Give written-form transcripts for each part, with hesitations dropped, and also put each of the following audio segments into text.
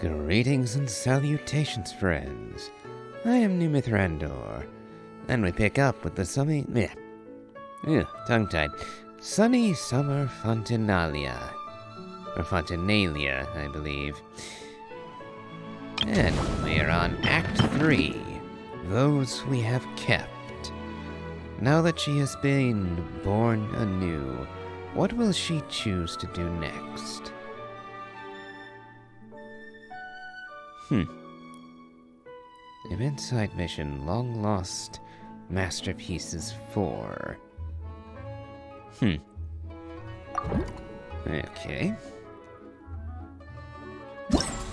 Greetings and salutations, friends. I am Numythrandor, and we pick up with the tongue-tied. Sunny Summer Fontinalia. Or Fontinalia, I believe. And we are on Act 3, Those We Have Kept. Now that she has been born anew, what will she choose to do next? Event side mission, Long Lost Masterpieces 4. Okay.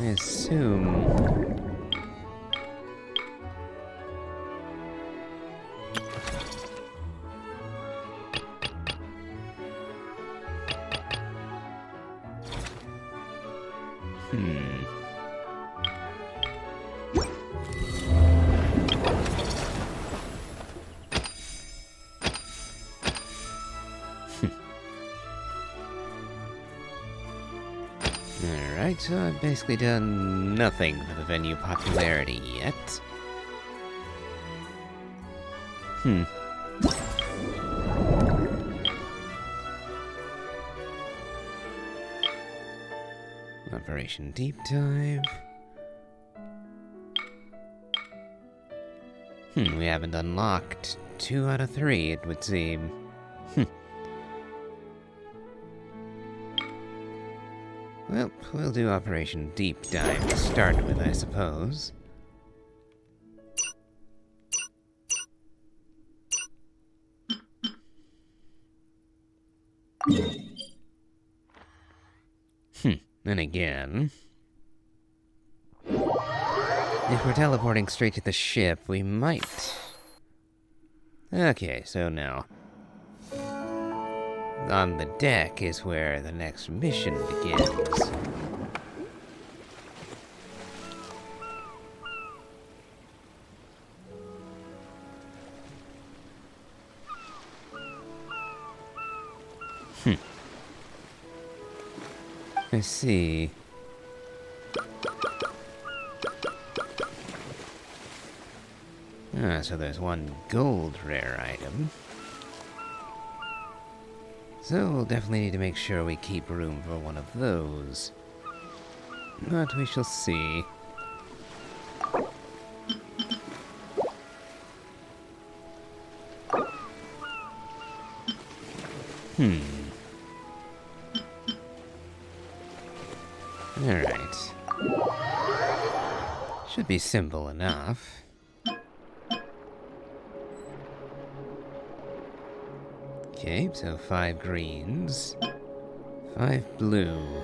I assume... Alright, so I've basically done nothing for the venue popularity yet. Operation Deep Dive. We haven't unlocked 2 out of 3, it would seem. Well, we'll do Operation Deep Dive to start with, I suppose. Then again... if we're teleporting straight to the ship, we might... Okay, so now... on the deck is where the next mission begins. I see. So there's one gold rare item. So we'll definitely need to make sure we keep room for one of those. But we shall see. Alright. Should be simple enough. Okay, so 5 greens, 5 blue.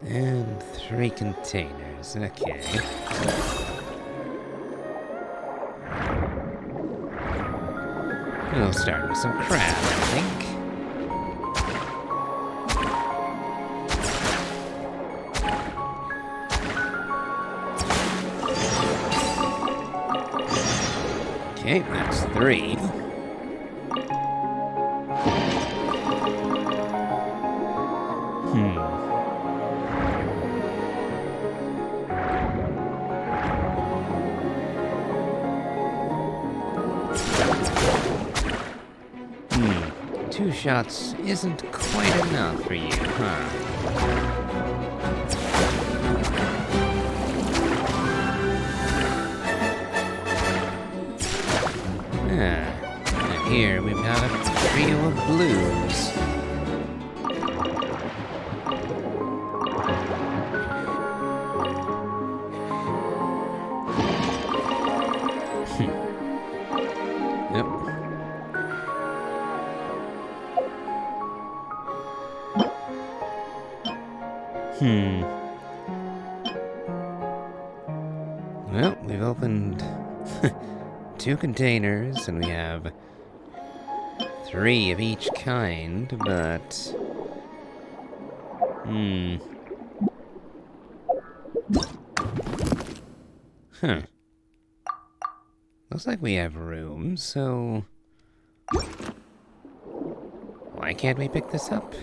And 3 containers, okay. We'll start with some crab, I think. Okay, that's 3. Two shots isn't quite enough for you, huh? And here we've got a trio of blues. Yep. Well, we've opened 2 containers, and we have 3 of each kind, but... Looks like we have room, so... why can't we pick this up?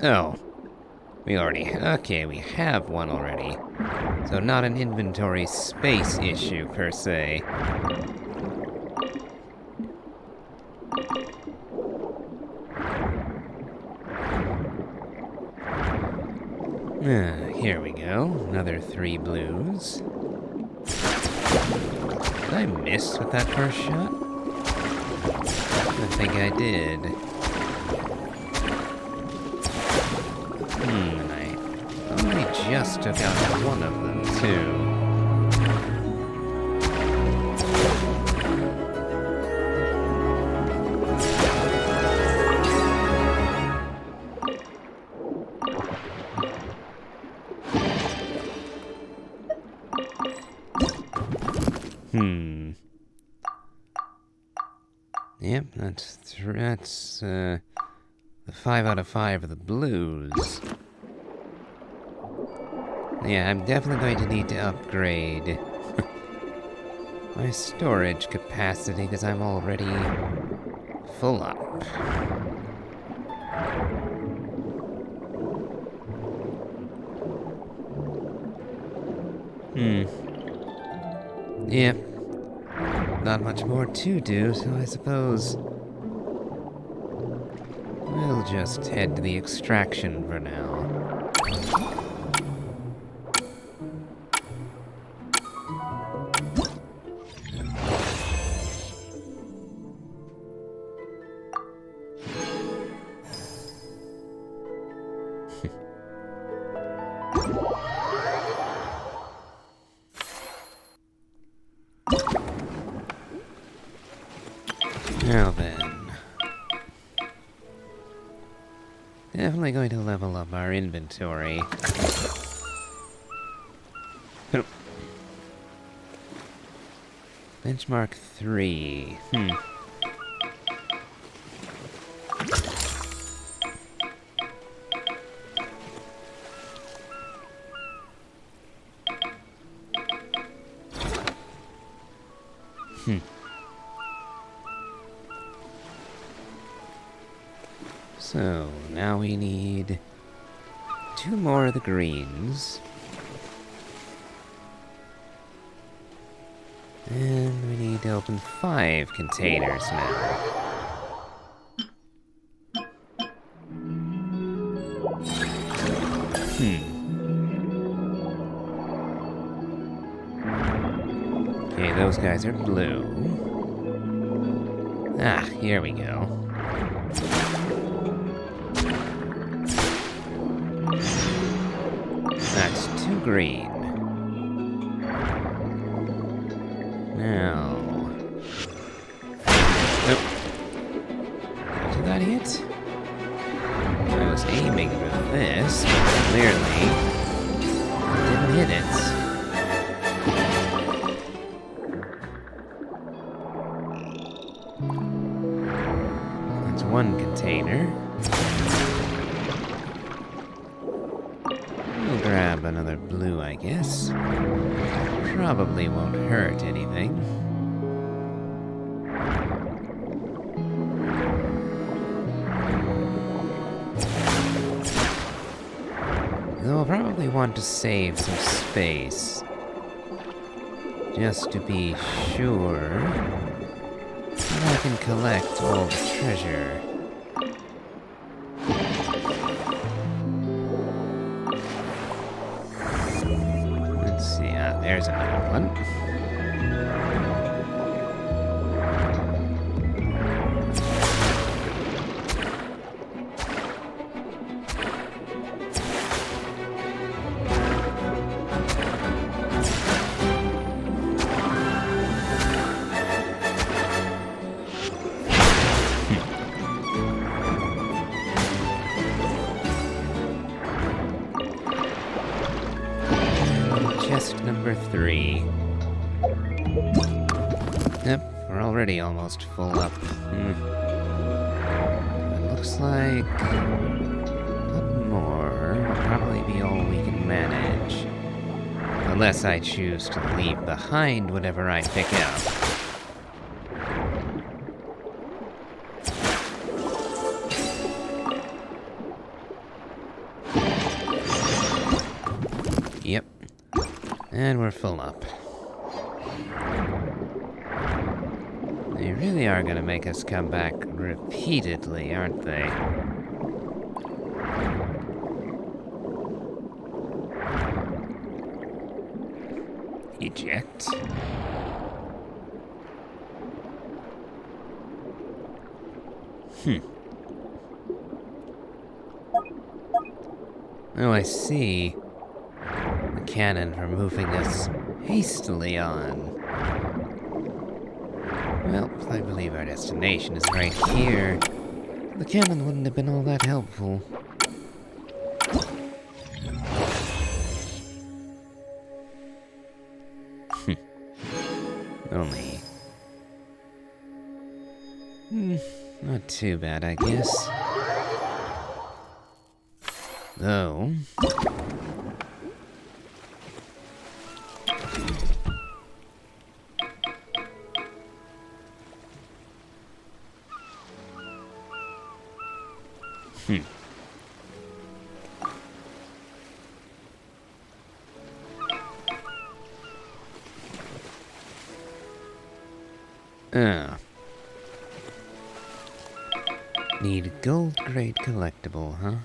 Oh. We have one already. So not an inventory space issue, per se. Here we go. Another 3 blues. Did I miss with that first shot? I think I did. And I only just took out one of them, too. Yep, that's the 5 out of 5 of the blues. Yeah, I'm definitely going to need to upgrade my storage capacity because I'm already full up. Yep. Not much more to do, so I suppose we'll just head to the extraction for now. Now then. Definitely going to level up our inventory. Benchmark 3. So, now we need 2 more of the greens. And we need to open 5 containers now. Okay, those guys are blue. Ah, here we go. That's 2 green. Now... Nope. Did that hit? I was aiming for this, but clearly didn't hit it. That's 1 container. We'll grab another blue, I guess. Probably won't hurt anything. Though I'll probably want to save some space. Just to be sure that I can collect all the treasure. There's another one. Chest number 3. Yep, we're already almost full up. It looks like one more will probably be all we can manage. Unless I choose to leave behind whatever I pick up. And we're full up. They really are gonna make us come back repeatedly, aren't they? Eject. Oh, I see. The cannon for moving us hastily on. Well, I believe our destination is right here. The cannon wouldn't have been all that helpful. Only... not too bad, I guess. Though... Oh. Need gold grade collectible, huh?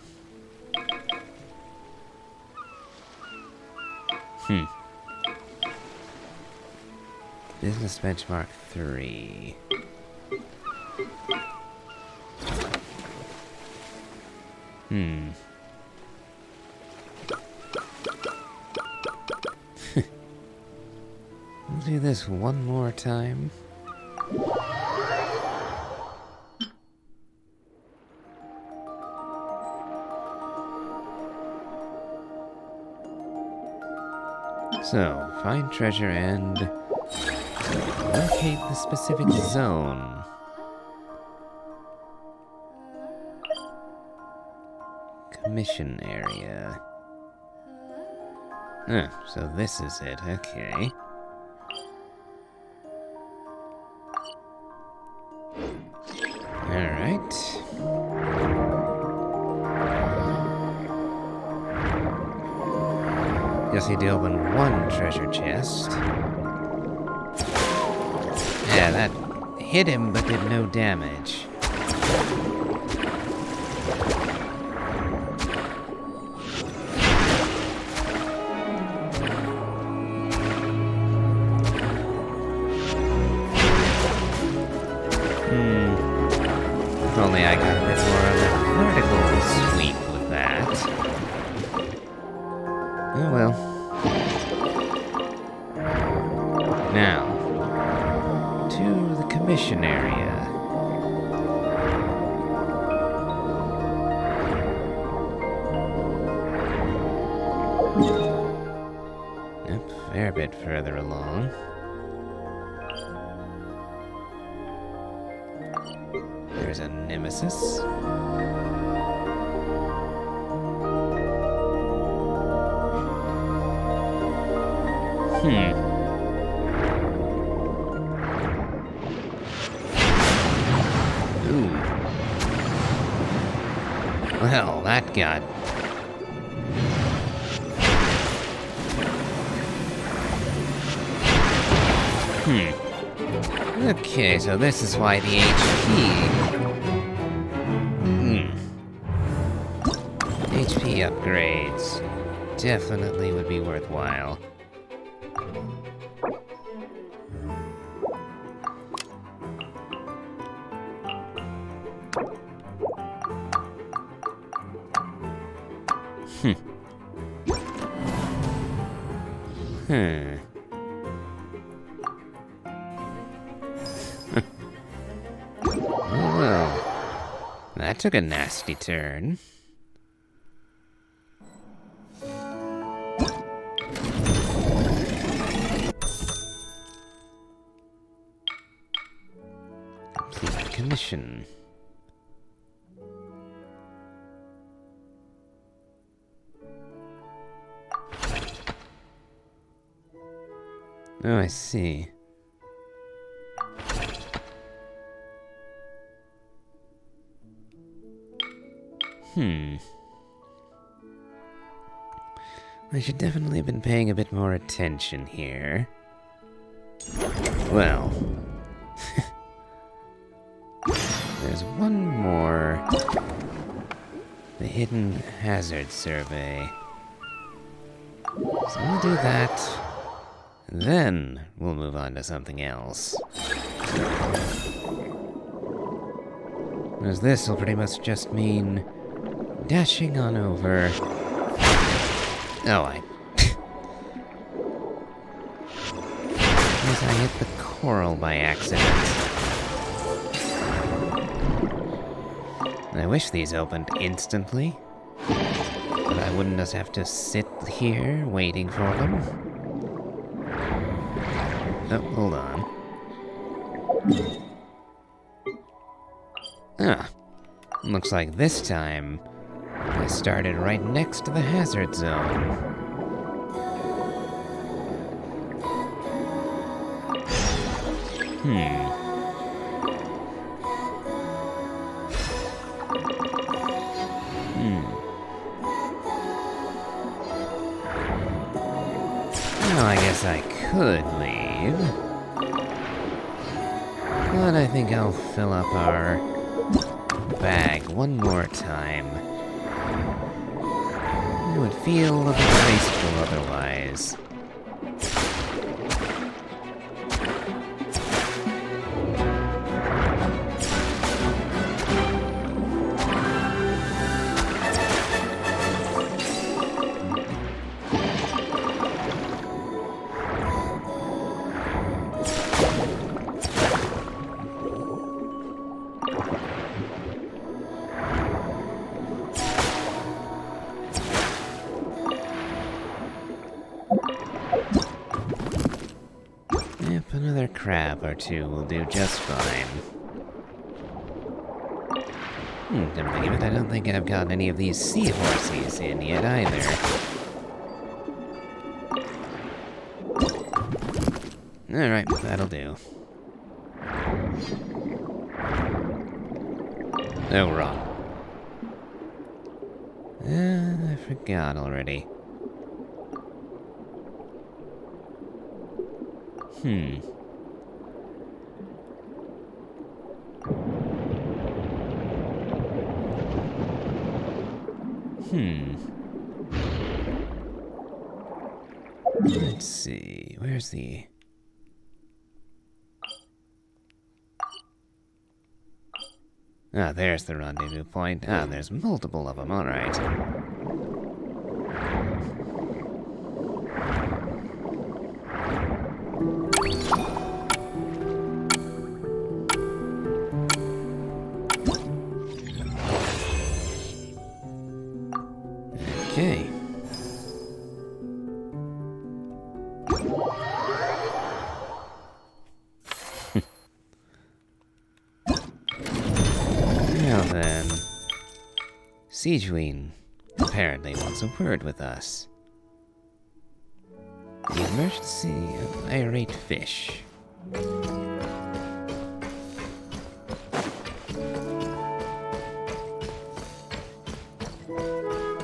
Business benchmark 3. We'll do this one more time. So, find treasure and locate the specific zone. Commission area. Oh, so this is it, okay. Alright. Guess he'd open one treasure chest. Yeah, that hit him but did no damage. If only I got a bit more of a vertical sweep with that. Oh well. Now, to the commission area. Yep, a fair bit further along. There's a nemesis. Ooh. Well, that got... Okay, so this is why the HP upgrades definitely would be worthwhile. Well, that took a nasty turn. Complete commission. Oh, I see. I should definitely have been paying a bit more attention here. Well... there's one more. The Hidden Hazard Survey. So we'll do that. Then we'll move on to something else. As this will pretty much just mean dashing on over. Oh, I guess I hit the coral by accident. I wish these opened instantly, but I wouldn't just have to sit here waiting for them. Oh, hold on. Ah, looks like this time I started right next to the hazard zone. Well, I guess I could leave. But I think I'll fill up our bag one more time. It would feel a bit wasteful otherwise. Yep, another crab or two will do just fine. Don't believe it, I don't think I've got any of these seahorses in yet either. Alright, that'll do. Oh, wrong. I forgot already. Let's see, where's the... Ah, there's the rendezvous point. Ah, there's multiple of them, alright. Okay. Now then, Siegeween apparently wants a word with us. The emergency of irate fish.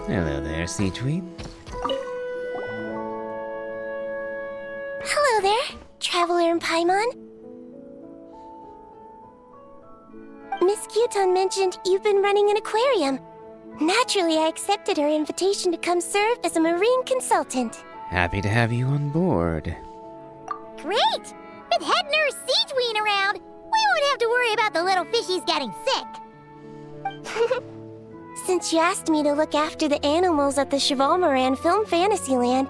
Hello there, Siegeween. Hello there, Traveler and Paimon. Miss Kyuton mentioned you've been running an aquarium. Naturally, I accepted her invitation to come serve as a marine consultant. Happy to have you on board. Great! With head nurse Siegeween around, we won't have to worry about the little fishies getting sick. Since you asked me to look after the animals at the Chevalmoran Film Fantasyland,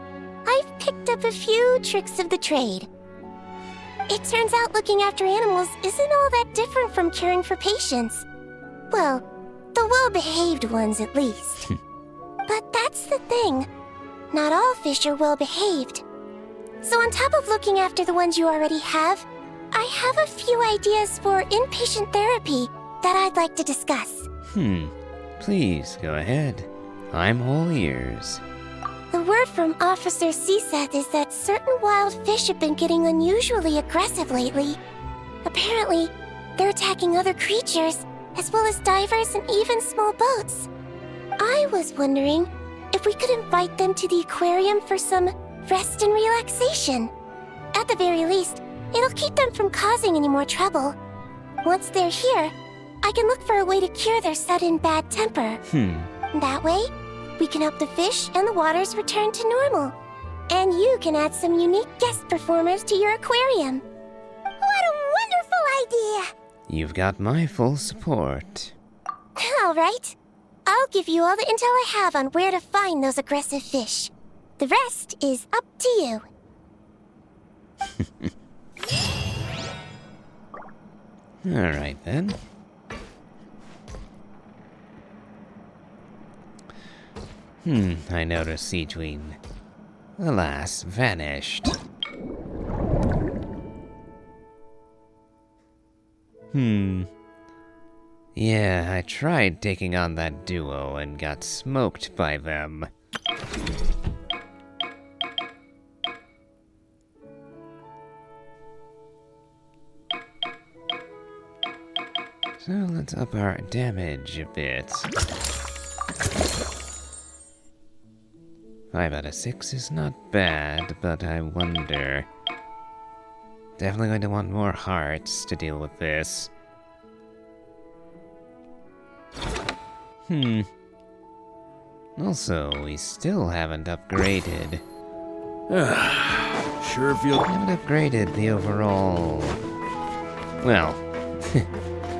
I've picked up a few tricks of the trade. It turns out looking after animals isn't all that different from caring for patients. Well, the well-behaved ones at least. But that's the thing. Not all fish are well-behaved. So on top of looking after the ones you already have, I have a few ideas for inpatient therapy that I'd like to discuss. Please, go ahead. I'm all ears. The word from Officer Siseth is that certain wild fish have been getting unusually aggressive lately. Apparently, they're attacking other creatures, as well as divers and even small boats. I was wondering if we could invite them to the aquarium for some rest and relaxation. At the very least, it'll keep them from causing any more trouble. Once they're here, I can look for a way to cure their sudden bad temper. That way, we can help the fish and the waters return to normal. And you can add some unique guest performers to your aquarium. What a wonderful idea! You've got my full support. All right. I'll give you all the intel I have on where to find those aggressive fish. The rest is up to you. Alright then. I noticed Siegeween. Alas, vanished. Yeah, I tried taking on that duo and got smoked by them. So let's up our damage a bit. 5 out of 6 is not bad, but I wonder... Definitely going to want more hearts to deal with this. Also, we still haven't upgraded. Sure feel... Haven't upgraded the overall... Well...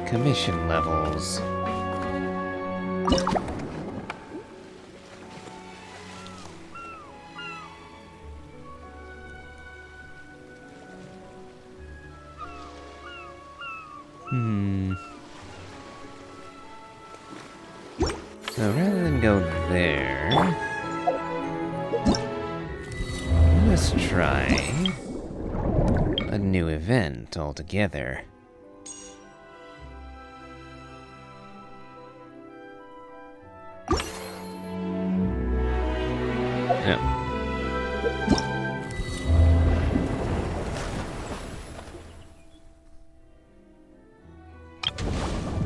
commission levels. So rather than go there, let's try a new event altogether.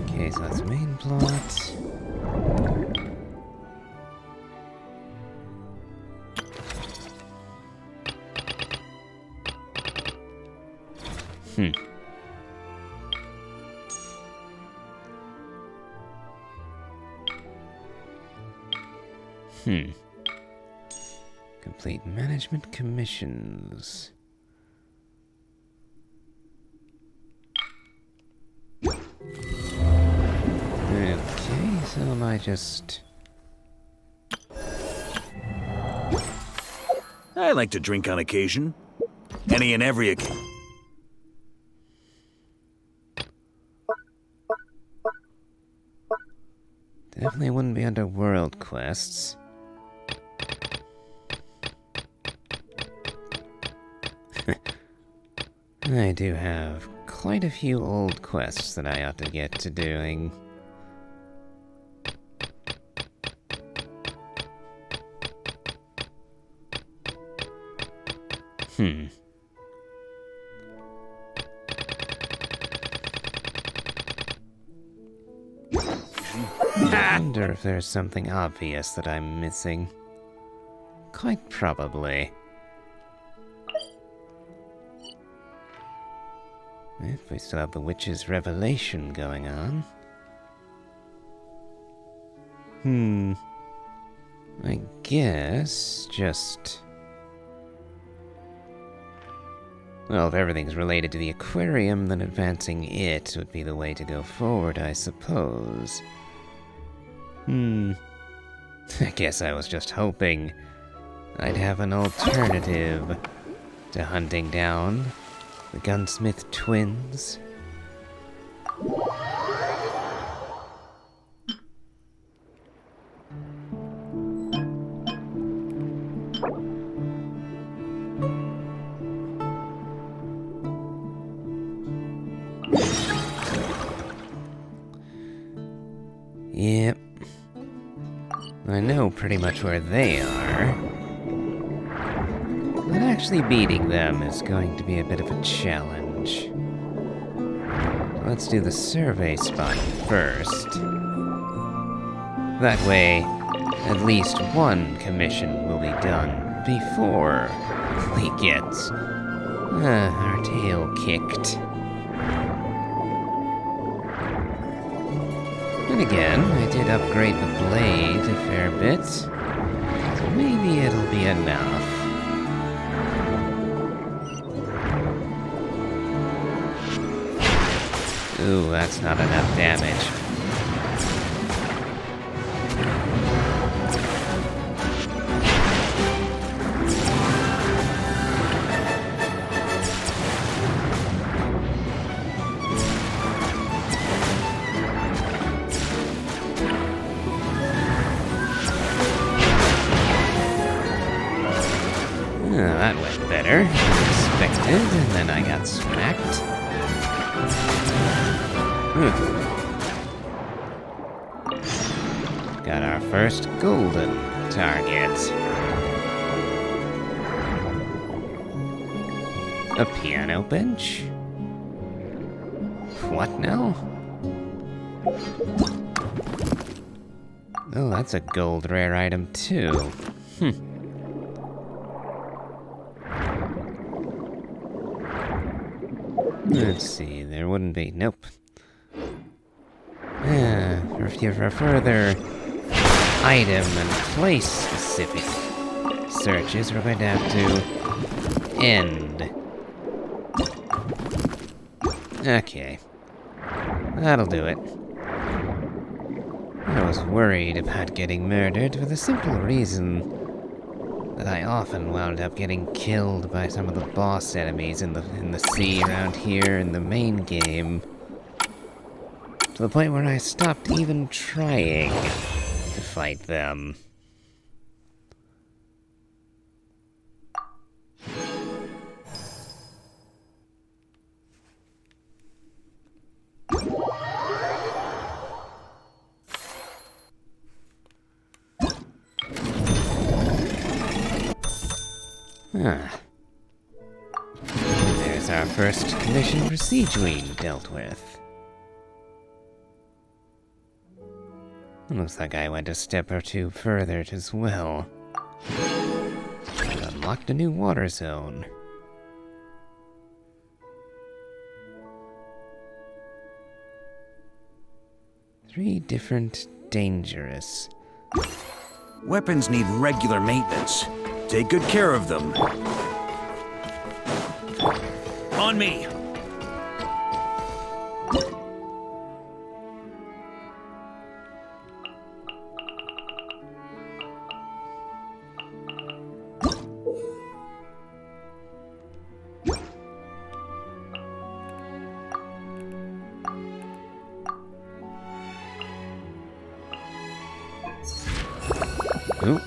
Okay, so that's main plot. Complete management commissions. Okay, so am I just... I like to drink on occasion. Any and every occasion. Definitely wouldn't be under world quests. I do have quite a few old quests that I ought to get to doing. I wonder if there's something obvious that I'm missing. Quite probably. If we still have the witch's revelation going on. I guess just... Well, if everything's related to the aquarium, then advancing it would be the way to go forward, I suppose. I guess I was just hoping I'd have an alternative to hunting down the gunsmith twins. Yep. I know pretty much where they are. But actually beating them is going to be a bit of a challenge. Let's do the survey spot first. That way, At least one commission will be done before we get our tail kicked. And again, I did upgrade the blade a fair bit, so maybe it'll be enough. Ooh, that's not enough damage. That went better than expected, and then I got smacked. Got our first golden target. A piano bench? What now? Oh, that's a gold rare item too. Let's see, there wouldn't be. Nope. For further item and place specific searches, we're going to have to end. Okay. That'll do it. I was worried about getting murdered for the simple reason that I often wound up getting killed by some of the boss enemies in the sea around here in the main game. To the point where I stopped even trying to fight them. There's our first commission for Siegeween dealt with. Looks like I went a step or two further as well. Unlocked a new water zone. Three different dangerous. Weapons need regular maintenance. Take good care of them. On me! Ooh.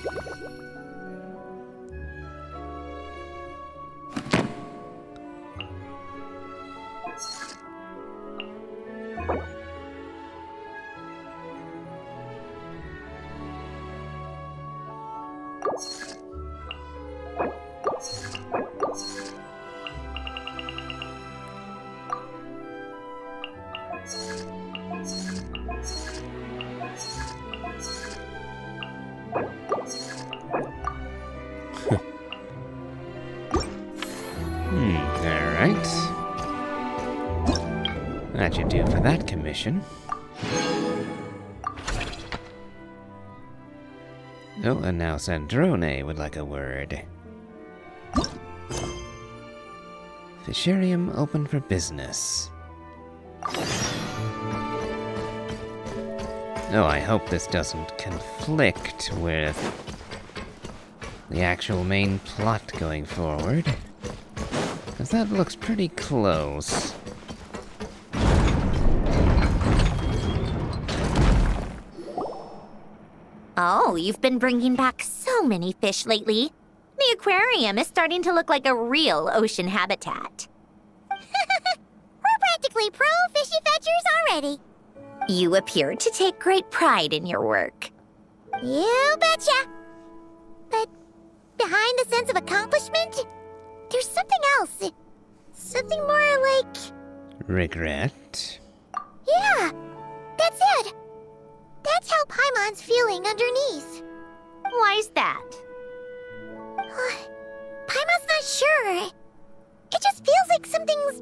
Alright. That should do for that commission. Oh, and now Sandrone would like a word. Fisharium open for business. Oh, I hope this doesn't conflict with the actual main plot going forward. Because that looks pretty close. Oh, you've been bringing back so many fish lately. The aquarium is starting to look like a real ocean habitat. We're practically pro fishy fetchers already. You appear to take great pride in your work. You betcha. But behind the sense of accomplishment, there's something else. Something more like... Regret? Yeah, that's it. That's how Paimon's feeling underneath. Why's that? Paimon's not sure. It just feels like something's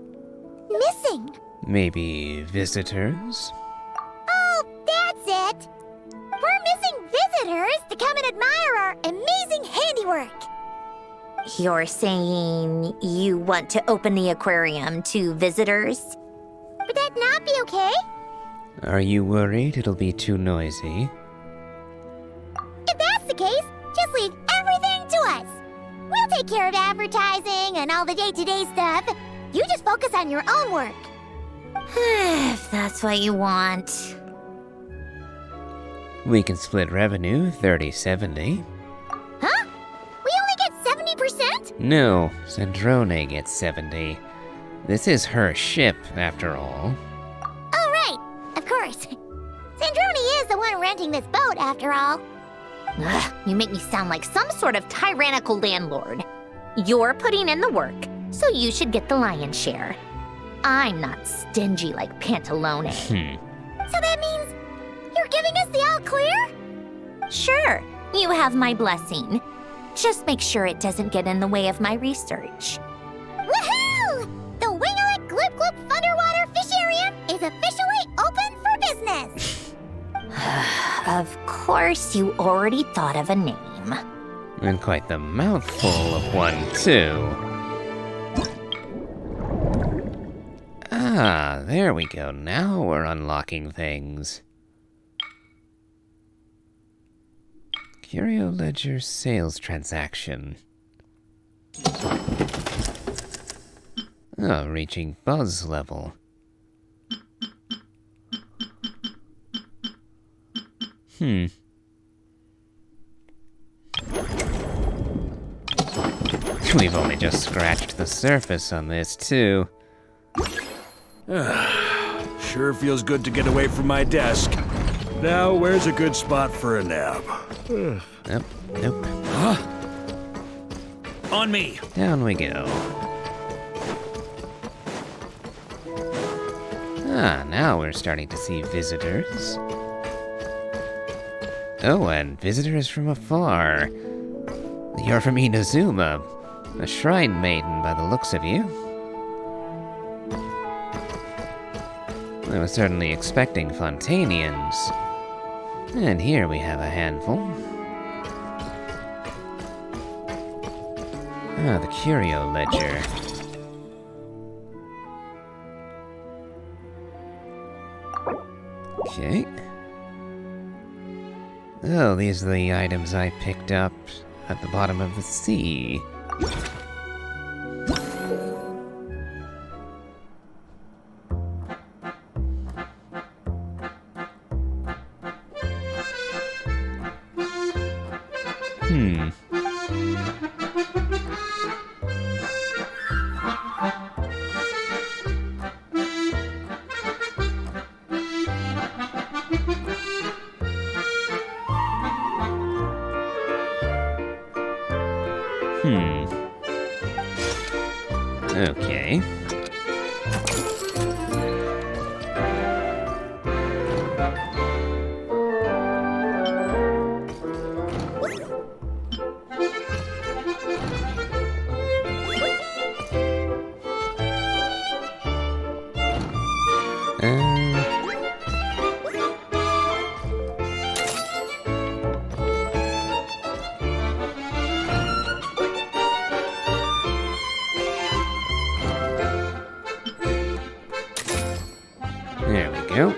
missing. Maybe visitors? Oh, that's it. We're missing visitors to come and admire our amazing handiwork. You're saying you want to open the aquarium to visitors? Would that not be okay? Are you worried it'll be too noisy? If that's the case, just leave everything to us. We'll take care of advertising and all the day-to-day stuff. You just focus on your own work. If that's what you want. We can split revenue 30-70. Huh? We only get 70%? No, Zandrone gets 70. This is her ship, after all. Oh, right. Of course. Zandrone is the one renting this boat, after all. Ugh, you make me sound like some sort of tyrannical landlord. You're putting in the work, so you should get the lion's share. I'm not stingy like Pantalone. So that means you're giving us the all clear? Sure, you have my blessing. Just make sure it doesn't get in the way of my research. Woohoo! The Winglet Gloop Gloop Underwater Fisharium is officially open for business. Of course, you already thought of a name. And quite the mouthful of one, too. Ah, there we go. Now we're unlocking things. Curio Ledger sales transaction. Oh, reaching buzz level. We've only just scratched the surface on this, too. Sure feels good to get away from my desk. Now, where's a good spot for a nap? Nope. Huh? On me! Down we go. Ah, now we're starting to see visitors. Oh, and visitors from afar. You're from Inazuma, a shrine maiden by the looks of you. I was certainly expecting Fontanians. And here we have a handful. Ah, the Curio Ledger. Okay. Oh, these are the items I picked up at the bottom of the sea. Okay. There we go.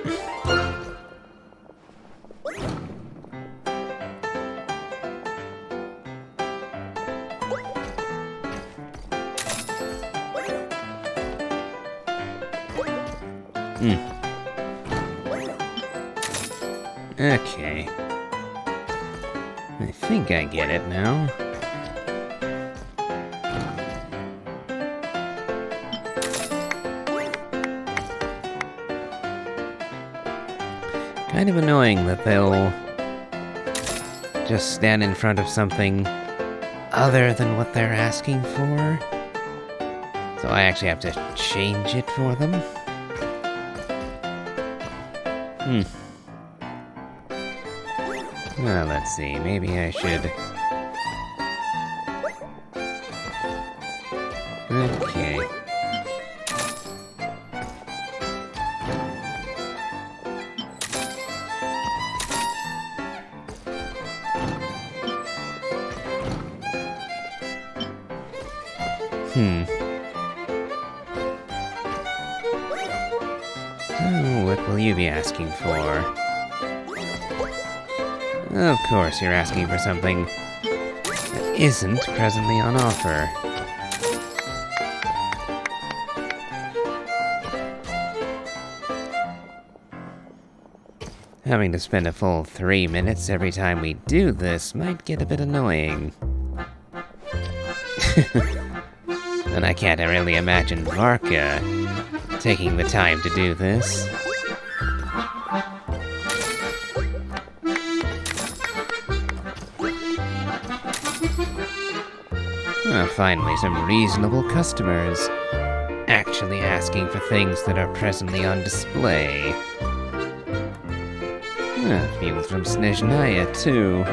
Okay. I think I get it now. Kind of annoying that they'll just stand in front of something other than what they're asking for. So I actually have to change it for them. Well, let's see, maybe I should... Okay. Oh, what will you be asking for? Of course, you're asking for something that isn't presently on offer. Having to spend a full 3 minutes every time we do this might get a bit annoying. And I can't really imagine Varka taking the time to do this. Finally, some reasonable customers actually asking for things that are presently on display. People from Snezhnaya, too.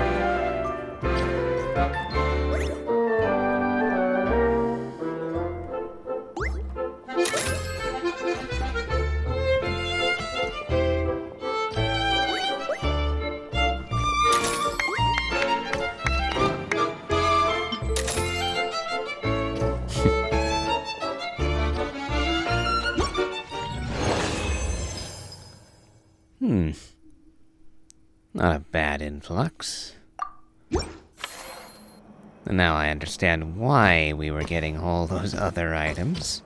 Not a bad influx. And now I understand why we were getting all those other items.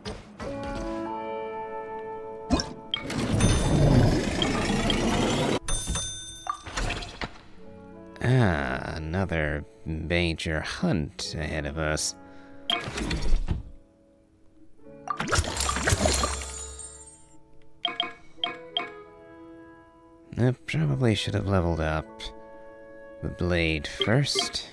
Another major hunt ahead of us. I probably should have leveled up the blade first.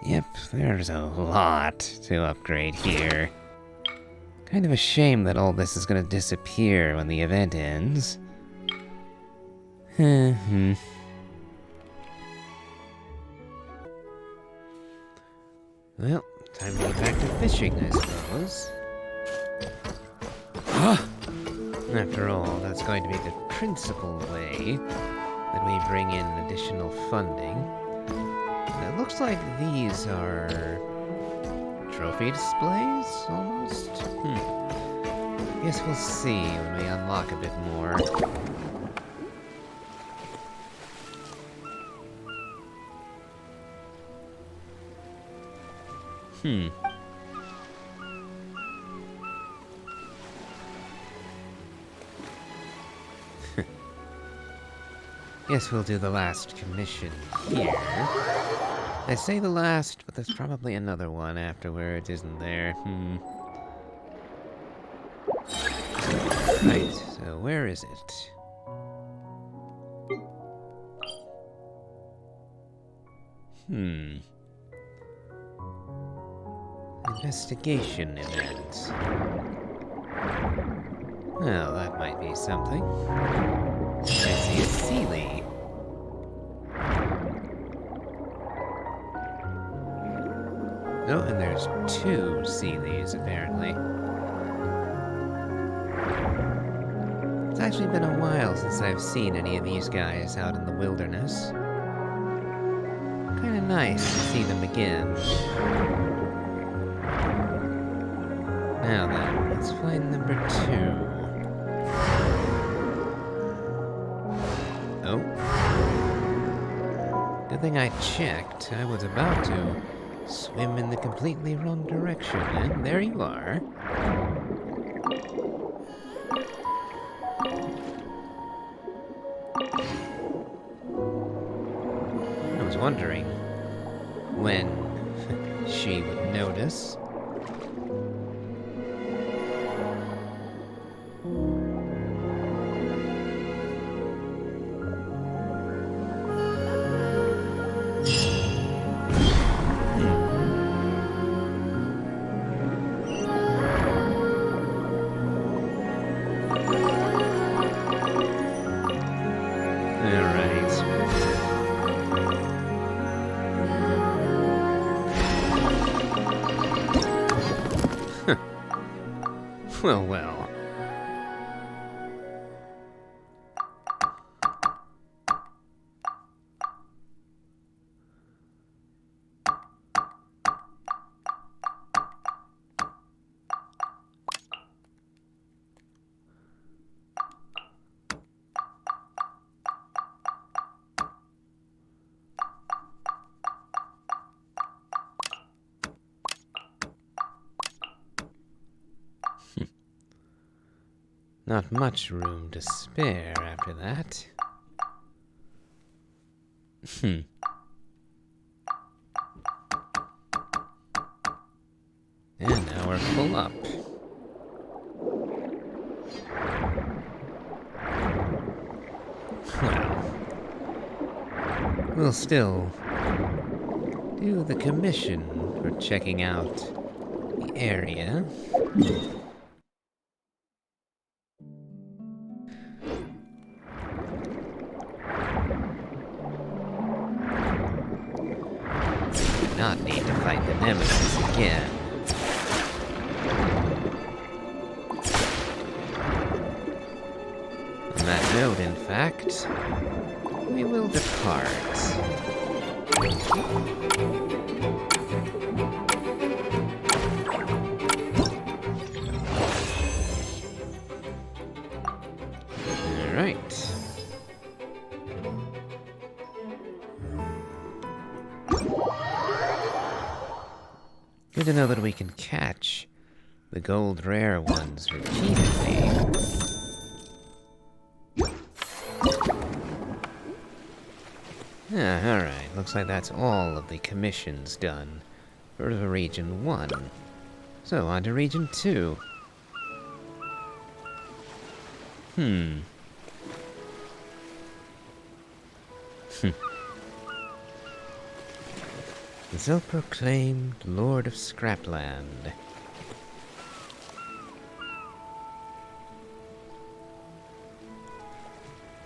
Yep, there's a lot to upgrade here. Kind of a shame that all this is gonna disappear when the event ends. Well, time to get back to fishing, I suppose. After all, that's going to be the principal way that we bring in additional funding. And it looks like these are trophy displays, almost? Guess we'll see when we unlock a bit more. Guess we'll do the last commission here. I say the last, but there's probably another one afterwards, isn't there? Right, so where is it? Investigation event. Well, that might be something. I see a Sealy. Oh, and there's 2 Sealies, apparently. It's actually been a while since I've seen any of these guys out in the wilderness. Kinda nice to see them again. Now then, let's find number 2. Oh. Good thing I checked. I was about to swim in the completely wrong direction, and there you are. I was wondering when she would notice. Well, well. Not much room to spare after that. And now we're full up. Well, we'll still do the commission for checking out the area. Not need to fight the Nemesis again. On that note, in fact, we will depart. Alright. Good to know that we can catch the gold rare ones repeatedly. Alright, looks like that's all of the commissions done for the Region 1. So, on to Region 2. The self-proclaimed Lord of Scrapland.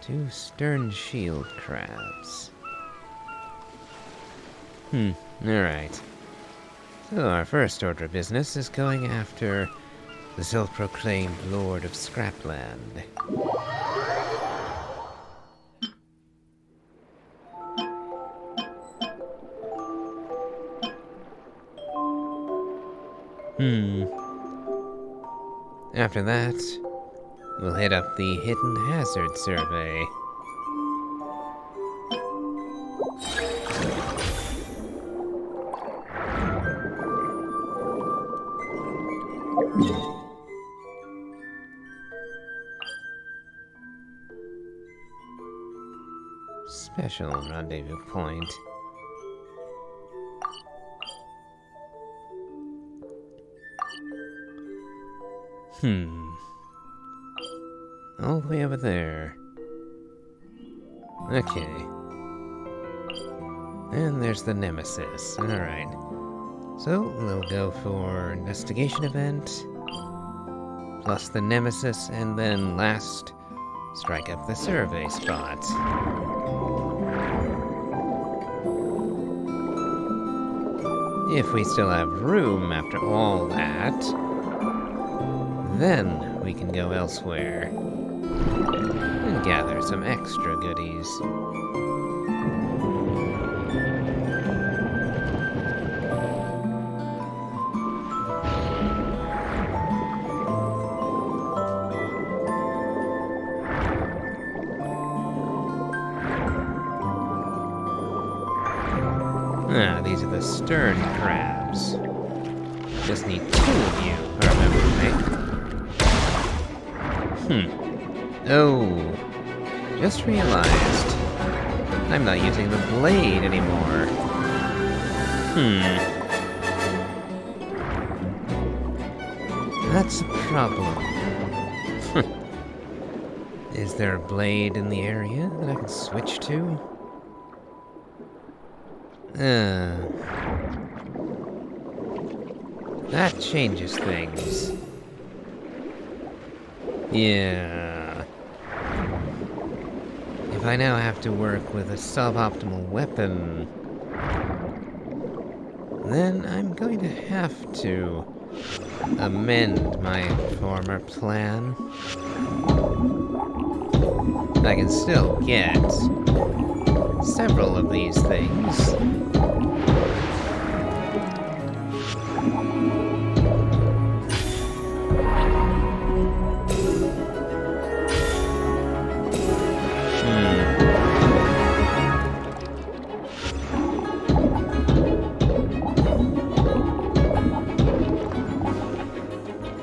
Two stern shield crabs. Alright. So our first order of business is going after the self-proclaimed Lord of Scrapland. After that, we'll hit up the Hidden Hazard Survey. Special rendezvous point. All the way over there. Okay. And there's the Nemesis. Alright. So, we'll go for investigation event, plus the Nemesis, and then last, strike up the survey spot. If we still have room after all that, then we can go elsewhere and gather some extra goodies. These are the stern crabs. Just need 2 of you, if I remember right. Oh, just realized I'm not using the blade anymore. That's a problem. Is there a blade in the area that I can switch to? That changes things. Yeah. if I now have to work with a suboptimal weapon, then I'm going to have to amend my former plan. I can still get several of these things.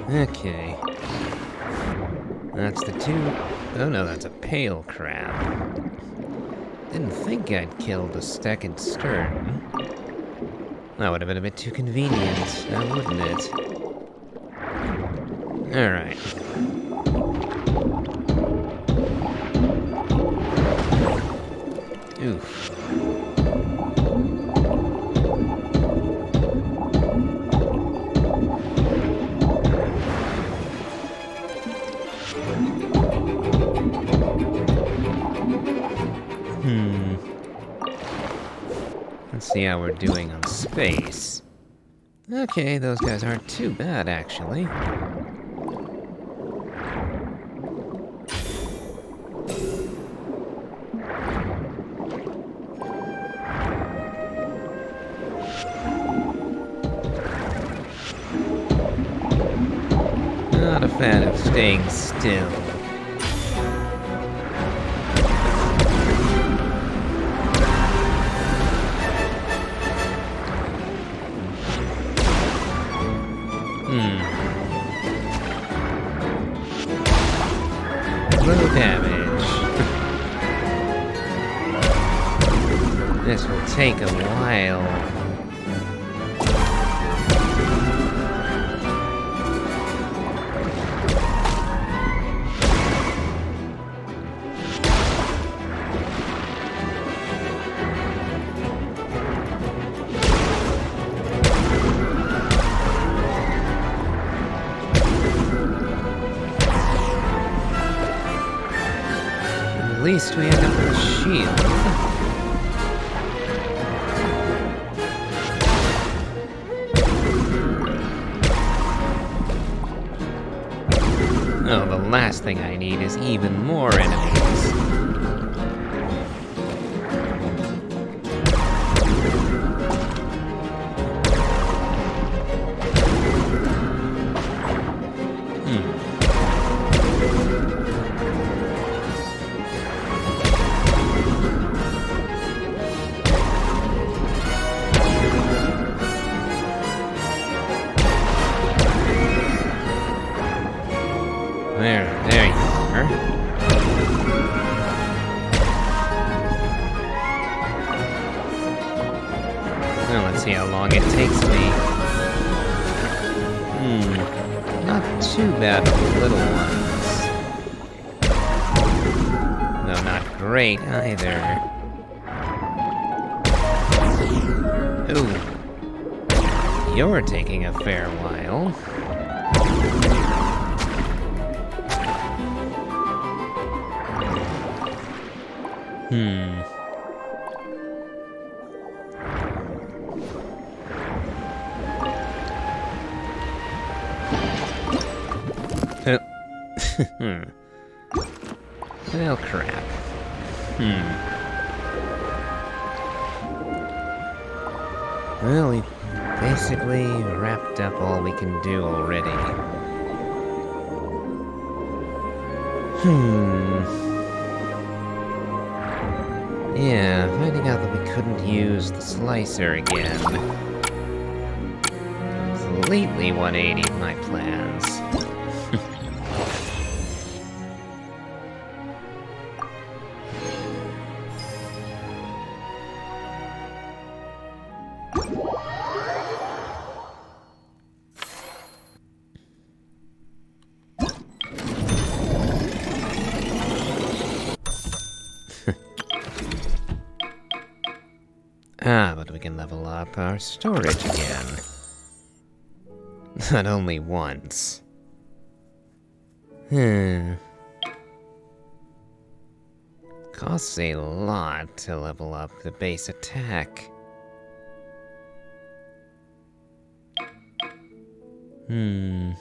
Okay. That's the two. Oh no, that's a pale crab. Didn't think I'd killed a second stern. That would have been a bit too convenient, now wouldn't it? Alright. Oof. Let's see how we're doing on space. Okay, those guys aren't too bad, actually. Not a fan of staying still. Low damage. This will take a while. At least we end up with a shield. Oh, the last thing I need is even more enemies. There you are. Well, let's see how long it takes me. Not too bad for the little ones. No, not great either. Ooh. You're taking a fair while. Well, crap. Well, we basically wrapped up all we can do already. Yeah, finding out that we couldn't use the slicer again completely 180'd my plans. But we can level up our storage again. Not only once. Costs a lot to level up the base attack. Hmm.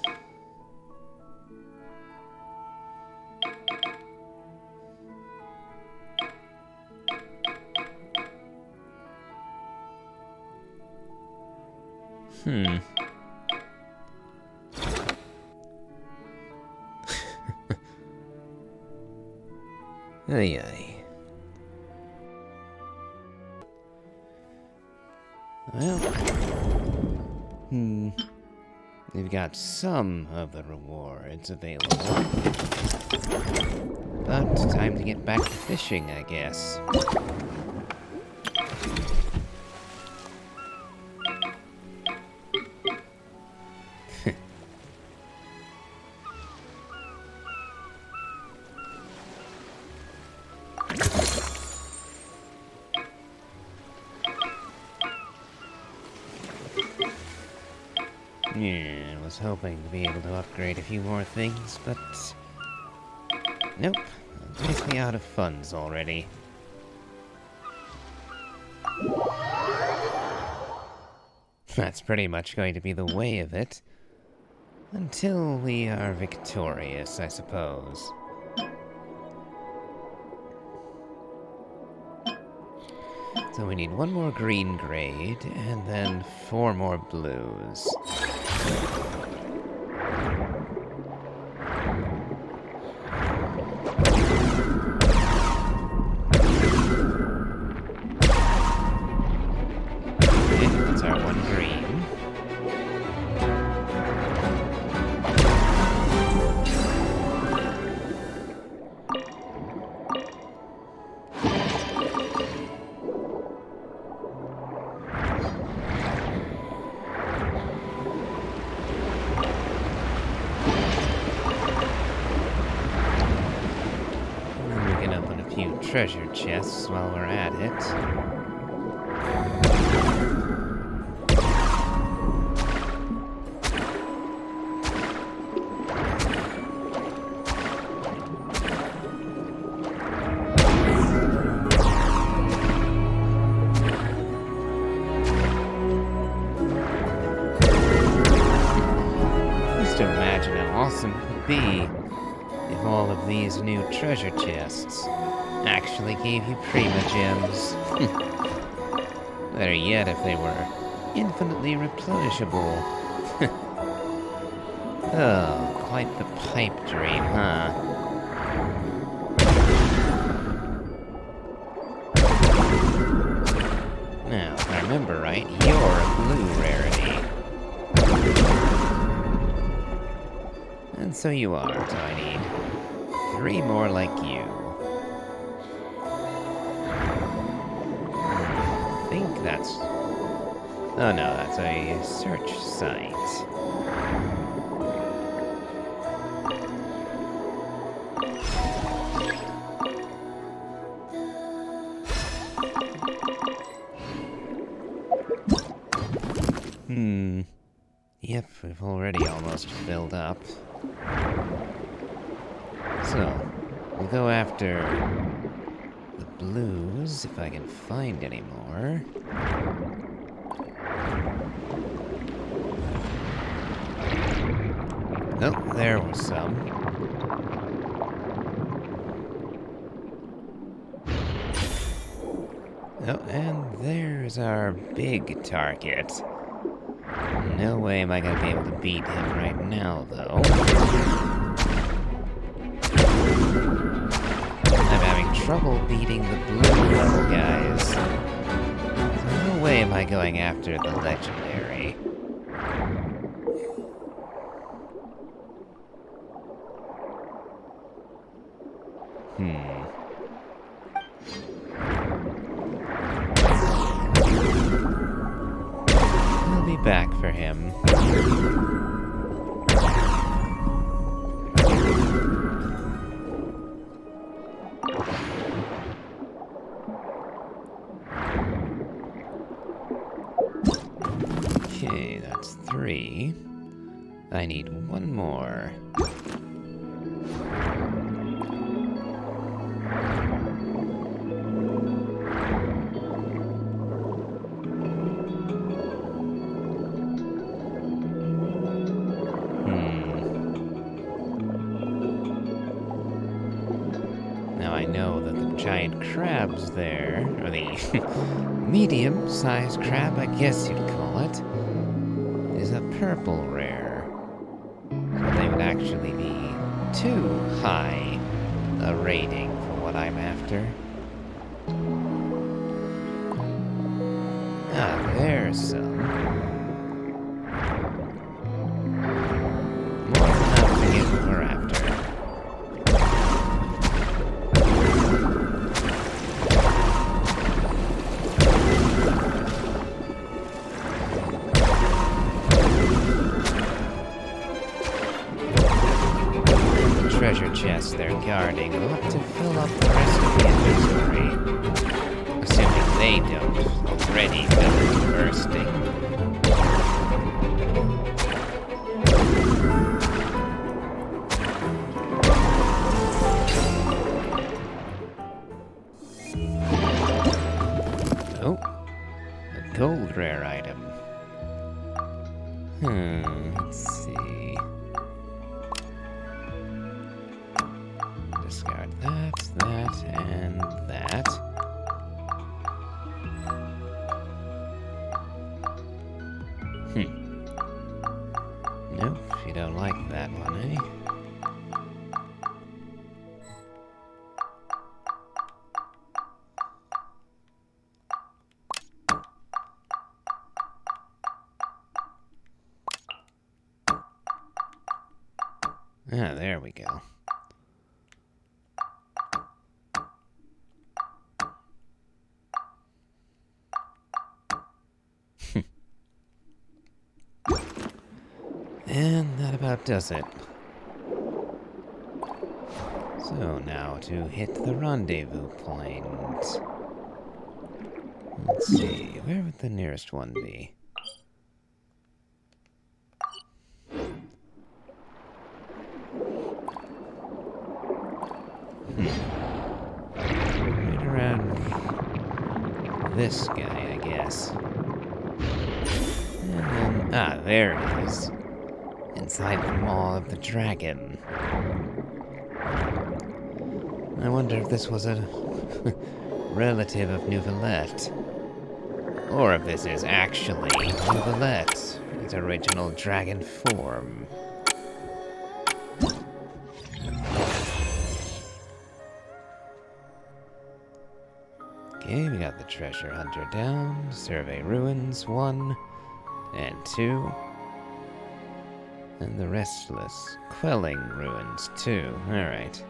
Ay ay. Well. We've got some of the rewards available. But time to get back to fishing, I guess. Yeah, I was hoping to be able to upgrade a few more things, but... Nope. I'm basically out of funds already. That's pretty much going to be the way of it. Until we are victorious, I suppose. So we need one more green grade, and then 4 more blues. Okay, that's our 1 green. Treasure chests while we're at it. Just imagine how awesome it would be if all of these new treasure chests actually gave you Prima Gems. Better yet if they were infinitely replenishable. Oh, quite the pipe dream, huh? Now, if I remember right, you're a blue rarity. And so you are, so I need 3 more like you. I think that's... Oh no, that's a search site. Yep, we've already almost filled up. So, we'll go after the blues, if I can find any more. Oh, there was some. Oh, and there's our big target. No way am I gonna be able to beat him right now, though. I'm having trouble beating the blue level guys. So no way am I going after the legendary. I'll be back for him. Okay, that's 3. I need 1 more. know that the giant crabs there, or the medium-sized crab, I guess you'd call it, is a purple rare. So they would actually be too high a rating for what I'm after. Ah, there's some. More than enough to get what we're after. The treasure chests they're guarding will have to fill up the rest of the inventory. Assuming they don't already fill it to bursting. Oh, a gold rare item. Let's see. Discard that, and that. Nope, you don't like that one, eh? Ah, there we go. And that about does it. So now to hit the rendezvous point. Let's see, where would the nearest one be? Right around this guy, I guess. And then, there it is. Inside the Maw of the Dragon. I wonder if this was a relative of Neuvillette. Or if this is actually Neuvillette, its original dragon form. Okay, we got the treasure hunter down. Survey ruins 1 and 2. And the restless quelling ruins 2. Alright.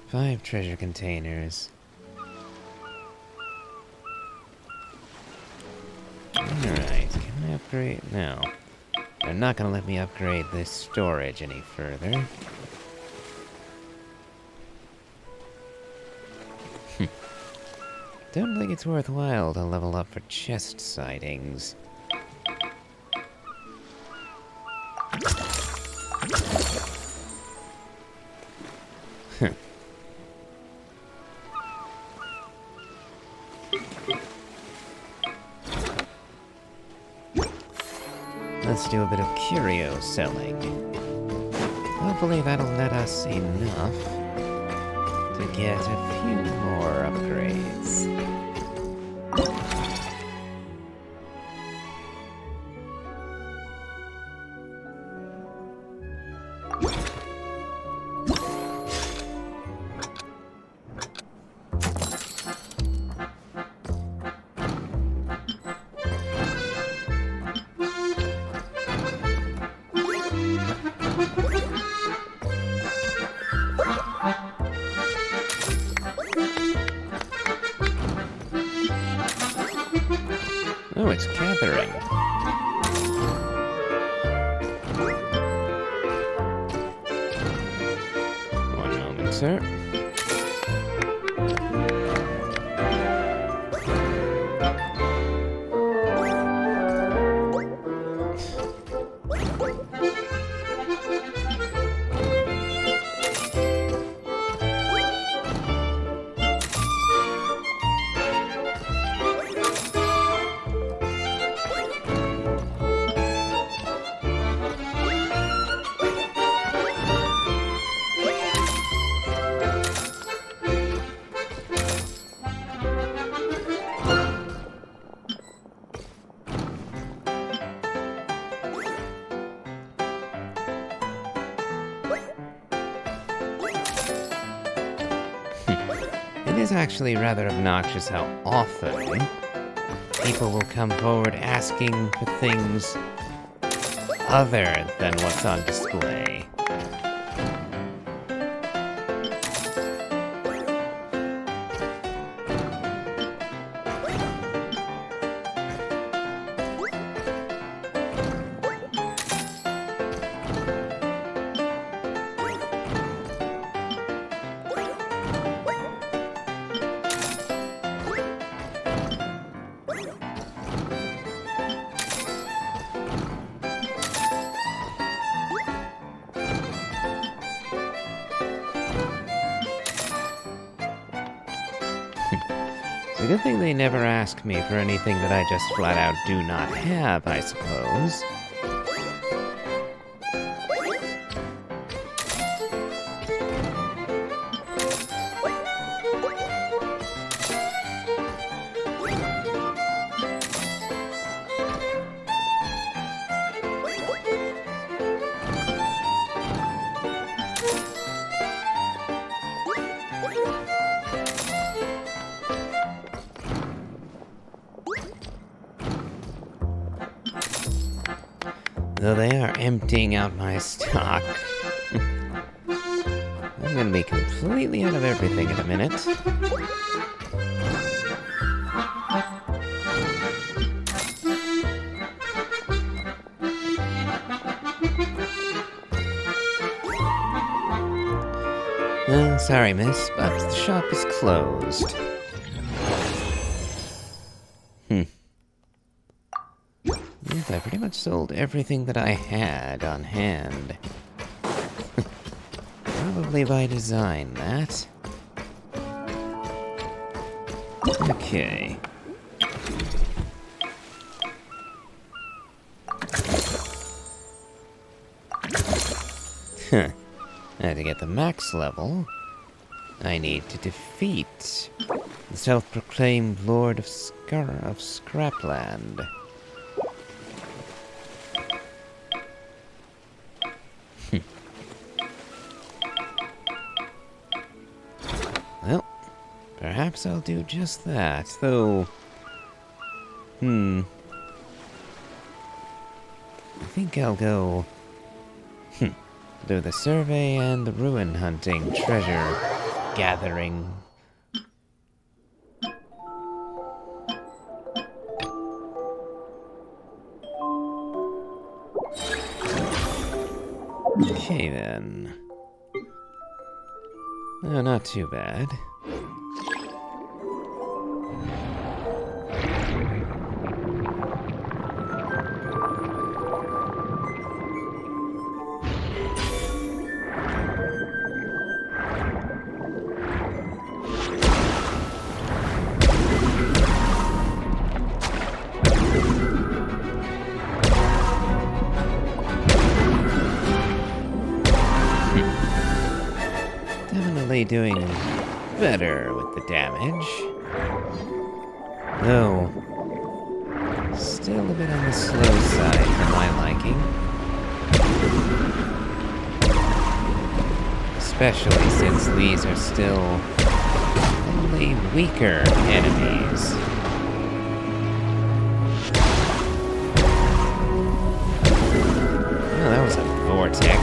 Five treasure containers. Alright, can I upgrade? No. They're not gonna let me upgrade this storage any further. Don't think it's worthwhile to level up for chest sightings. Let's do a bit of curio selling. Hopefully that'll net us enough to get a few more upgrades. Oh, it's gathering. One moment, sir. It is actually rather obnoxious how often people will come forward asking for things other than what's on display. It's a good thing they never ask me for anything that I just flat out do not have, I suppose. Though they are emptying out my stock. I'm gonna be completely out of everything in a minute. Sorry, miss, but the shop is closed. Yes, I pretty much sold everything that I had on hand. Probably by design, that. Okay. Huh. Now to get the max level, I need to defeat the self-proclaimed Lord of Scrapland. Well, perhaps I'll do just that, though... I think I'll go... do the survey and the ruin hunting, treasure gathering. Okay then. Oh, not too bad. Doing better with the damage. Though, still a bit on the slow side for my liking. Especially since these are still only weaker enemies. Oh, that was a vortex.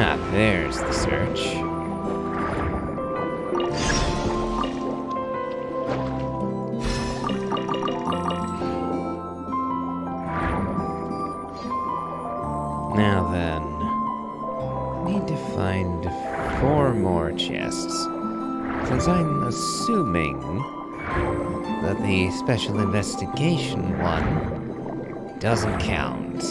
Ah, there's the search. Now then, need to find 4 more chests, since I'm assuming that the special investigation one doesn't count.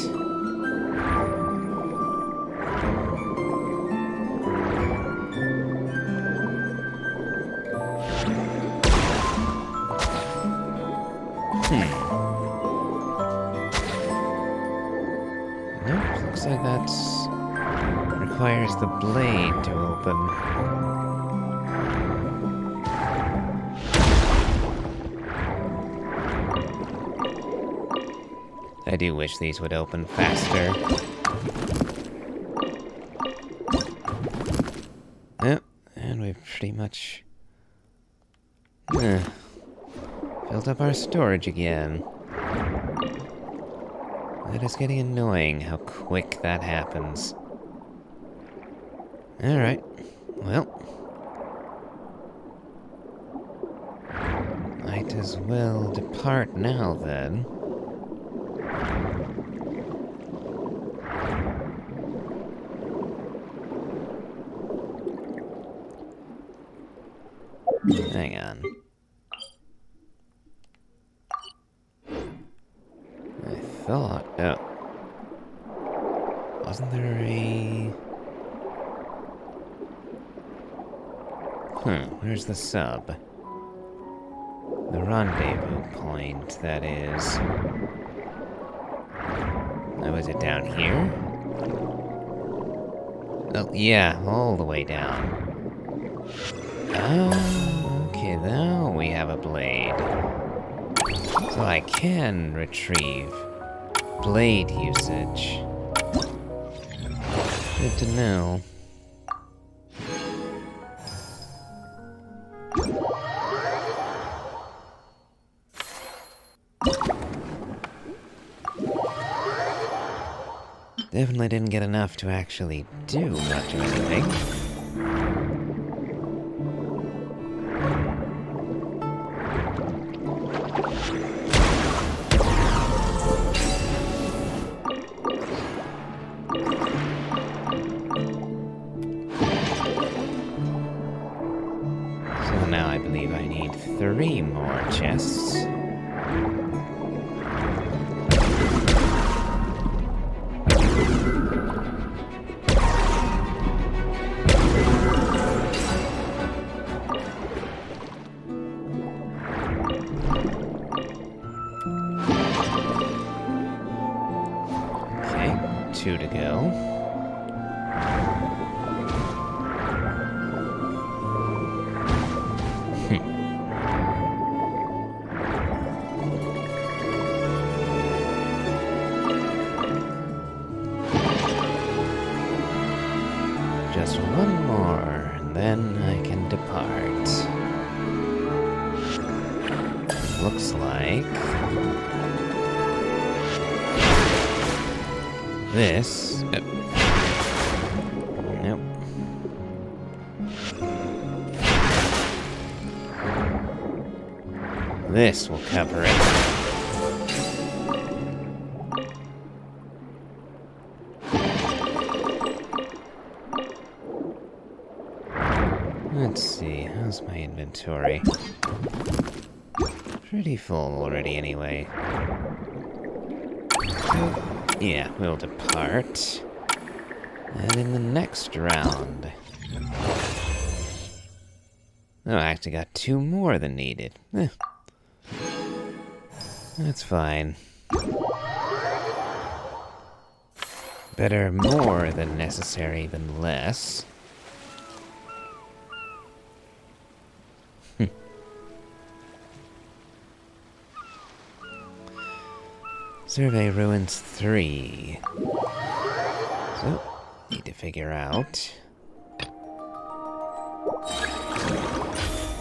Nope, looks like that requires the blade to open. I do wish these would open faster. Yep, and we've pretty much filled up our storage again. That is getting annoying how quick that happens. Alright, well. Might as well depart now then. Hang on. I thought... Oh. Wasn't there a... where's the sub? The rendezvous point, that is. Oh, is it down here? Oh, yeah, all the way down. Oh, okay, now we have a blade. So I can retrieve blade usage. Good to know. Definitely didn't get enough to actually do much of anything. So now I believe I need 3 more chests. Okay, 2 to go. Just 1 more, and then I can depart. Looks like... this... nope. This will cover it. Let's see, how's my inventory? Pretty full already anyway. So, yeah, we'll depart. And in the next round... oh, I actually got 2 more than needed. That's fine. Better more than necessary than less. Survey Ruins 3. So, need to figure out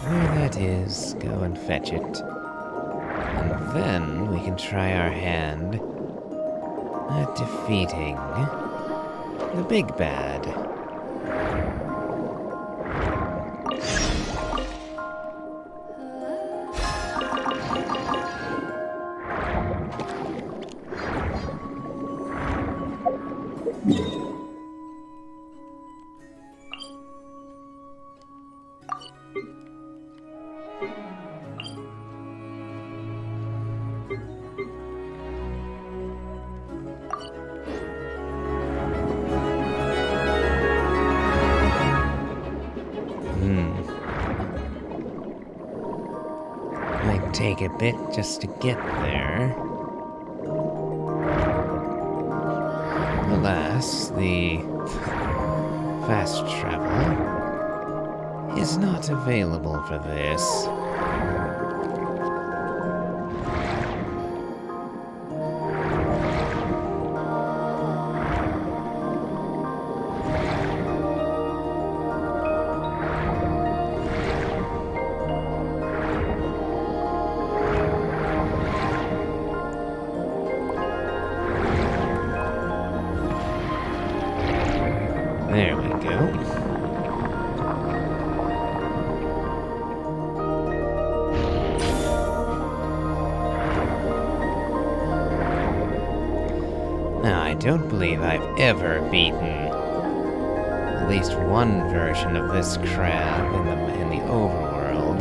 where that is. Go and fetch it. And then we can try our hand at defeating the big bad. Might take a bit just to get there. Alas, the fast travel is not available for this. don't believe I've ever beaten at least one version of this crab in the overworld.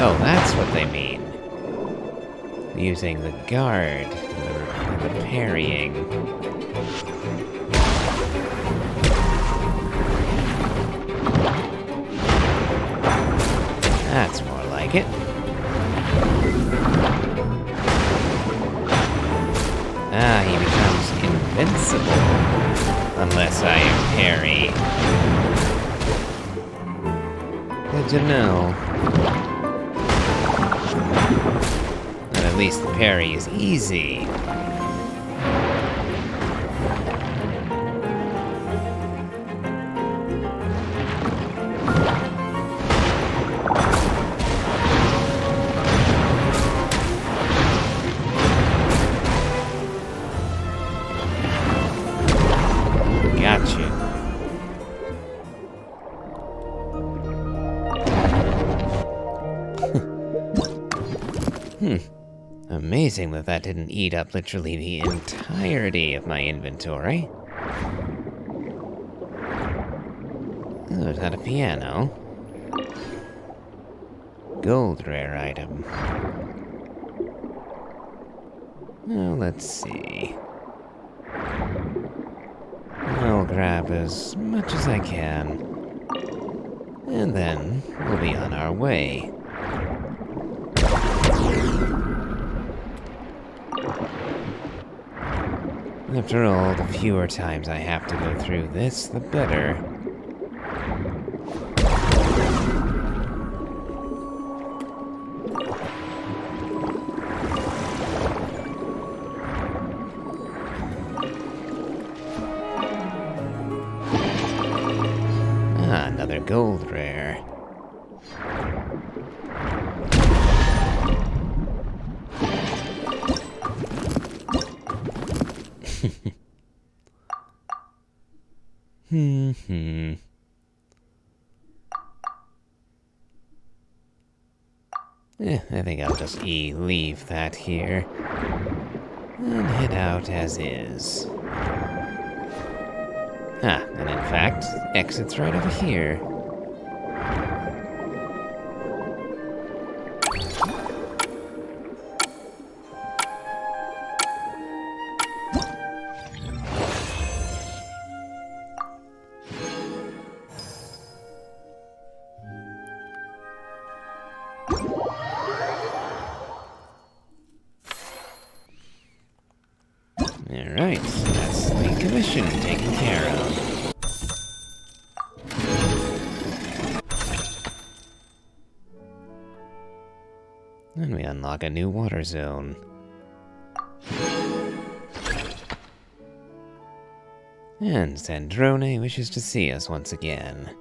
Oh, that's what they mean. Using the guard and the parrying. That's more like it. Ah, he becomes invincible. Unless I parry. Good to know. And at least the parry is easy. Amazing that didn't eat up literally the entirety of my inventory. Oh, is that a piano? Gold rare item. Well, let's see. I'll grab as much as I can. And then we'll be on our way. After all, the fewer times I have to go through this, the better. Ah, another gold rare. I think I'll just leave that here. And head out as is. Ah, and in fact, exit's right over here. Alright, that's the commission taken care of. And we unlock a new water zone. And Sandrone wishes to see us once again.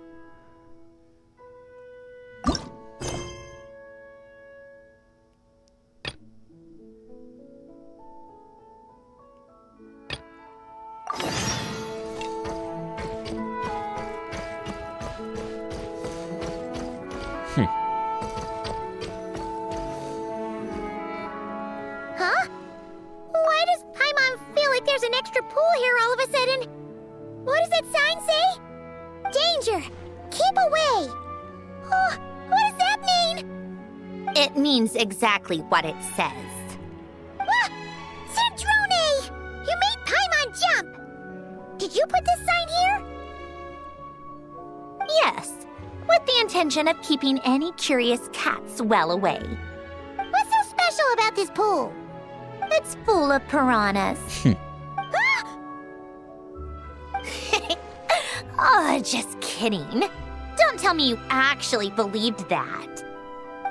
Huh? Why does Paimon feel like there's an extra pool here all of a sudden? What does that sign say? Danger! Keep away! Oh, what does that mean? It means exactly what it says. Ah! Sandrone! You made Paimon jump! Did you put this sign here? Yes, with the intention of keeping any curious cats well away. What's so special about this pool? It's full of piranhas. Oh, just kidding. Don't tell me you actually believed that.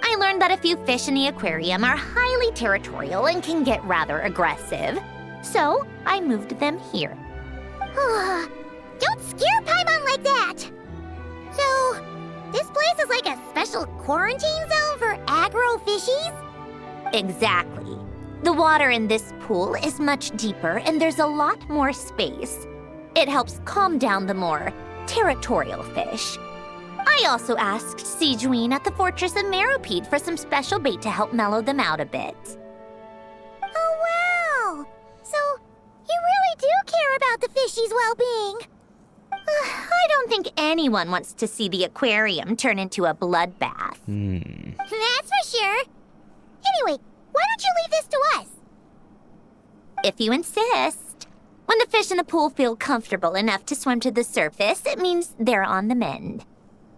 I learned that a few fish in the aquarium are highly territorial and can get rather aggressive. So, I moved them here. Don't scare Paimon like that! So, this place is like a special quarantine zone for aggro fishies? Exactly. The water in this pool is much deeper and there's a lot more space. It helps calm down the more territorial fish. I I also asked Sejuine at the Fortress of Meropide for some special bait to help mellow them out a bit. Oh, wow! So, you really do care about the fishies' well-being. I don't think anyone wants to see the aquarium turn into a bloodbath. That's for sure. Anyway, why don't you leave this to us? If you insist. When the fish in the pool feel comfortable enough to swim to the surface, it means they're on the mend.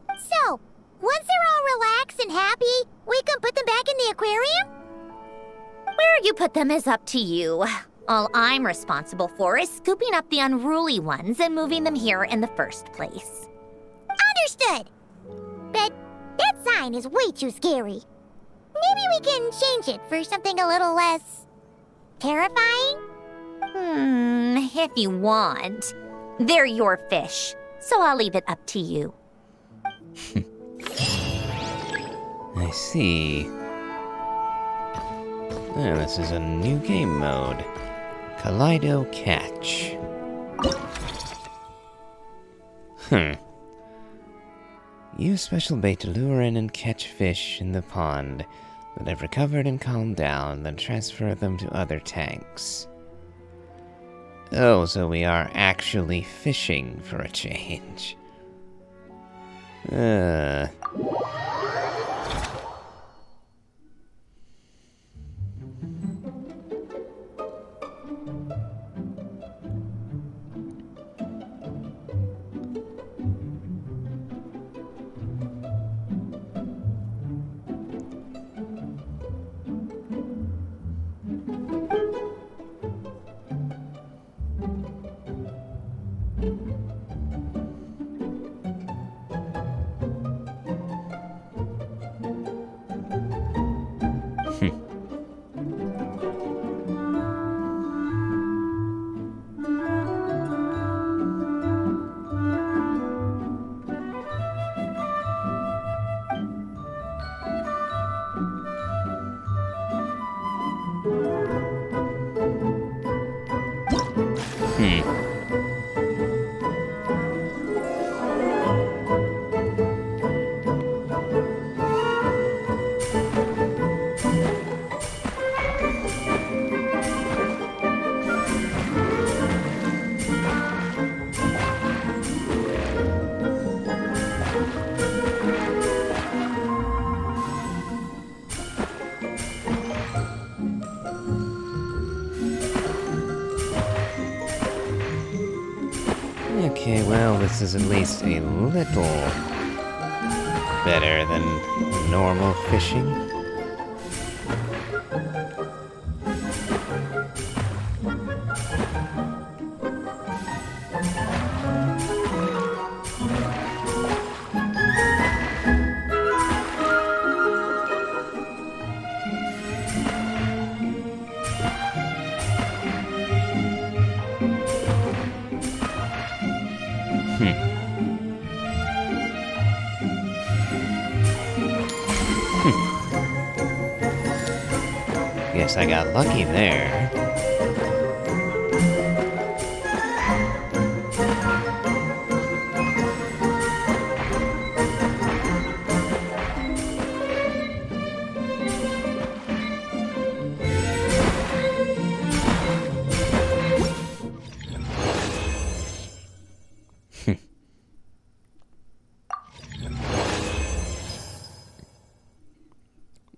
So, once they're all relaxed and happy, we can put them back in the aquarium? Where you put them is up to you. All I'm responsible for is scooping up the unruly ones and moving them here in the first place. Understood. But that sign is way too scary. Maybe we can change it for something a little less terrifying? If you want. They're your fish, so I'll leave it up to you. I see. Oh, this is a new game mode. Kaleido Catch. Use special bait to lure in and catch fish in the pond that have recovered and calmed down, then transfer them to other tanks. Oh, so we are actually fishing for a change. Okay, well, this is at least a little better than normal fishing. Guess I got lucky there.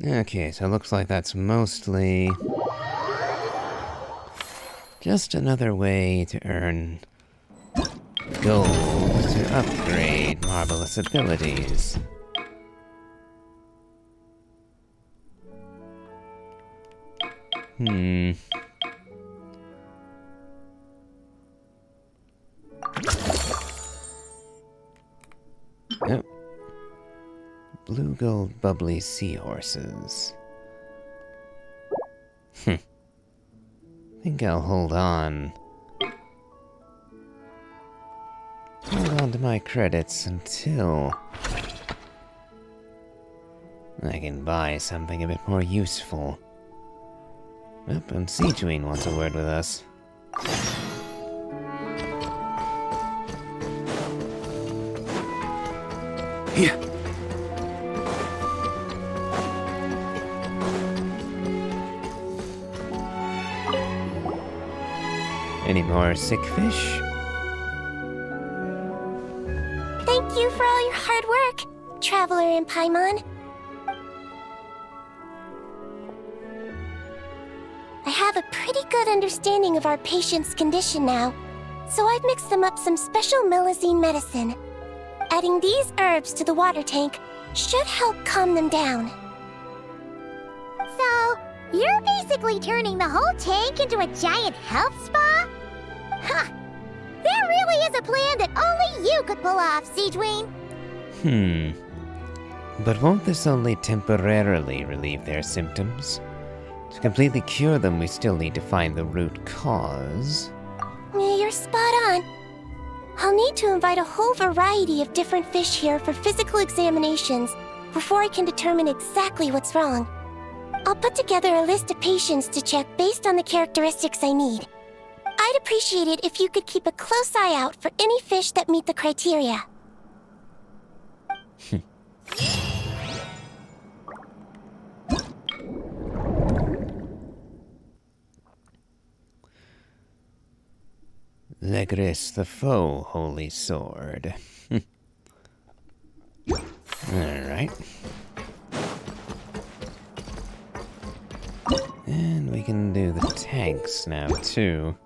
Okay, so it looks like that's mostly just another way to earn gold to upgrade Marvelous abilities. Yep. Blue gold bubbly seahorses. Think I'll hold on. Hold on to my credits until I can buy something a bit more useful. Yep, and Sejuine wants a word with us. Yeah. Any more sick fish? Thank you for all your hard work, Traveler in Paimon. I have a pretty good understanding of our patient's condition now, so I've mixed them up some special melazine medicine. Adding these herbs to the water tank should help calm them down. So, you're basically turning the whole tank into a giant health spa? Huh. There really is a plan that only you could pull off, Siegeween. But won't this only temporarily relieve their symptoms? To completely cure them, we still need to find the root cause. You're spot on. I'll need to invite a whole variety of different fish here for physical examinations before I can determine exactly what's wrong. I'll put together a list of patients to check based on the characteristics I need. I'd appreciate it if you could keep a close eye out for any fish that meet the criteria. Legris the foe, holy sword. Alright. And we can do the tanks now, too.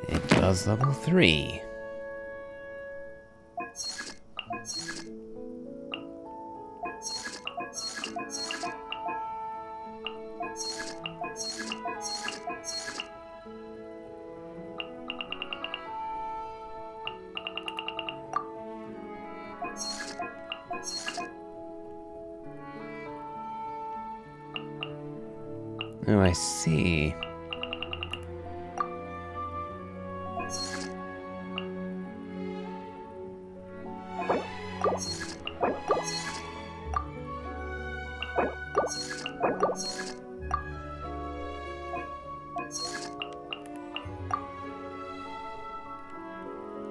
It was level 3. Oh, I see.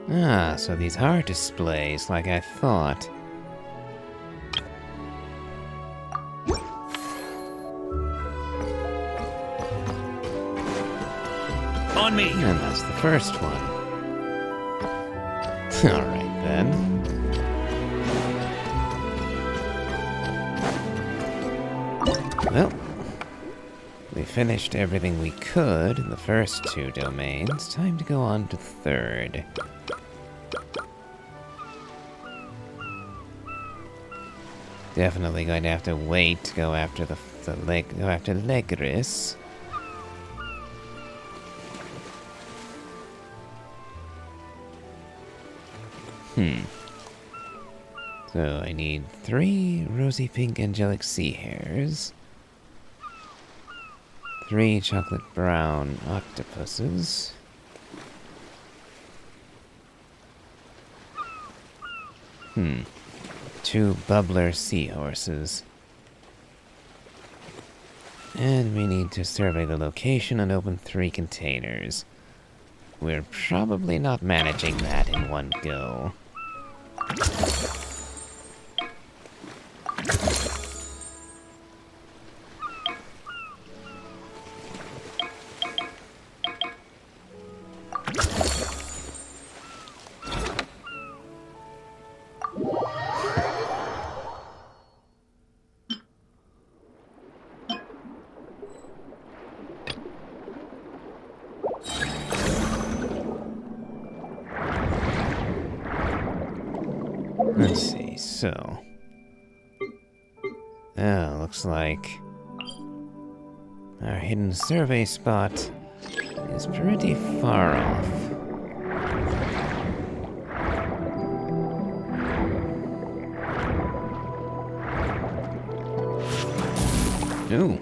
Ah, so these are displays like I thought. On me! And that's the first one. Alright then. Well, we finished everything we could in the first 2 domains. Time to go on to the third. Definitely going to have to wait to go after go after Legris. So I need 3 rosy pink angelic sea hares, 3 chocolate brown octopuses, 2 bubbler seahorses. And we need to survey the location and open 3 containers. We're probably not managing that in one go. Let's see, so... Oh, looks like... our hidden survey spot is pretty far off. Ooh.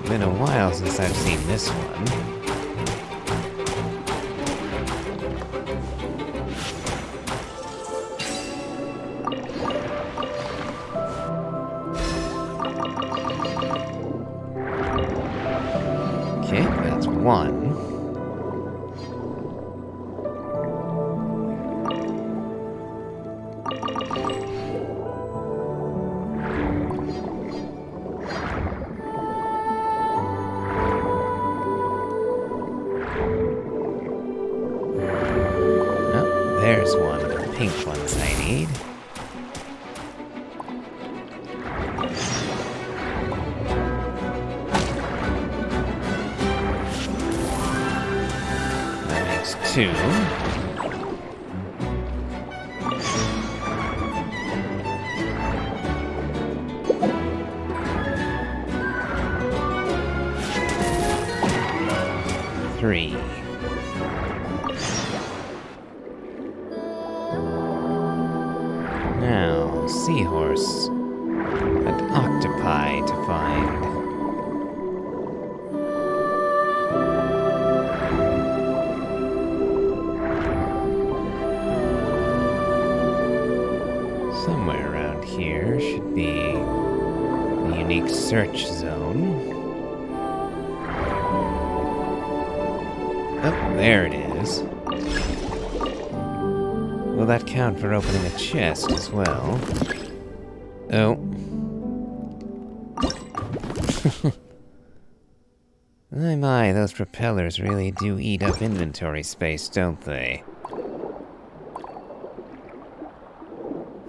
Been a while since I've seen this one. Okay, that's one. Oh, there's one of the pink ones I need. Two. Three. Now, seahorse and octopi to find. Somewhere around here should be a unique search zone. Oh, there it is. Will that count for opening a chest as well? Oh. My, those propellers really do eat up inventory space, don't they?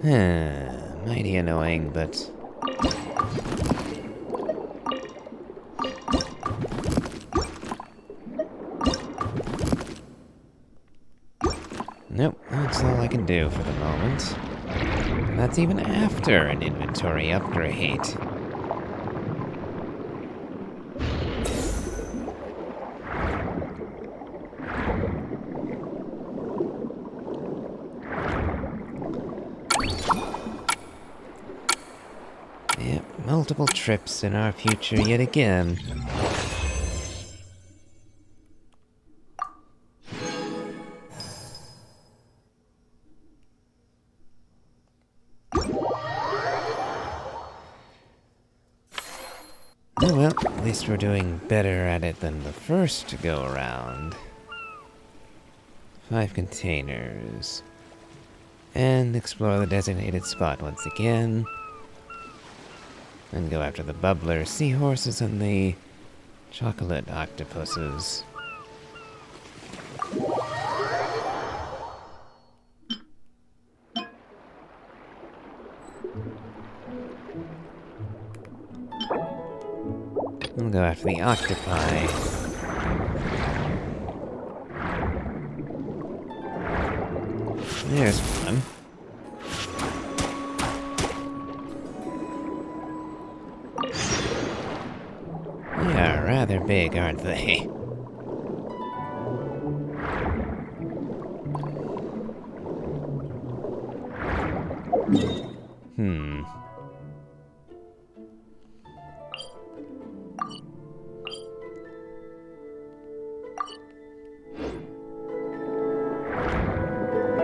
Mighty annoying, but... Nope, that's all I can do for the moment. And that's even after an inventory upgrade. Yep, multiple trips in our future yet again. Oh well, at least we're doing better at it than the first go-around. 5 containers. And explore the designated spot once again. And go after the bubbler seahorses and the chocolate octopuses. We'll go after the octopi. There's one. They are rather big, aren't they?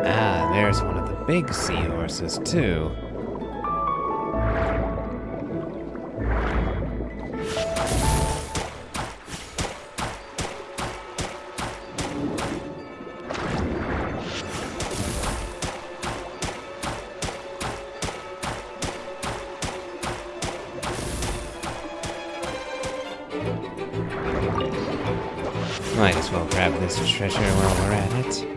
Ah, there's one of the big seahorses, too. Might as well grab this treasure while we're at it.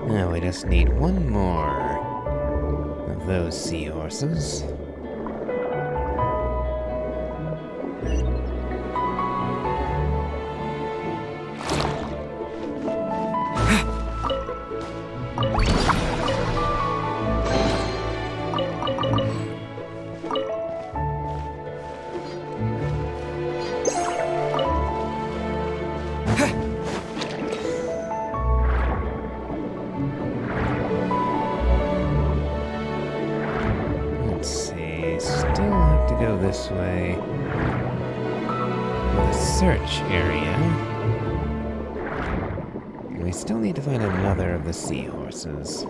Now we just need one more of those seahorses. this way. The search area. We still need to find another of the seahorses.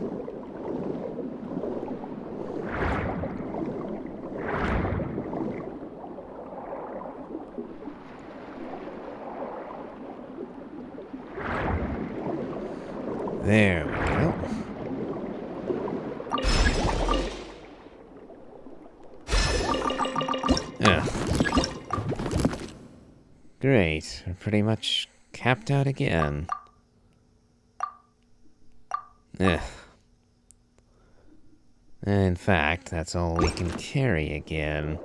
There we go. Ugh. Great, we're pretty much capped out again. Ugh. In fact, that's all we can carry again.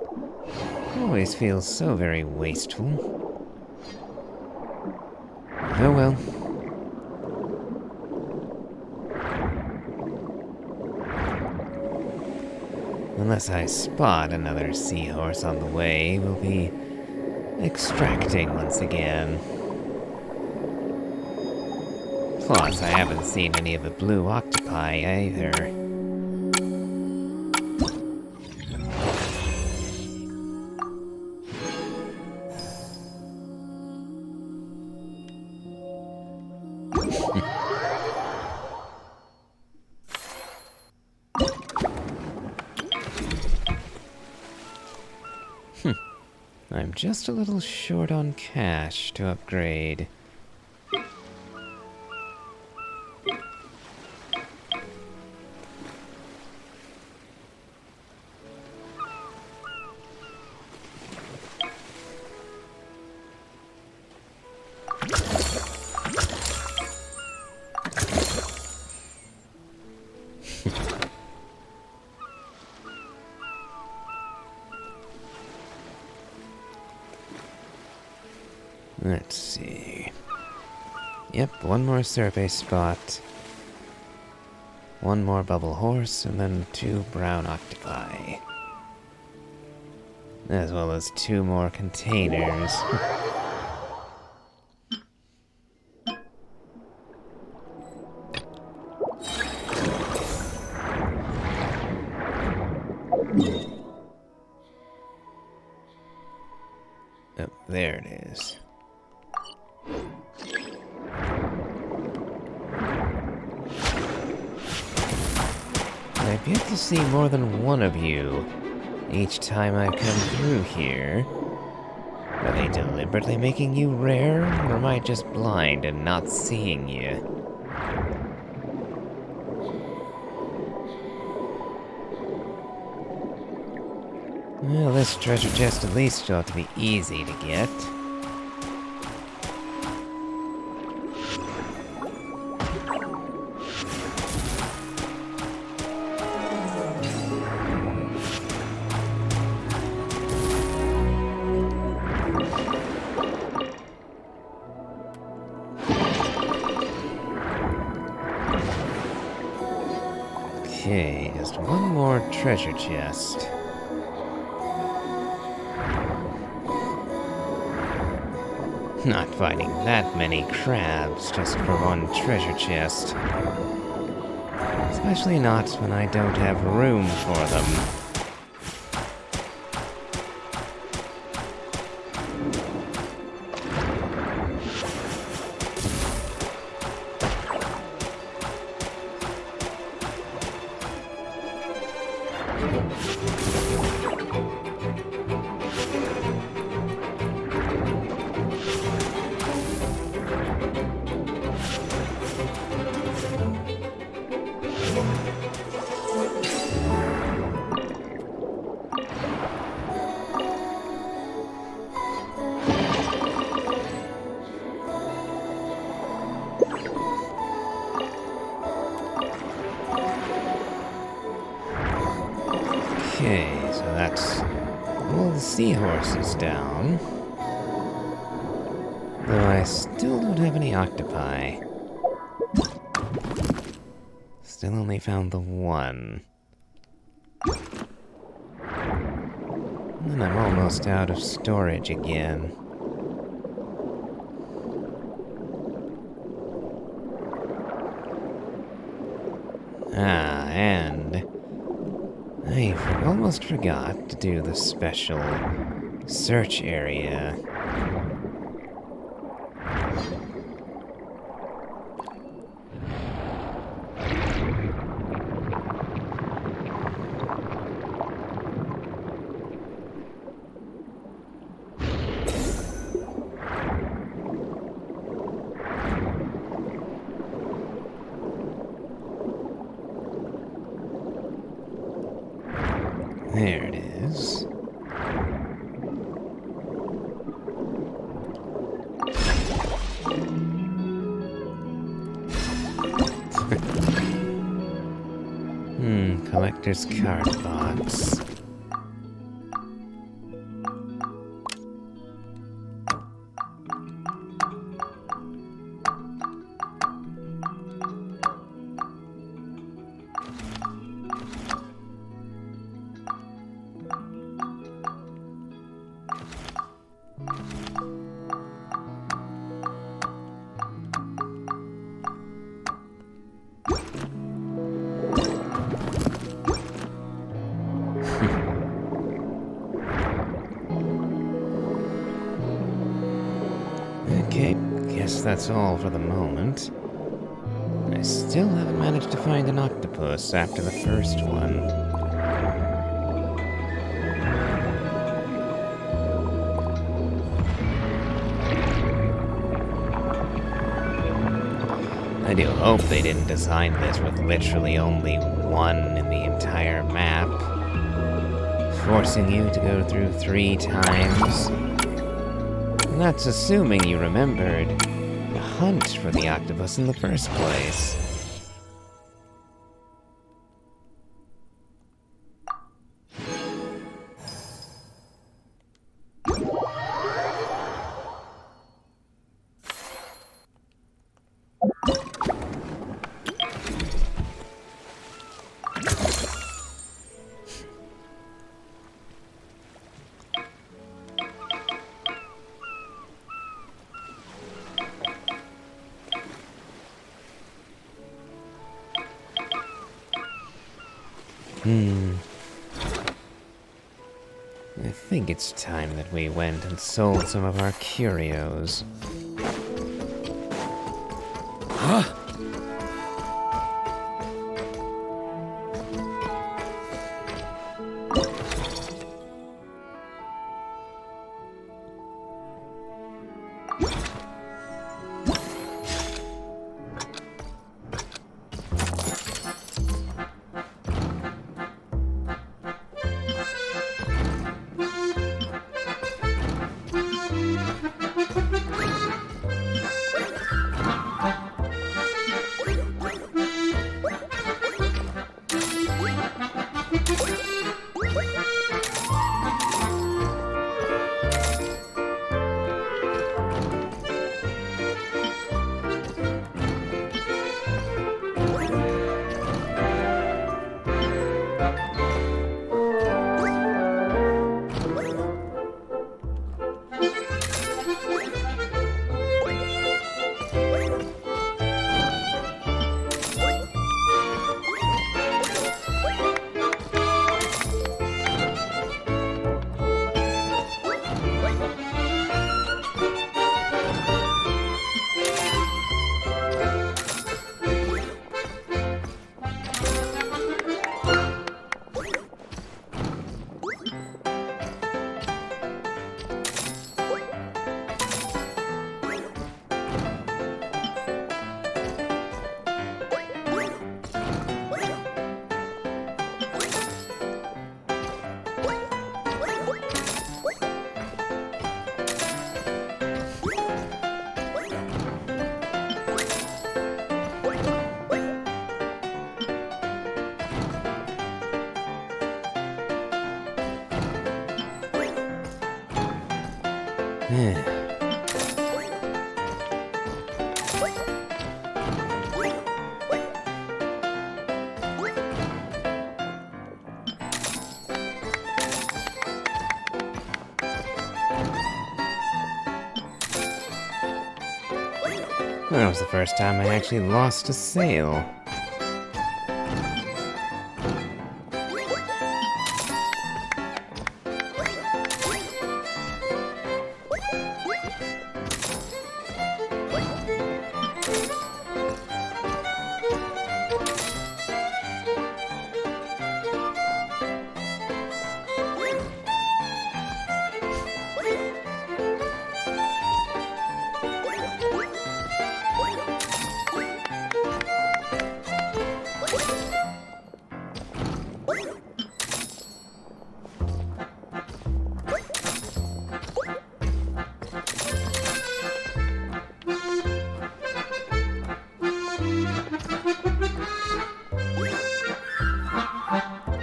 Always feels so very wasteful. Oh well. Unless I spot another seahorse on the way, we'll be extracting once again. Plus, I haven't seen any of the blue octopi either. I'm just a little short on cash to upgrade. Let's see. Yep, one more survey spot. One more bubble horse, and then 2 brown octopi. As well as 2 more containers. Oh, there it is. I've yet to see more than one of you each time I've come through here. Are they deliberately making you rare, or am I just blind and not seeing you? Well, this treasure chest at least ought to be easy to get. Okay, just one more treasure chest. Not finding that many crabs just for one treasure chest. Especially not when I don't have room for them. Okay, so that's all the seahorses down. Though I still don't have any octopi. Still only found the one. And I'm almost out of storage again. Ah, and I almost almost forgot to do the special search area. There it is. Collector's card box. Okay, guess that's all for the moment. I still haven't managed to find an octopus after the first one. I do hope they didn't design this with literally only one in the entire map, forcing you to go through 3 times. And that's assuming you remembered the hunt for the octopus in the first place. I think it's time that we went and sold some of our curios. Huh? That was the first time I actually lost a sale.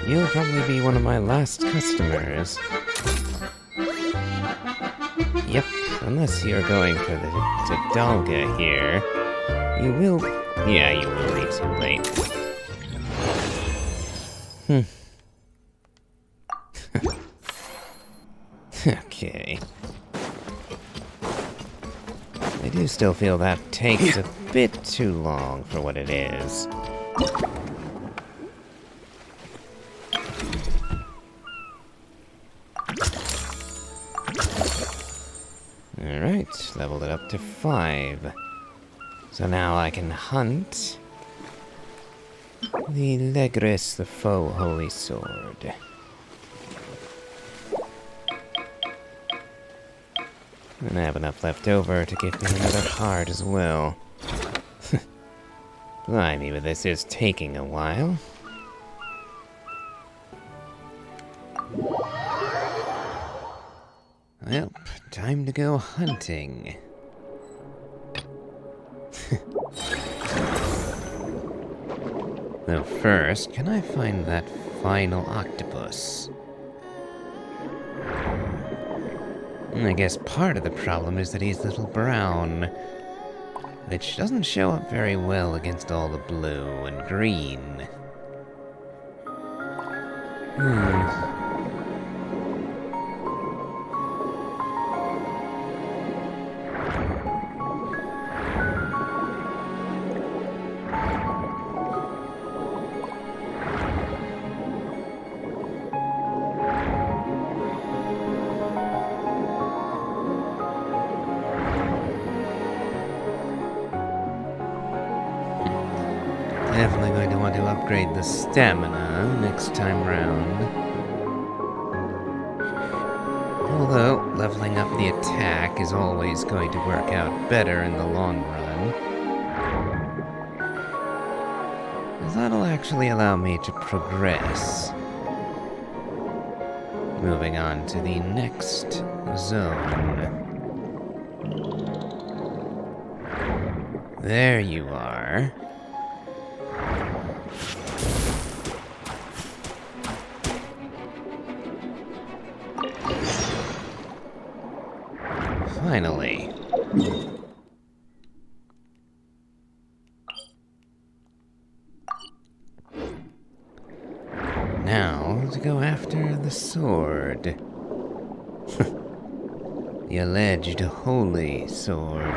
You'll probably be one of my last customers. Yep, unless you're going for the Tidalga here. You will... Yeah, you will be too late. Okay. I do still feel that takes a bit too long for what it is. Alright, leveled it up to 5. So now I can hunt the Legris, the Foe Holy Sword. And I have enough left over to give me another heart as well. Blimey, but this is taking a while. Well, time to go hunting. Though first, can I find that final octopus? I guess part of the problem is that he's a little brown, which doesn't show up very well against all the blue and green. Definitely going to want to upgrade the stamina next time round. Although, leveling up the attack is always going to work out better in the long run. As that'll actually allow me to progress. Moving on to the next zone. There you are. Finally. Now, to go after the sword. The alleged holy sword.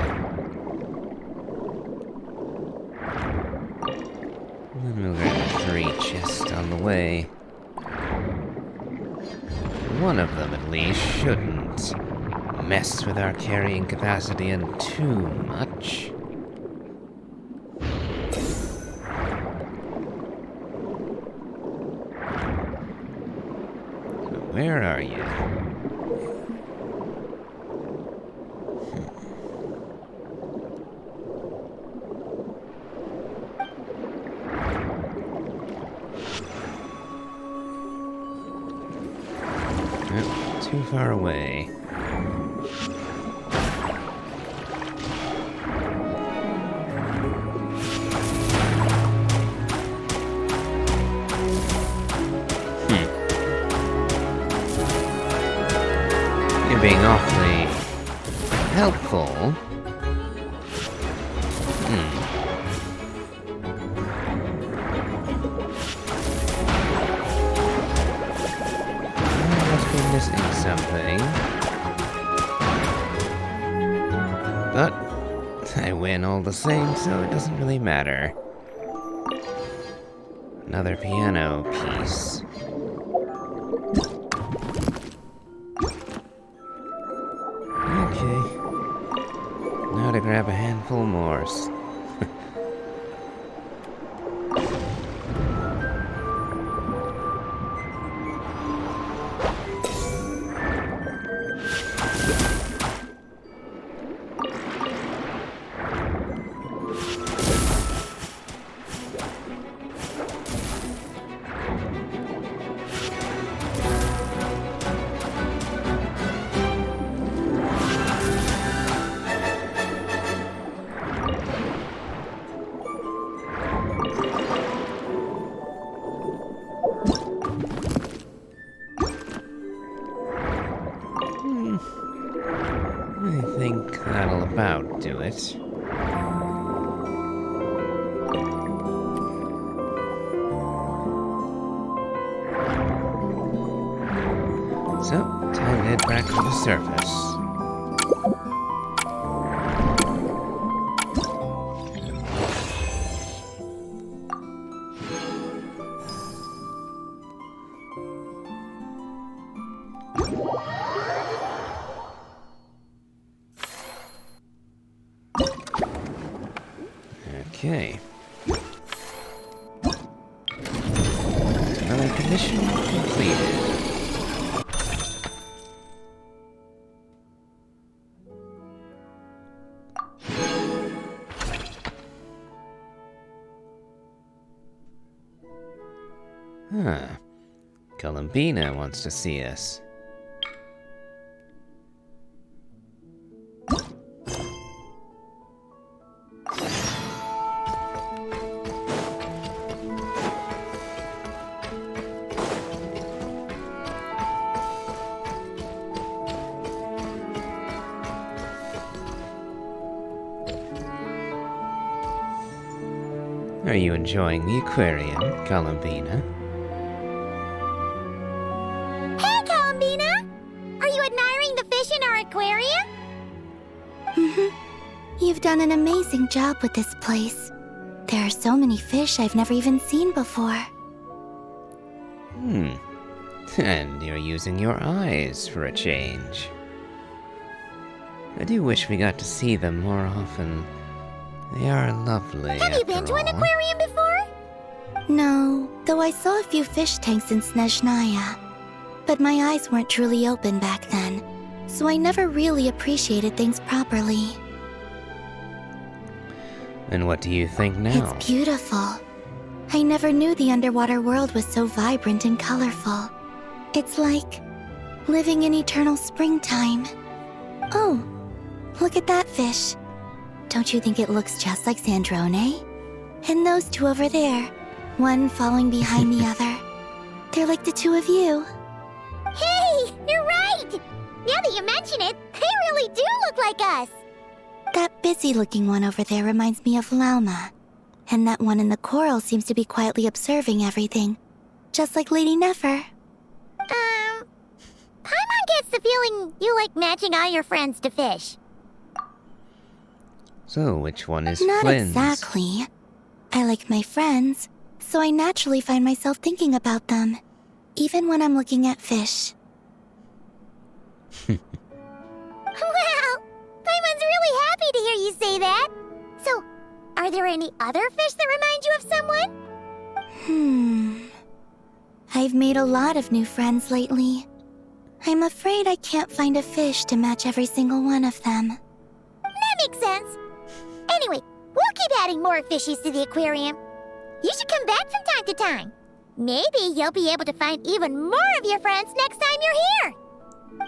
And we'll grab 3 chests on the way. One of them, at least, shouldn't mess with our carrying capacity and too much. So where are you? Nope, too far away. You're being awfully helpful. I must be missing something. But I win all the same, so it doesn't really matter. Another piano piece. Okay. Now to grab a handful more. I think that'll about do it. So, time to head back to the surface. Okay. Another mission completed. Huh. Columbina wants to see us. Are you enjoying the aquarium, Columbina? Hey, Columbina! Are you admiring the fish in our aquarium? You've done an amazing job with this place. There are so many fish I've never even seen before. And you're using your eyes for a change. I do wish we got to see them more often. They are lovely. Have you been to an aquarium before? No, though I saw a few fish tanks in Snezhnaya. But my eyes weren't truly open back then, so I never really appreciated things properly. And what do you think now? It's beautiful. I never knew the underwater world was so vibrant and colorful. It's like living in eternal springtime. Oh, look at that fish. Don't you think it looks just like Sandrone? And those two over there, one following behind the other. They're like the two of you. Hey, you're right! Now that you mention it, they really do look like us! That busy-looking one over there reminds me of Lauma. And that one in the coral seems to be quietly observing everything, just like Lady Nefer. Paimon gets the feeling you like matching all your friends to fish. So, which one is Not Flynn's? exactly. I like my friends, so I naturally find myself thinking about them, even when I'm looking at fish. Wow! Paimon's really happy to hear you say that. So, are there any other fish that remind you of someone? I've made a lot of new friends lately. I'm afraid I can't find a fish to match every single one of them. That makes sense. Anyway, we'll keep adding more fishies to the aquarium. You should come back from time to time. Maybe you'll be able to find even more of your friends next time you're here.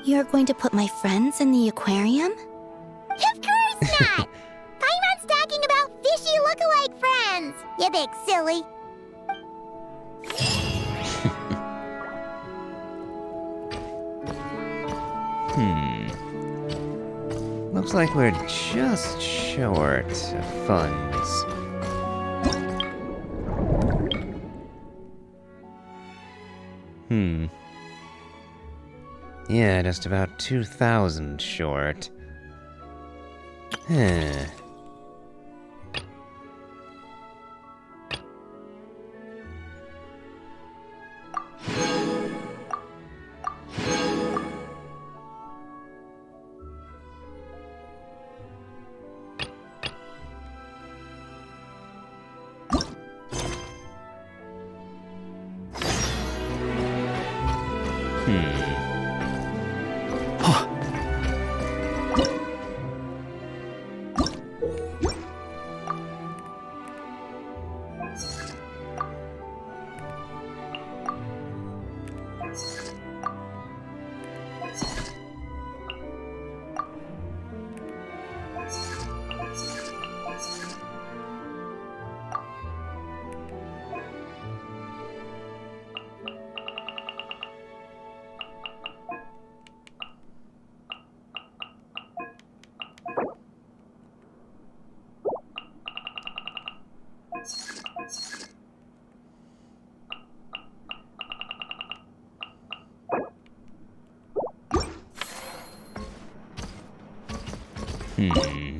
You're going to put my friends in the aquarium? Of course not! Paimon's talking about fishy look-alike friends, you big silly. Looks like we're just short of funds. Yeah, just about 2,000 short. Huh. Hmm.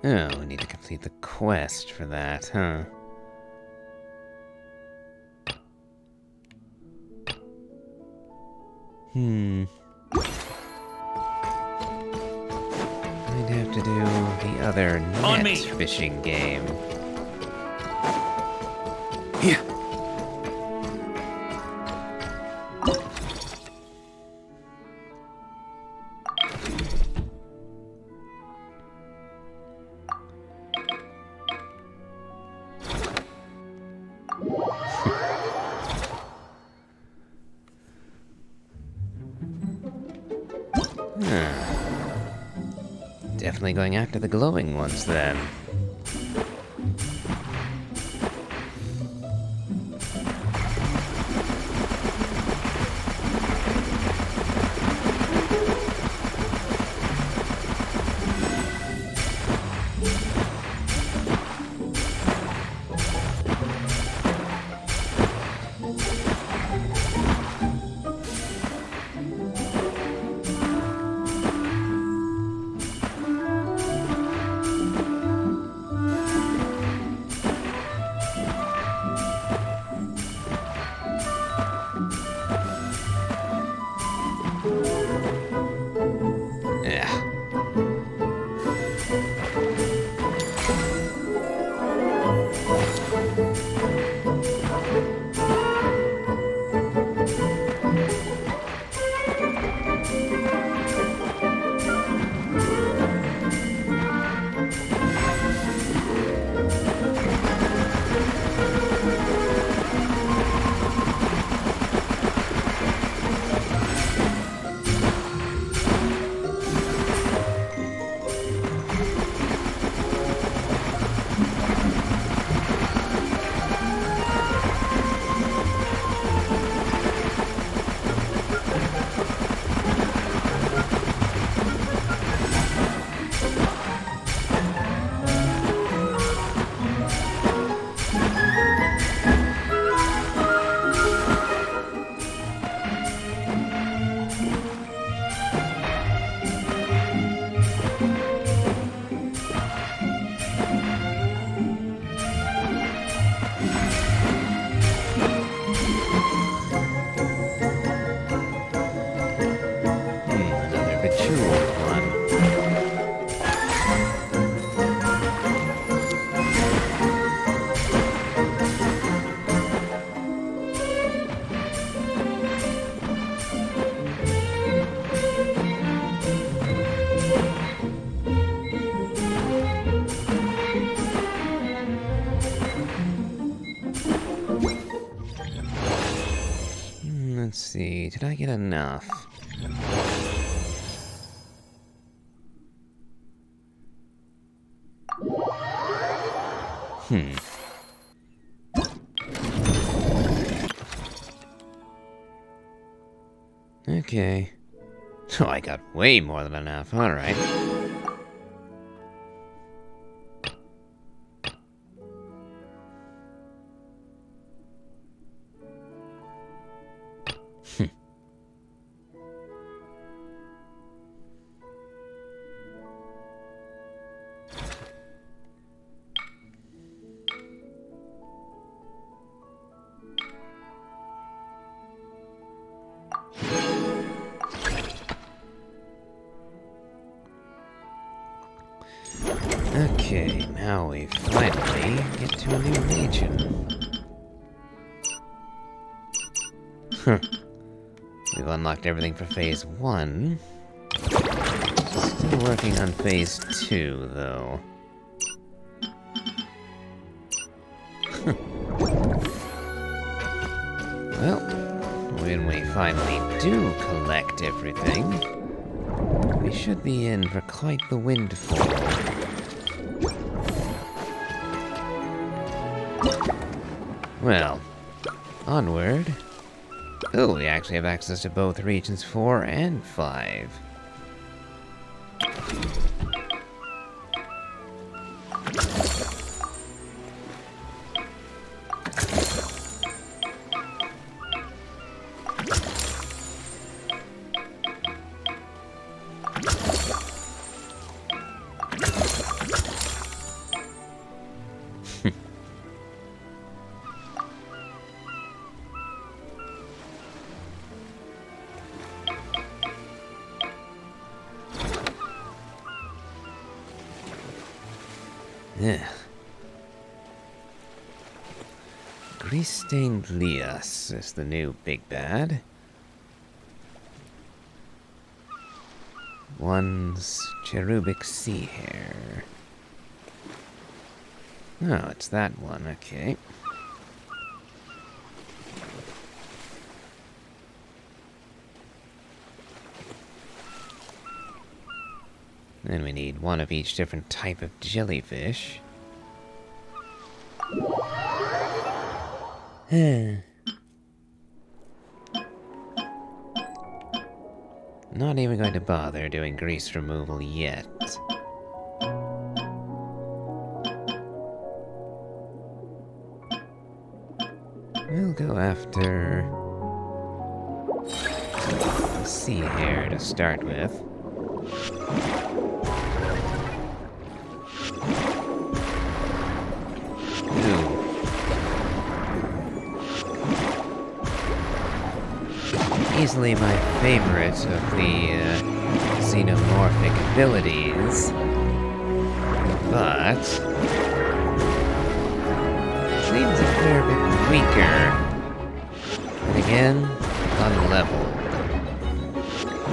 Oh, we need to complete the quest for that, huh? I'd have to do the other On net me. fishing game. Here. Definitely going after the glowing ones then. Yeah. Another bejeweled one. Let's see, did I get enough? Okay. Oh, I got way more than enough, alright. Okay, now we finally get to a new region. Huh. We've unlocked everything for Phase 1. Still working on Phase 2, though. Well, when we finally do collect everything, we should be in for quite the windfall. Well, onward. Oh, we actually have access to both regions 4 and 5. Ugh. Grease-stained Lias is the new big bad. One's cherubic sea hare. Oh, it's that one, okay. Then we need one of each different type of jellyfish. Not even going to bother doing grease removal yet. We'll go after the sea hare to start with. Easily my favorite of the xenomorphic abilities, but seems a fair bit weaker. And again, unleveled.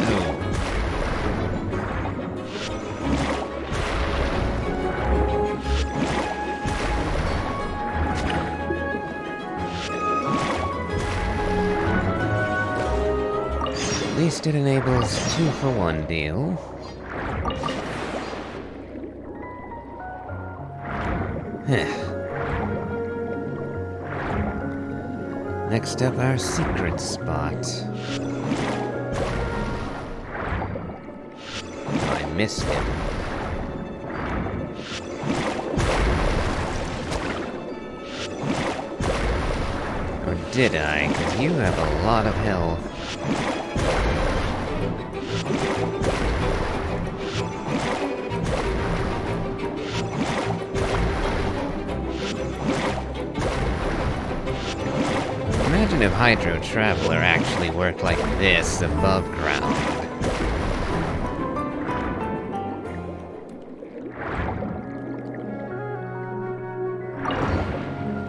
Oh. At least it enables 2-for-1 deal. Next up, our secret spot. Oh, I missed him. Or did I? 'Cause you have a lot of health. Imagine if Hydro Traveler actually worked like this above ground.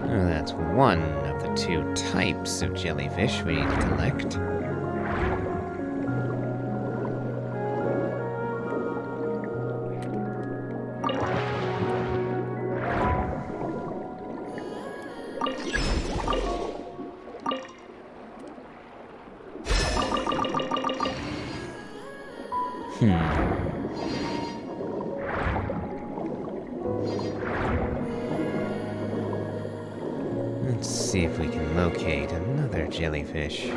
Oh, that's one of the 2 types of jellyfish we need to collect. Let's see if we can locate another jellyfish.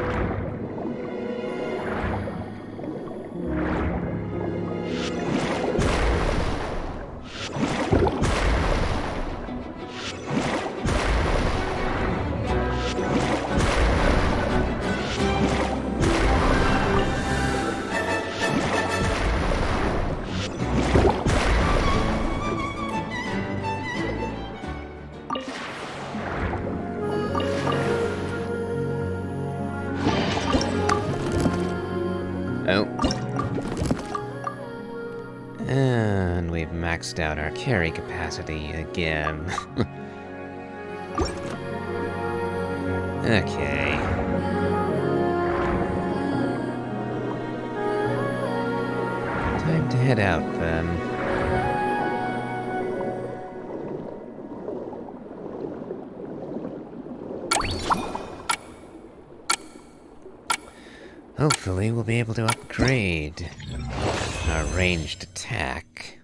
Oh. And we've maxed out our carry capacity again. Okay. Time to head out then. Hopefully we'll be able to upgrade our ranged attack.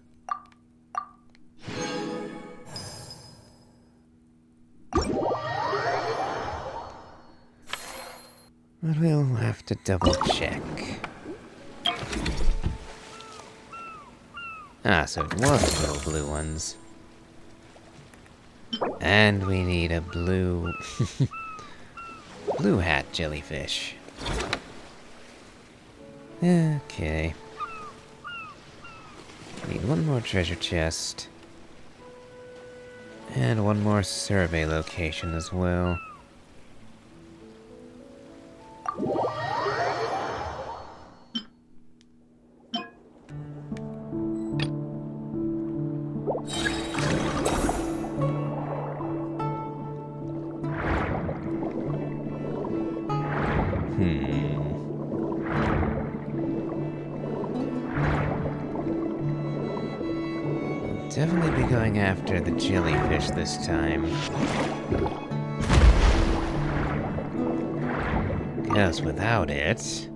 But we'll have to double check. Ah, so it was little blue ones. And we need a blue... blue hat jellyfish. Okay. Need one more treasure chest. And one more survey location as well. Definitely be going after the jellyfish this time. Because without it,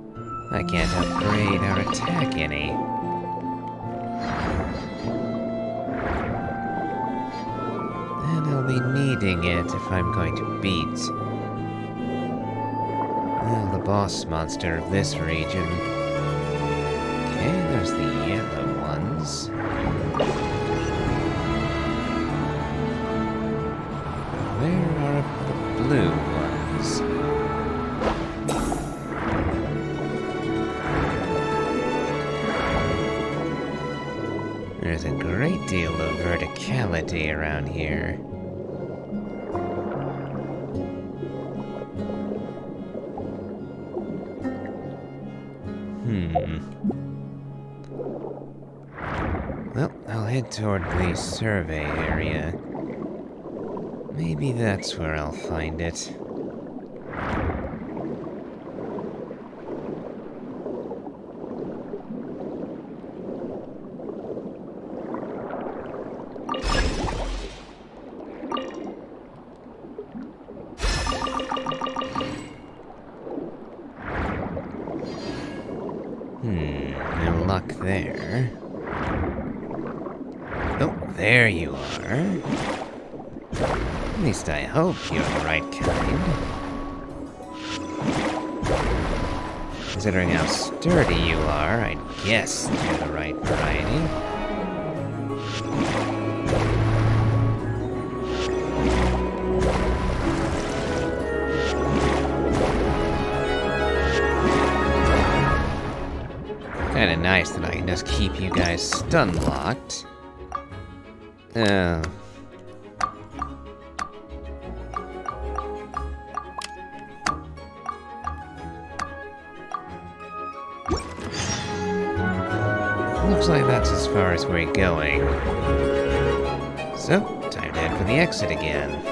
I can't upgrade our attack any. And I'll be needing it if I'm going to beat well, the boss monster of this region. Okay, there's the yellow ones. Where are the blue ones? There's a great deal of verticality around here. Well, I'll head toward the survey area. Maybe that's where I'll find it. No luck there. Oh, there you are. At least I hope you're the right kind. Considering how sturdy you are, I'd guess you're the right variety. Kinda nice that I can just keep you guys stun-locked. Oh. Looks like that's as far as we're going. So, time to head for the exit again.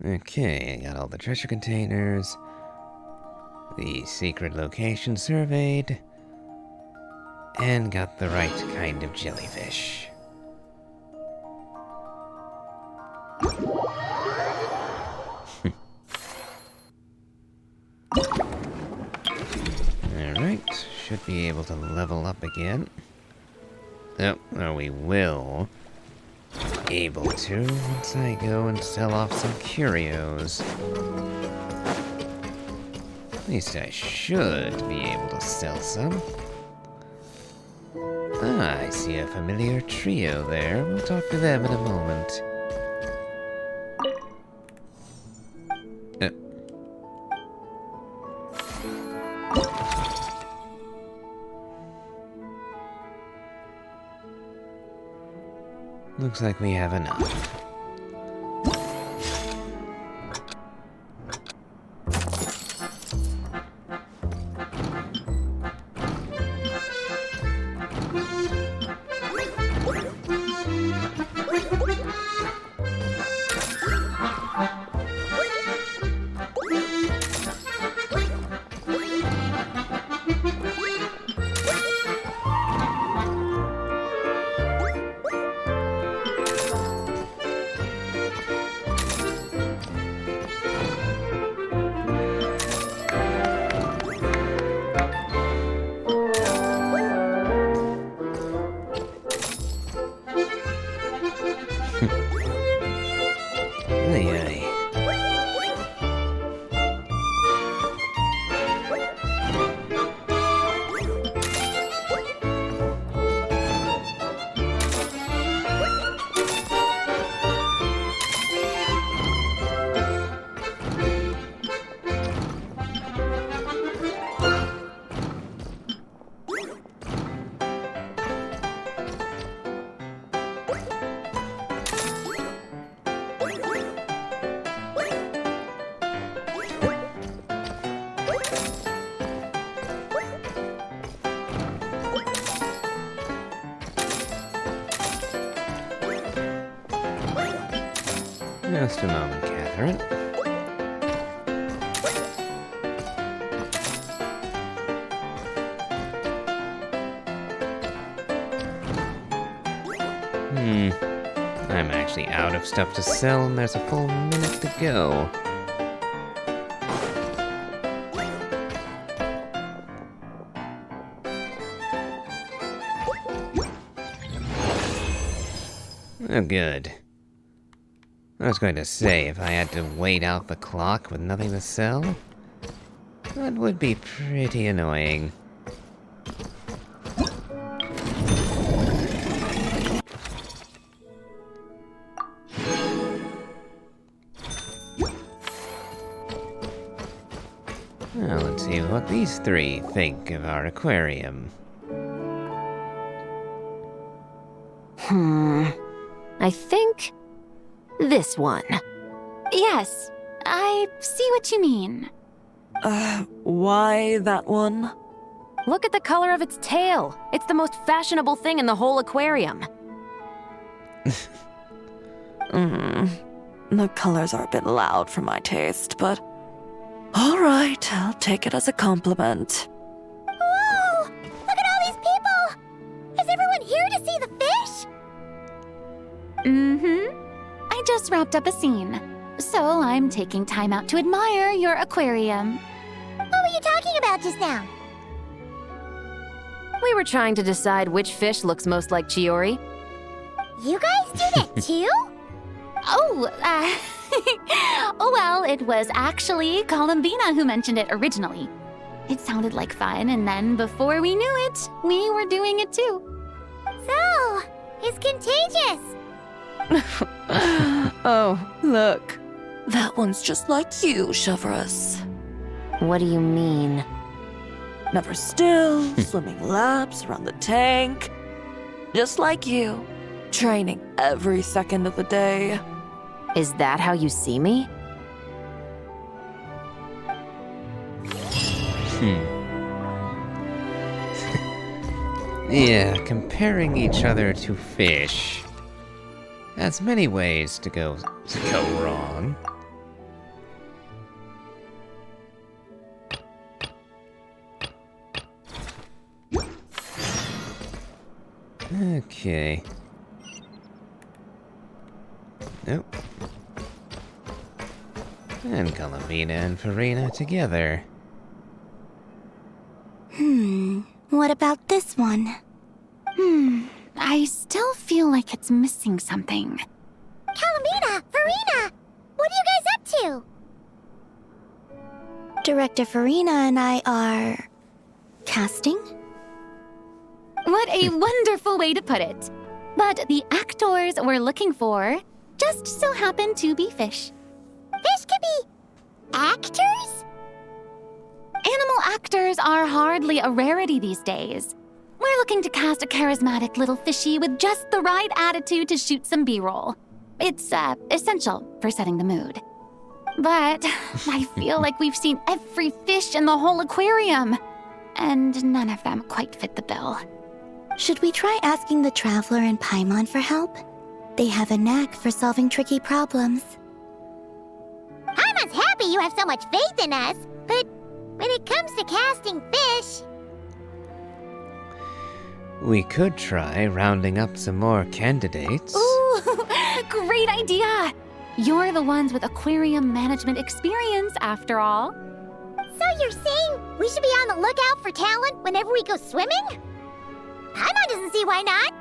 Okay, I got all the treasure containers, the secret location surveyed, and got the right kind of jellyfish. Alright, should be able to level up again. Oh, or we will. Able to once I go and sell off some curios. At least I should be able to sell some. Ah, I see a familiar trio there. We'll talk to them in a moment. Looks like we have enough. Just a moment, Catherine. I'm actually out of stuff to sell, and there's a full minute to go. Oh, good. I was going to say, if I had to wait out the clock with nothing to sell, that would be pretty annoying. Now, let's see what these three think of our aquarium. I think this one. Yes, I see what you mean. Why that one? Look at the color of its tail. It's the most fashionable thing in the whole aquarium. The colors are a bit loud for my taste, but... Alright, I'll take it as a compliment. Whoa! Look at all these people! Is everyone here to see the fish? I just wrapped up a scene, so I'm taking time out to admire your aquarium. What were you talking about just now? We were trying to decide which fish looks most like Chiori. You guys do that too? Oh, oh well, it was actually Columbina who mentioned it originally. It sounded like fun, and then before we knew it, we were doing it too. So, it's contagious. Oh, look. That one's just like you, Chivalrous. What do you mean? Never still, swimming laps around the tank. Just like you. Training every second of the day. Is that how you see me? Yeah, comparing each other to fish has many ways to go wrong. Okay. Nope. And Columbina and Farina together. What about this one? I still feel like it's missing something. Columbina, Farina, what are you guys up to? Director Farina and I are... casting? What a wonderful way to put it. But the actors we're looking for just so happen to be fish. Fish could be actors? Animal actors are hardly a rarity these days. We're looking to cast a charismatic little fishy with just the right attitude to shoot some B-roll. It's essential for setting the mood. But I feel like we've seen every fish in the whole aquarium, and none of them quite fit the bill. Should we try asking the Traveler and Paimon for help? They have a knack for solving tricky problems. Paimon's happy you have so much faith in us, but when it comes to casting fish... We could try rounding up some more candidates. Ooh, great idea! You're the ones with aquarium management experience, after all. So you're saying we should be on the lookout for talent whenever we go swimming? Paimon doesn't see why not.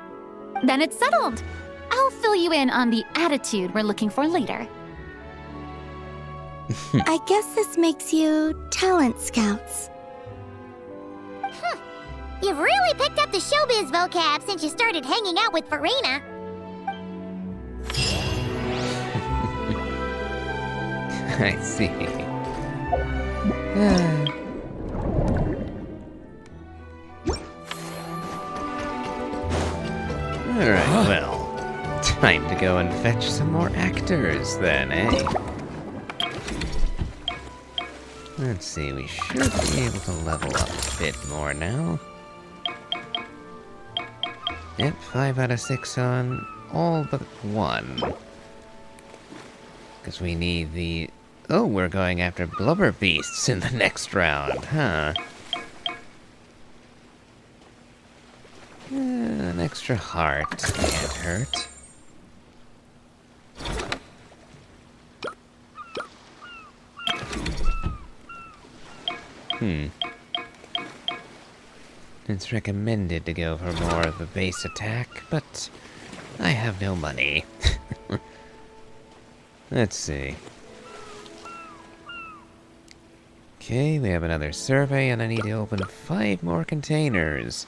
Then it's settled. I'll fill you in on the attitude we're looking for later. I guess this makes you talent scouts. You've really picked up the showbiz vocab since you started hanging out with Farina. I see. Alright, well, time to go and fetch some more actors then, eh? Let's see, we should be able to level up a bit more now. Yep, 5 out of 6 on all but one. Because we need the... Oh, we're going after blubber beasts in the next round, huh? An extra heart can't hurt. It's recommended to go for more of a base attack, but I have no money. Let's see. Okay, we have another survey, and I need to open 5 more containers.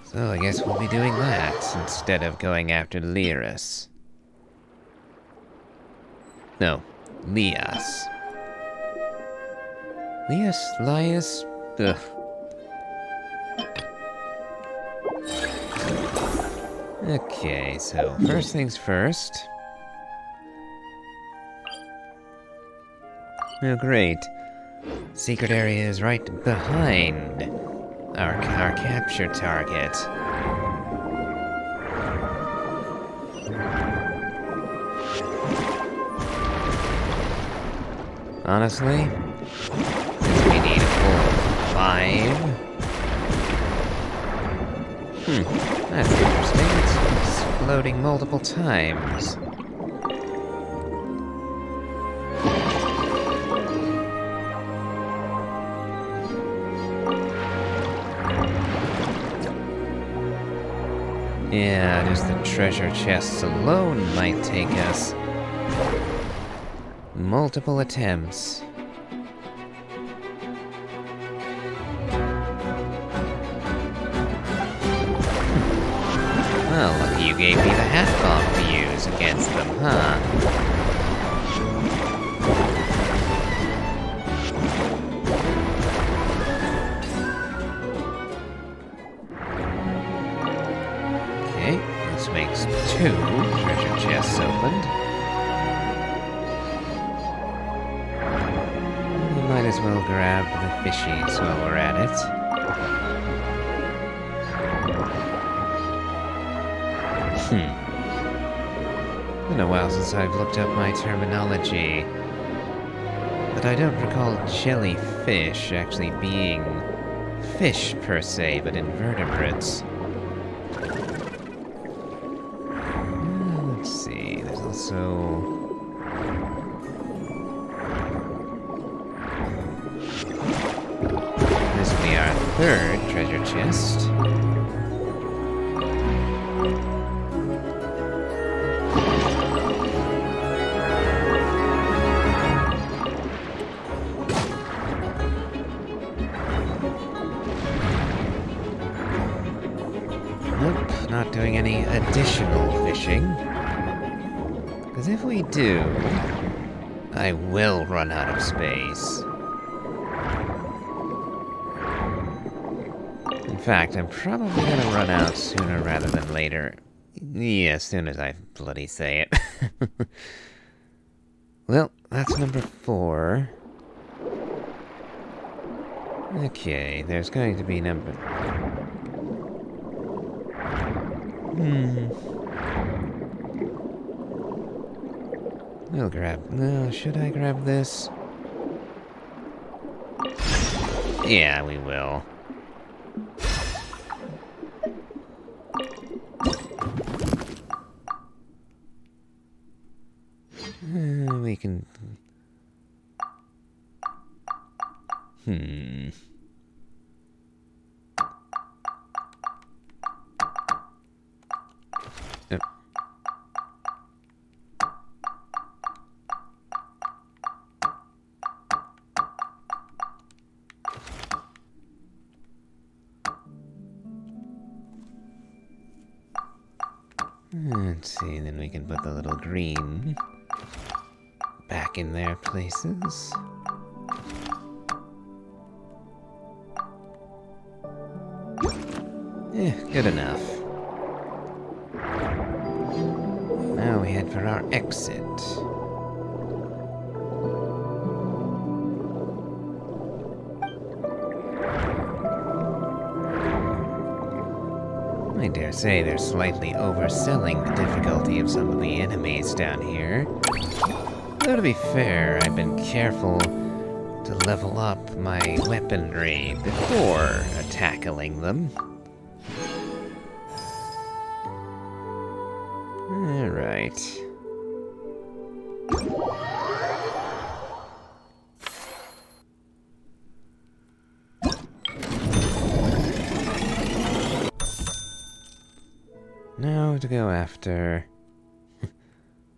So I guess we'll be doing that instead of going after Lyris. No, Lias. Lias? Ugh. Okay, so first things first. Oh, great. Secret area is right behind our capture target. Honestly, since we need a full 5. That's interesting. It's exploding multiple times. Yeah, just the treasure chests alone might take us multiple attempts. Well, lucky you gave me the half bomb to use against them, huh? Okay, this makes 2 treasure chests opened. We might as well grab the fishies while we're at it. Been a while since I've looked up my terminology. But I don't recall jellyfish actually being fish per se, but invertebrates. Let's see, there's also... This will be our 3rd treasure chest. Not doing any additional fishing. Because if we do, I will run out of space. In fact, I'm probably gonna run out sooner rather than later. Yeah, as soon as I bloody say it. Well, that's number 4. Okay, there's going to be number... We'll grab... No, should I grab this? Yeah, we will. We can... Let's see, then we can put the little green back in their places. Good enough. Now we head for our exit. I dare say they're slightly overselling the difficulty of some of the enemies down here. Though to be fair, I've been careful to level up my weaponry before tackling them. Alright. Now to go after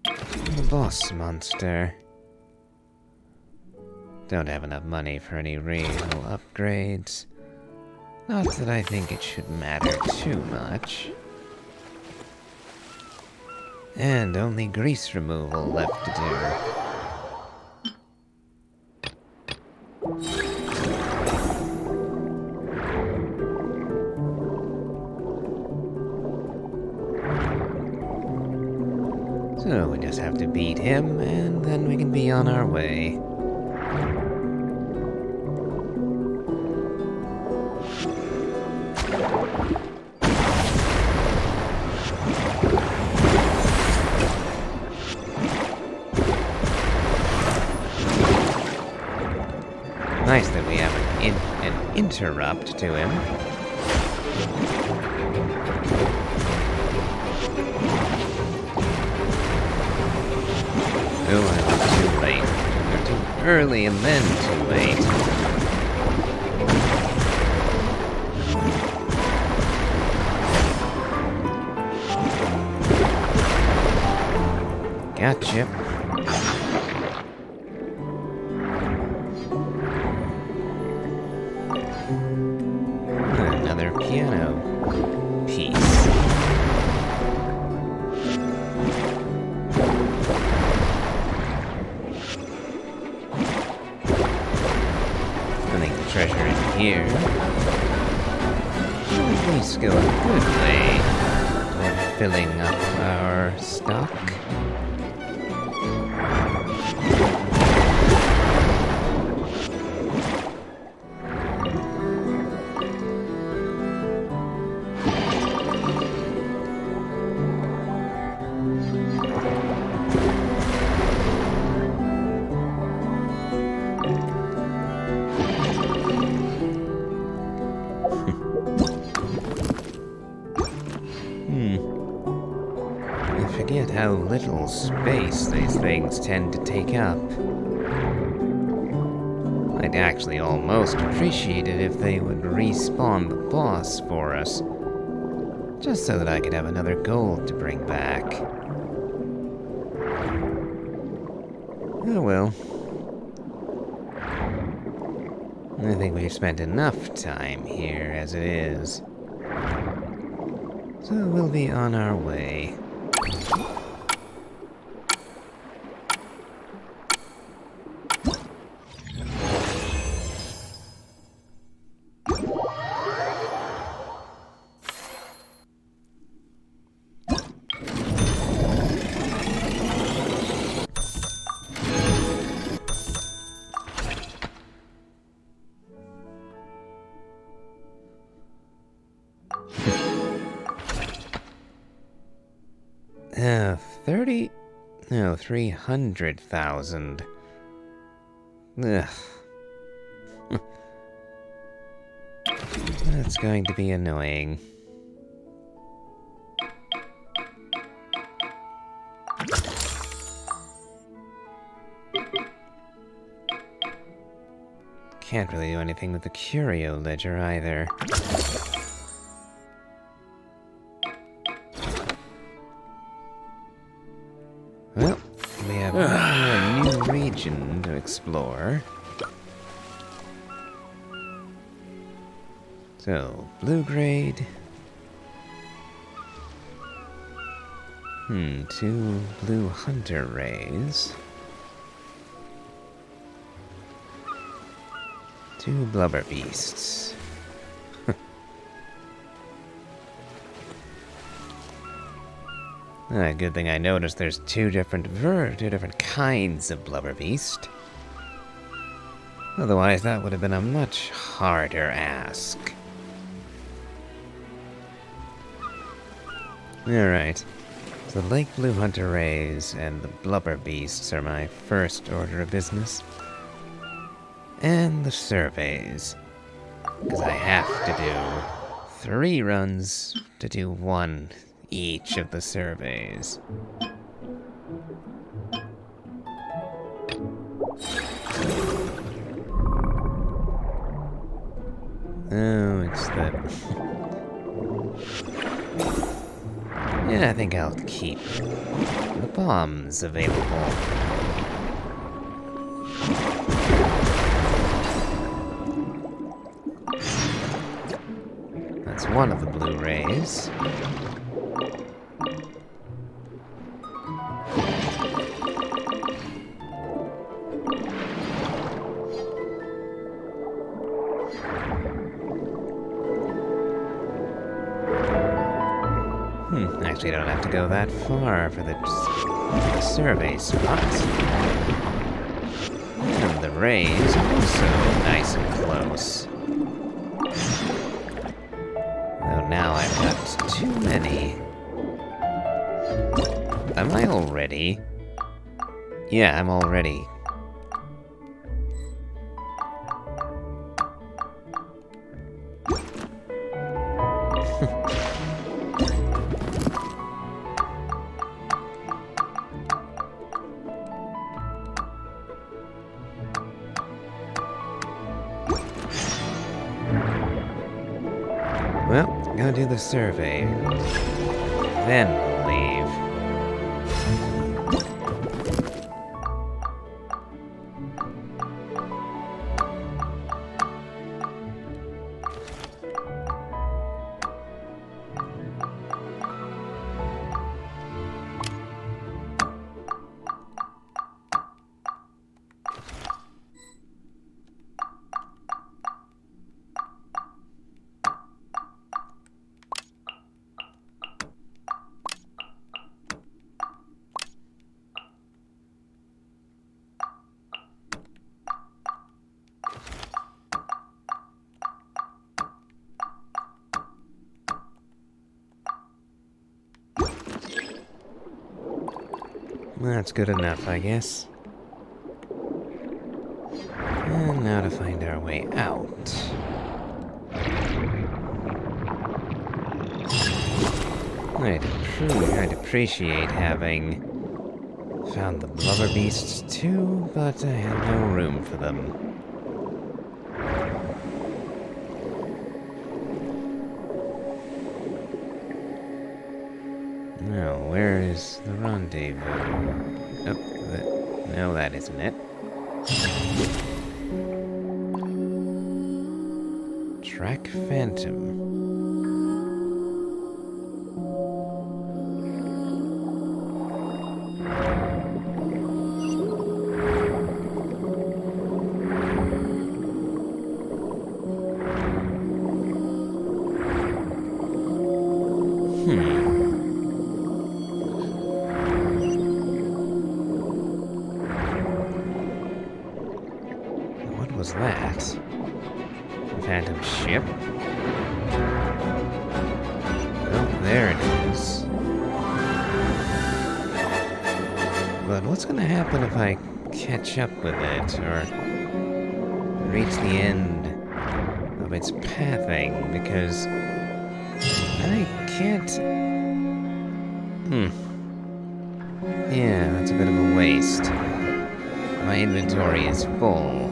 the boss monster. Don't have enough money for any real upgrades. Not that I think it should matter too much. And only grease removal left to do. So we just have to beat him, and then we can be on our way. Nice that we have an interrupt to him. Oh, I was too late. Or too early and then too late. Gotcha. Another piano piece. I think the treasure in here will at least go a good way toward filling up our stock. I forget how little space these things tend to take up. I'd actually almost appreciate it if they would respawn the boss for us, just so that I could have another gold to bring back. Oh well. I think we've spent enough time here as it is. So we'll be on our way. Oh, 300,000. Ugh. That's going to be annoying. Can't really do anything with the curio ledger either. Well, we have a new region to explore. So, blue grade. 2 blue hunter rays. 2 blubber beasts. Good thing I noticed there's two different kinds of blubber beast. Otherwise, that would have been a much harder ask. Alright. The Lake Blue Hunter Rays and the Blubber Beasts are my first order of business. And the surveys. Because I have to do 3 runs to do 1 each of the surveys. Oh, it's that. Yeah, I think I'll keep the bombs available. That's one of the Blu-rays. Actually, I don't have to go that far for the survey spots. And the rays are also nice and close. Though now I've got too many. Am I already? Yeah, I'm already. Well, gonna do the survey. Then we'll leave. That's good enough, I guess. And now to find our way out. I'd appreciate having found the Blubber Beasts too, but I had no room for them. Now, where is the rendezvous? Oh, no, that isn't it. Track Phantom. What was that? A phantom ship? Oh, there it is. But what's gonna happen if I catch up with it, or reach the end of its pathing, because I can't... Yeah, that's a bit of a waste. My inventory is full.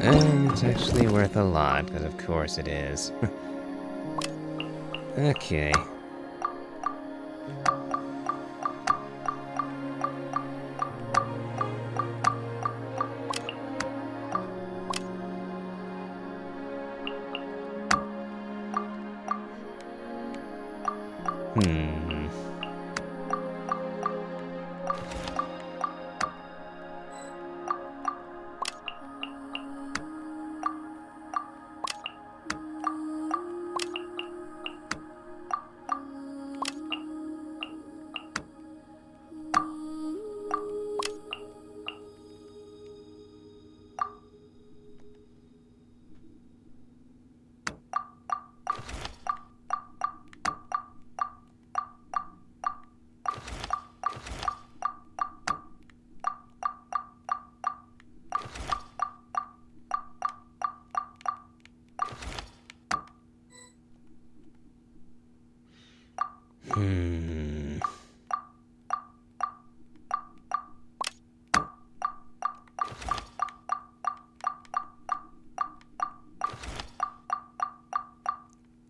And it's actually worth a lot, because of course it is. Okay.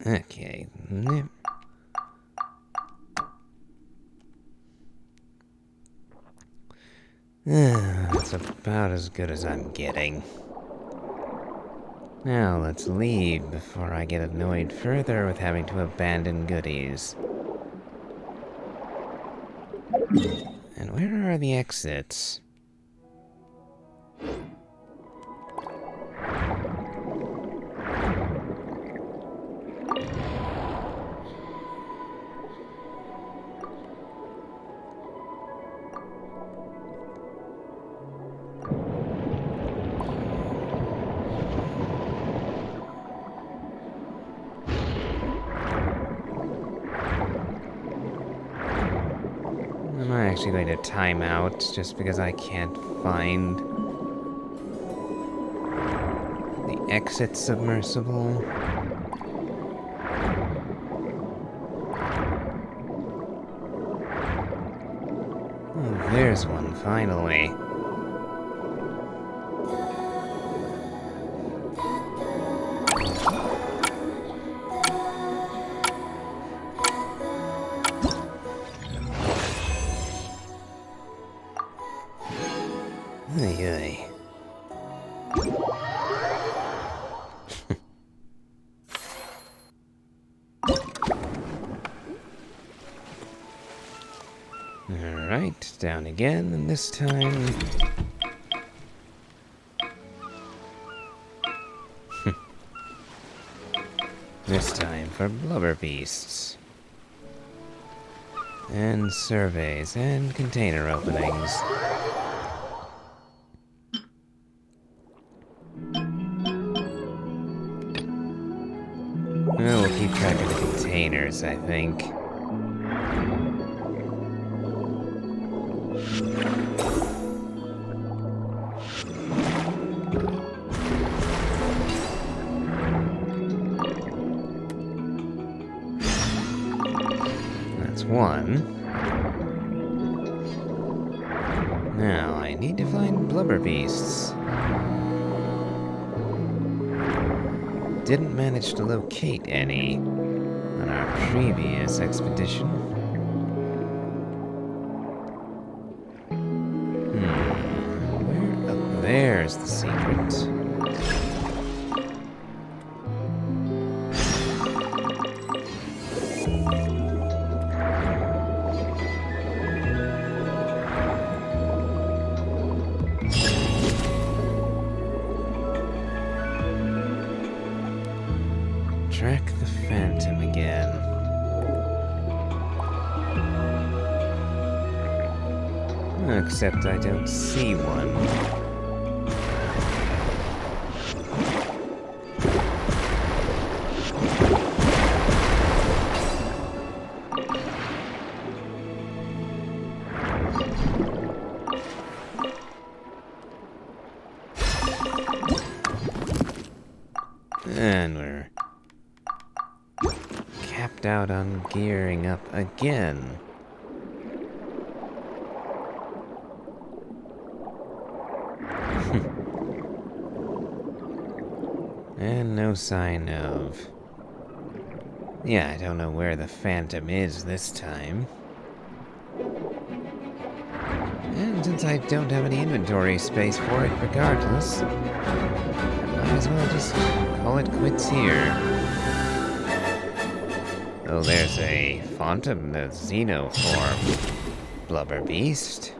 Okay. That's about as good as I'm getting. Now let's leave before I get annoyed further with having to abandon goodies. And where are the exits? Am I actually going to time out just because I can't find the exit submersible? Oh, there's one, finally. Ay, ay. Alright, down again, and this time... this time for blubber beasts. And surveys, and container openings. Well, we'll keep track of the containers, I think. That's one. Now, I need to find blubber beasts. Didn't manage to locate any on our previous expedition. Where? Oh, there's the secret. Track the Phantom again. Except I don't see one. And we're capped out on gearing up again. And no sign of... yeah, I don't know where the Phantom is this time. And since I don't have any inventory space for it regardless, I might as well just call it quits here. Oh, there's a Phantom, the Xenoform blubber beast.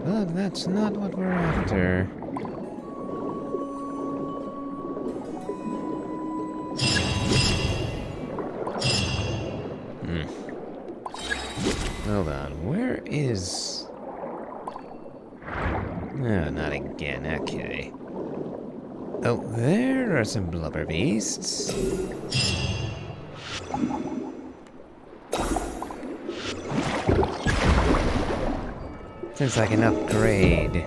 But that's not what we're after. Hold on, where is... no, not again, okay. Oh, there are some blubber beasts. Since I can upgrade...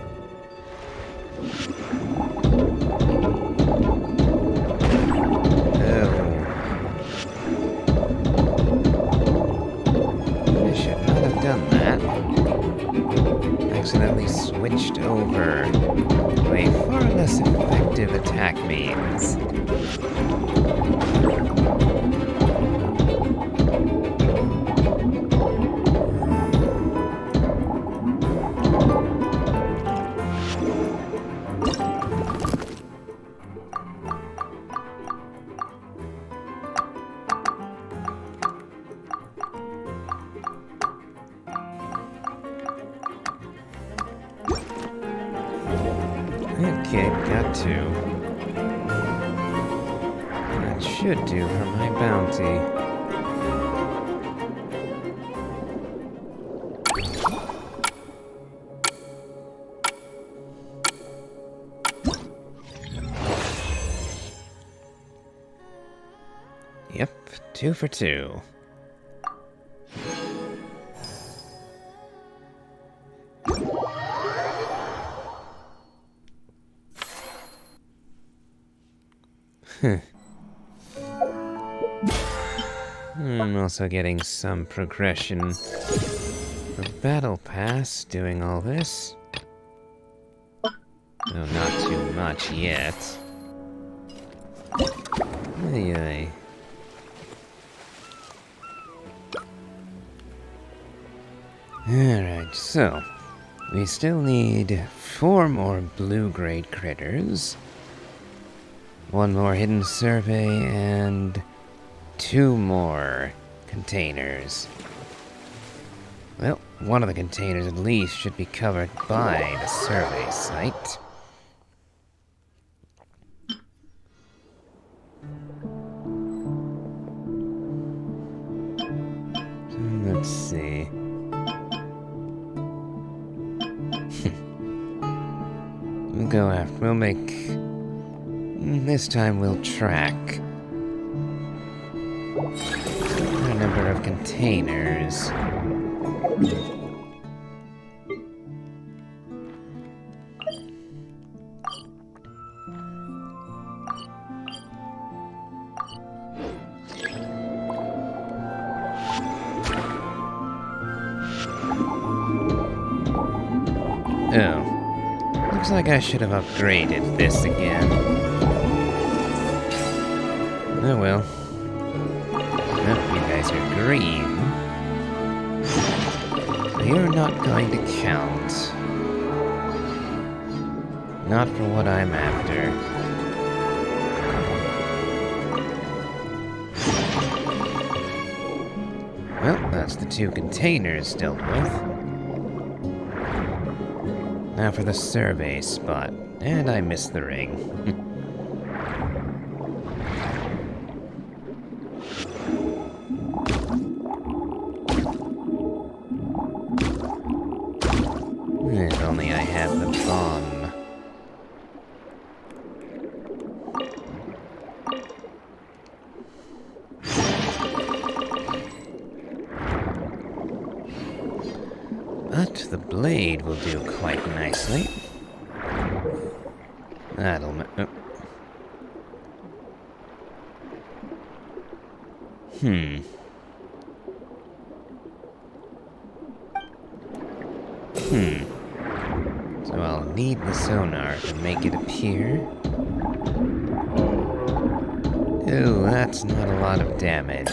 accidentally switched over to a far less effective attack means. Okay, got two. That should do for my bounty. Yep, 2 for 2. I'm also getting some progression. The battle pass doing all this. No, not too much yet. Ay. Alright, so we still need 4 more blue-grade critters, 1 more hidden survey, and 2 more containers. Well, one of the containers at least should be covered by the survey site. Let's see. We'll make... This time we'll track a number of containers. Oh. Looks like I should have upgraded this again. Oh well. Oh, you guys are green. So you're not going to count. Not for what I'm after. Well, that's the 2 containers dealt with. Now for the survey spot. And I missed the ring. If only I had the bomb. But the blade will do quite nicely. That'll So I'll need the sonar to make it appear. Ooh, that's not a lot of damage.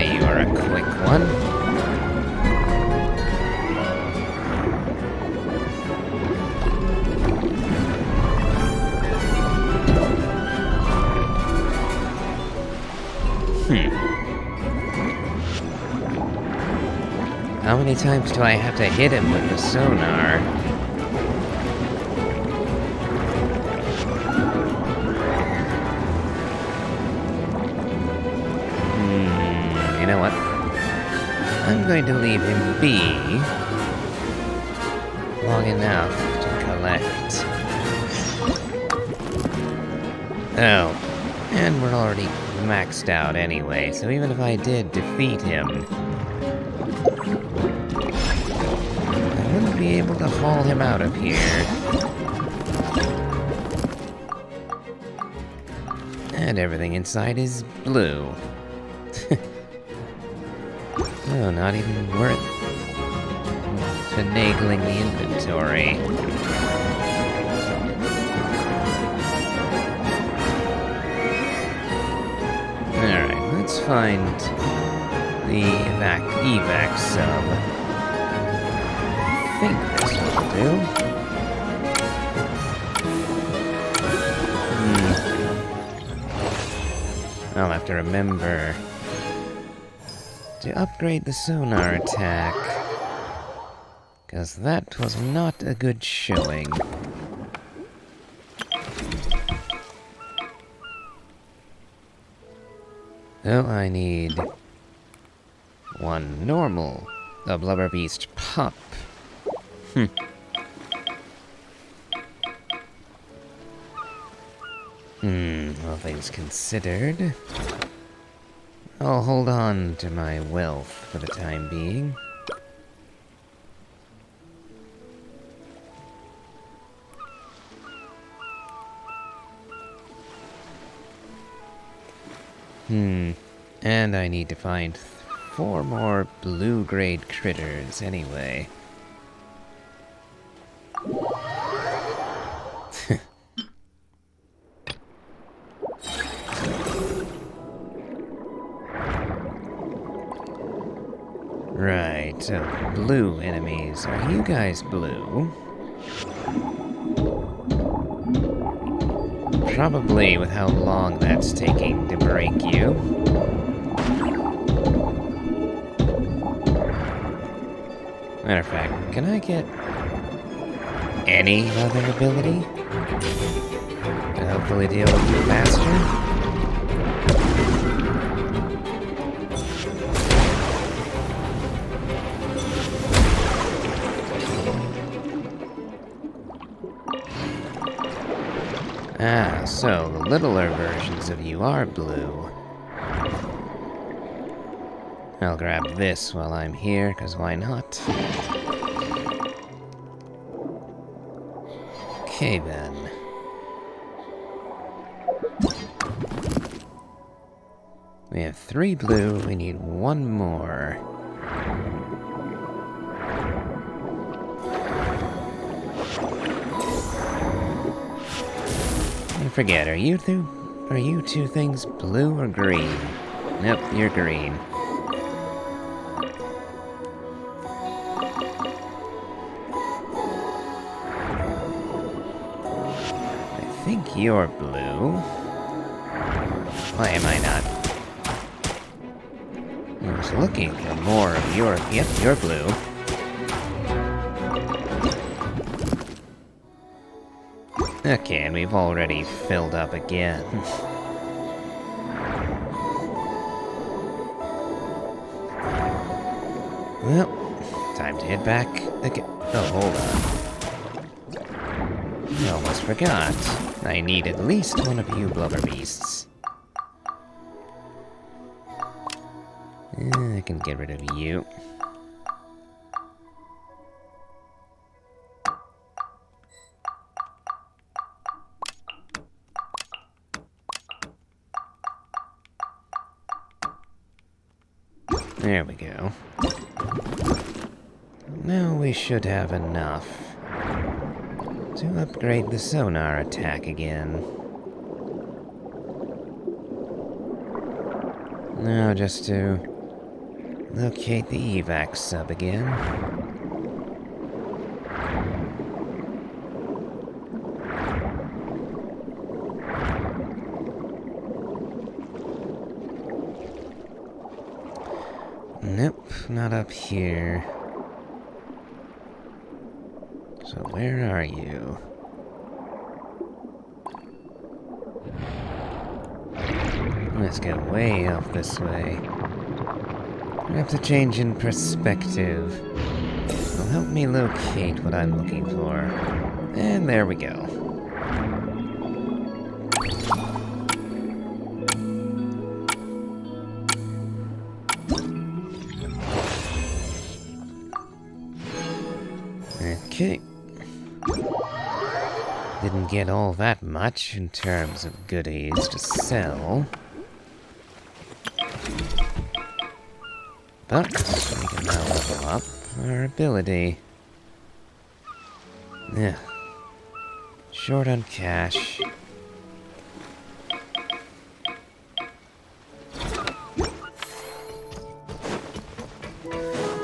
You are a quick one. How many times do I have to hit him with the sonar? You know what? I'm going to leave him be long enough to collect. Oh, and we're already maxed out anyway, so even if I did defeat him, I wouldn't be able to haul him out of here. And everything inside is blue. Oh, not even worth finagling the inventory. Alright, let's find the evac sub. I think this one. do. I'll have to remember to upgrade the sonar attack, because that was not a good showing. So I need one normal, a blubber beast pup. All things considered, I'll hold on to my wealth for the time being. And I need to find 4 more blue-grade critters anyway. Right, so blue enemies. Are you guys blue? Probably with how long that's taking to break you. Matter of fact, can I get any other ability to hopefully deal with you faster? Ah, so the littler versions of you are blue. I'll grab this while I'm here, because why not? Okay then. We have 3 blue, we need 1 more. I forget, are you two things blue or green? Nope, you're green. I think you're blue. Why am I not? I was looking for more of your... Yep, you're blue. Okay, and we've already filled up again. Well, time to head back again. Oh, hold on. I almost forgot. I need at least one of you blubber beasts. I can get rid of you. There we go. Now we should have enough to upgrade the sonar attack again. Now just to locate the evac sub again. Nope, not up here. So where are you? Let's get way off this way. Perhaps a change in perspective will help me locate what I'm looking for. And there we go. Okay. Didn't get all that much in terms of goodies to sell. But we can now level up our ability. Yeah. Short on cash.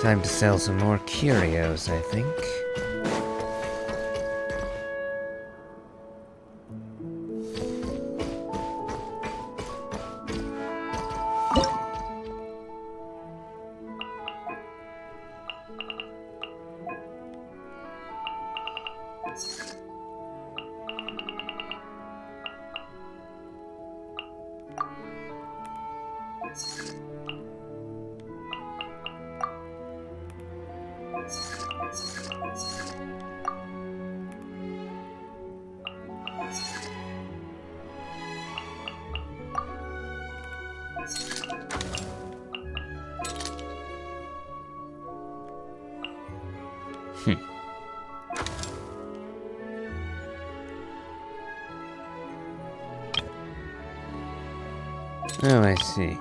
Time to sell some more curios, I think. Oh, I see.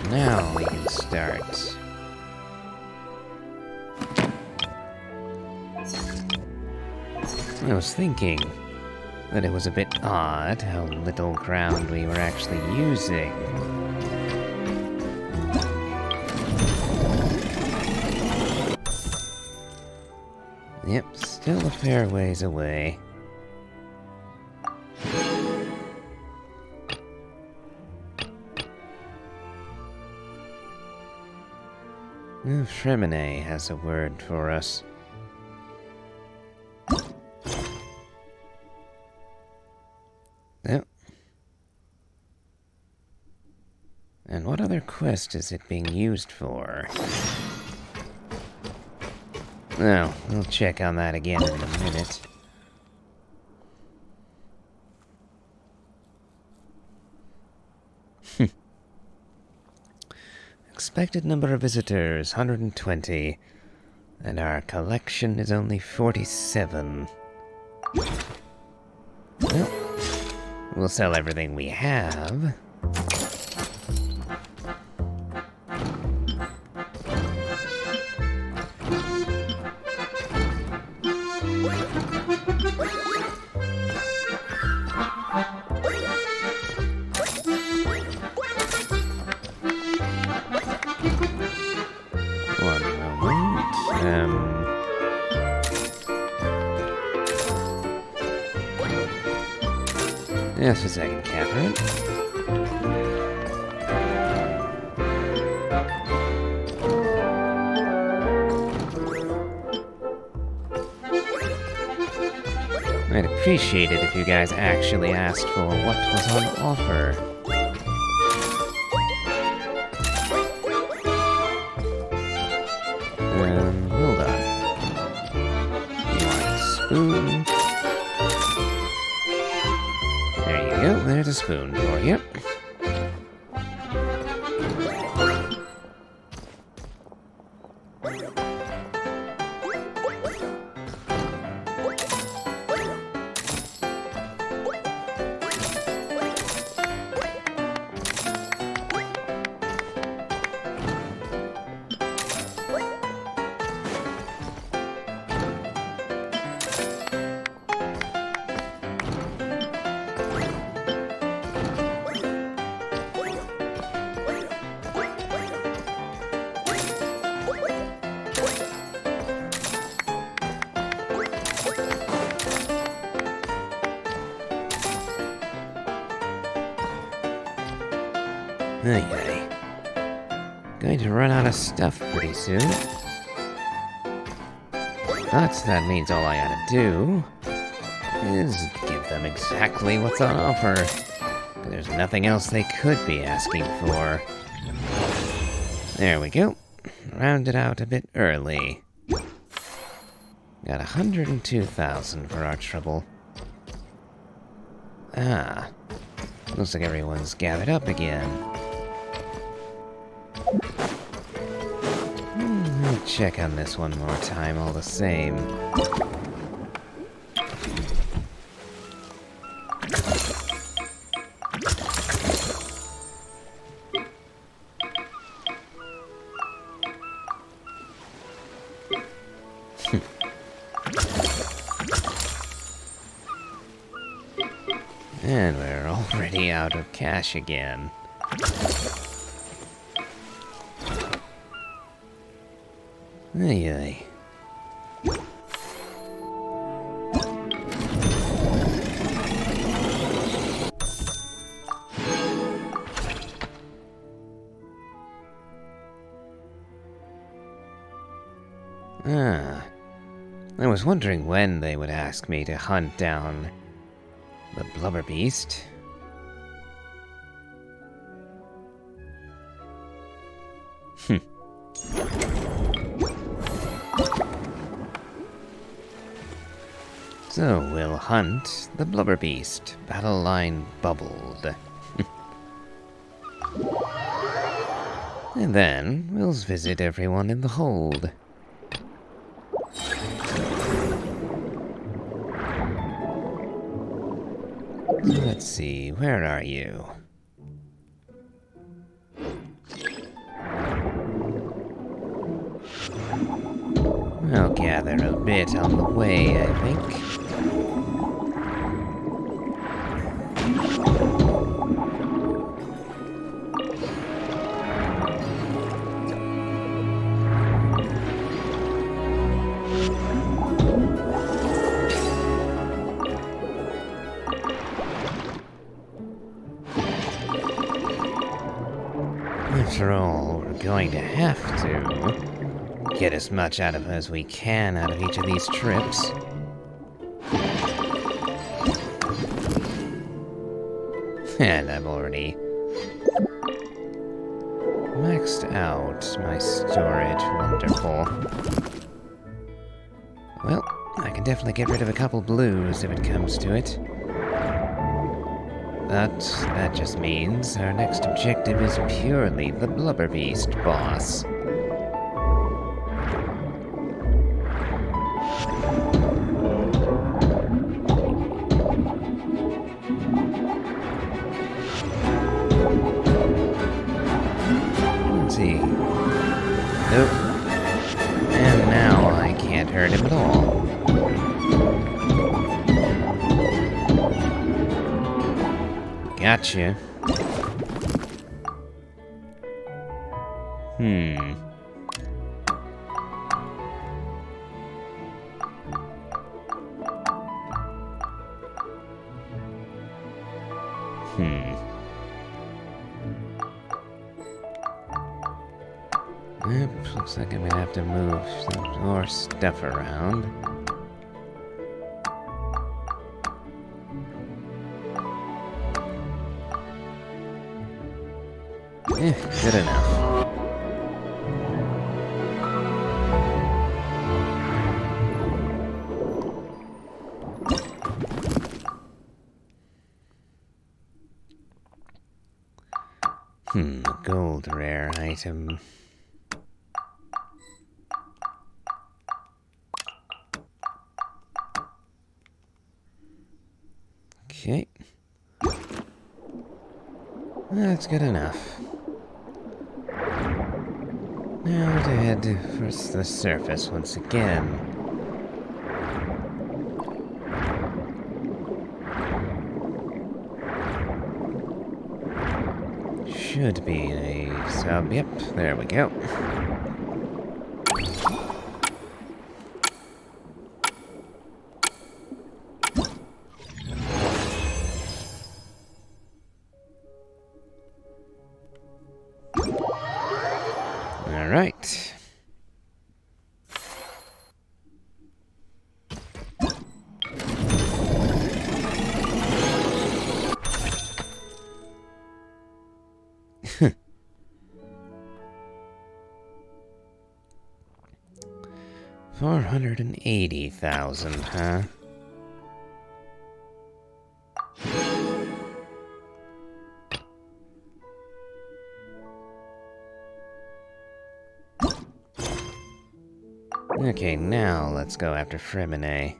Now we can start. I was thinking that it was a bit odd how little ground we were actually using. Yep, still a fair ways away. Fremine has a word for us. Oh. And what other quest is it being used for? Oh, we'll check on that again in a minute. Expected number of visitors, 120. And our collection is only 47. Well, we'll sell everything we have. One moment. Just a second, Catherine. I'd appreciate it if you guys actually asked for what was on offer. Hold on. You want a spoon? There you go, there's a spoon for you. Ay. Going to run out of stuff pretty soon. But that means all I gotta do is give them exactly what's on offer. There's nothing else they could be asking for. There we go. Rounded out a bit early. Got 102,000 for our trouble. Ah. Looks like everyone's gathered up again. I'll check on this one more time all the same. And we're already out of cash again. Ay. I was wondering when they would ask me to hunt down the blubber beast. So we'll hunt the blubber beast. Battle line bubbled. And then we'll visit everyone in the hold. Let's see, where are you? I'll gather a bit on the way, I think. After all, we're going to have to get as much out of as we can out of each of these trips. And I've already maxed out my storage. Wonderful. Well, I can definitely get rid of a couple blues if it comes to it. But that just means our next objective is purely the Blubber Beast boss. Let's see. Nope. And now I can't hurt him at all. Gotcha. Yep, looks like I'm gonna have to move some more stuff around. Good enough. A gold rare item. Okay. That's good enough. Now to head for the surface once again. Should be a sub. Yep, there we go. All right. $480,000, huh? Okay, now let's go after Fremine.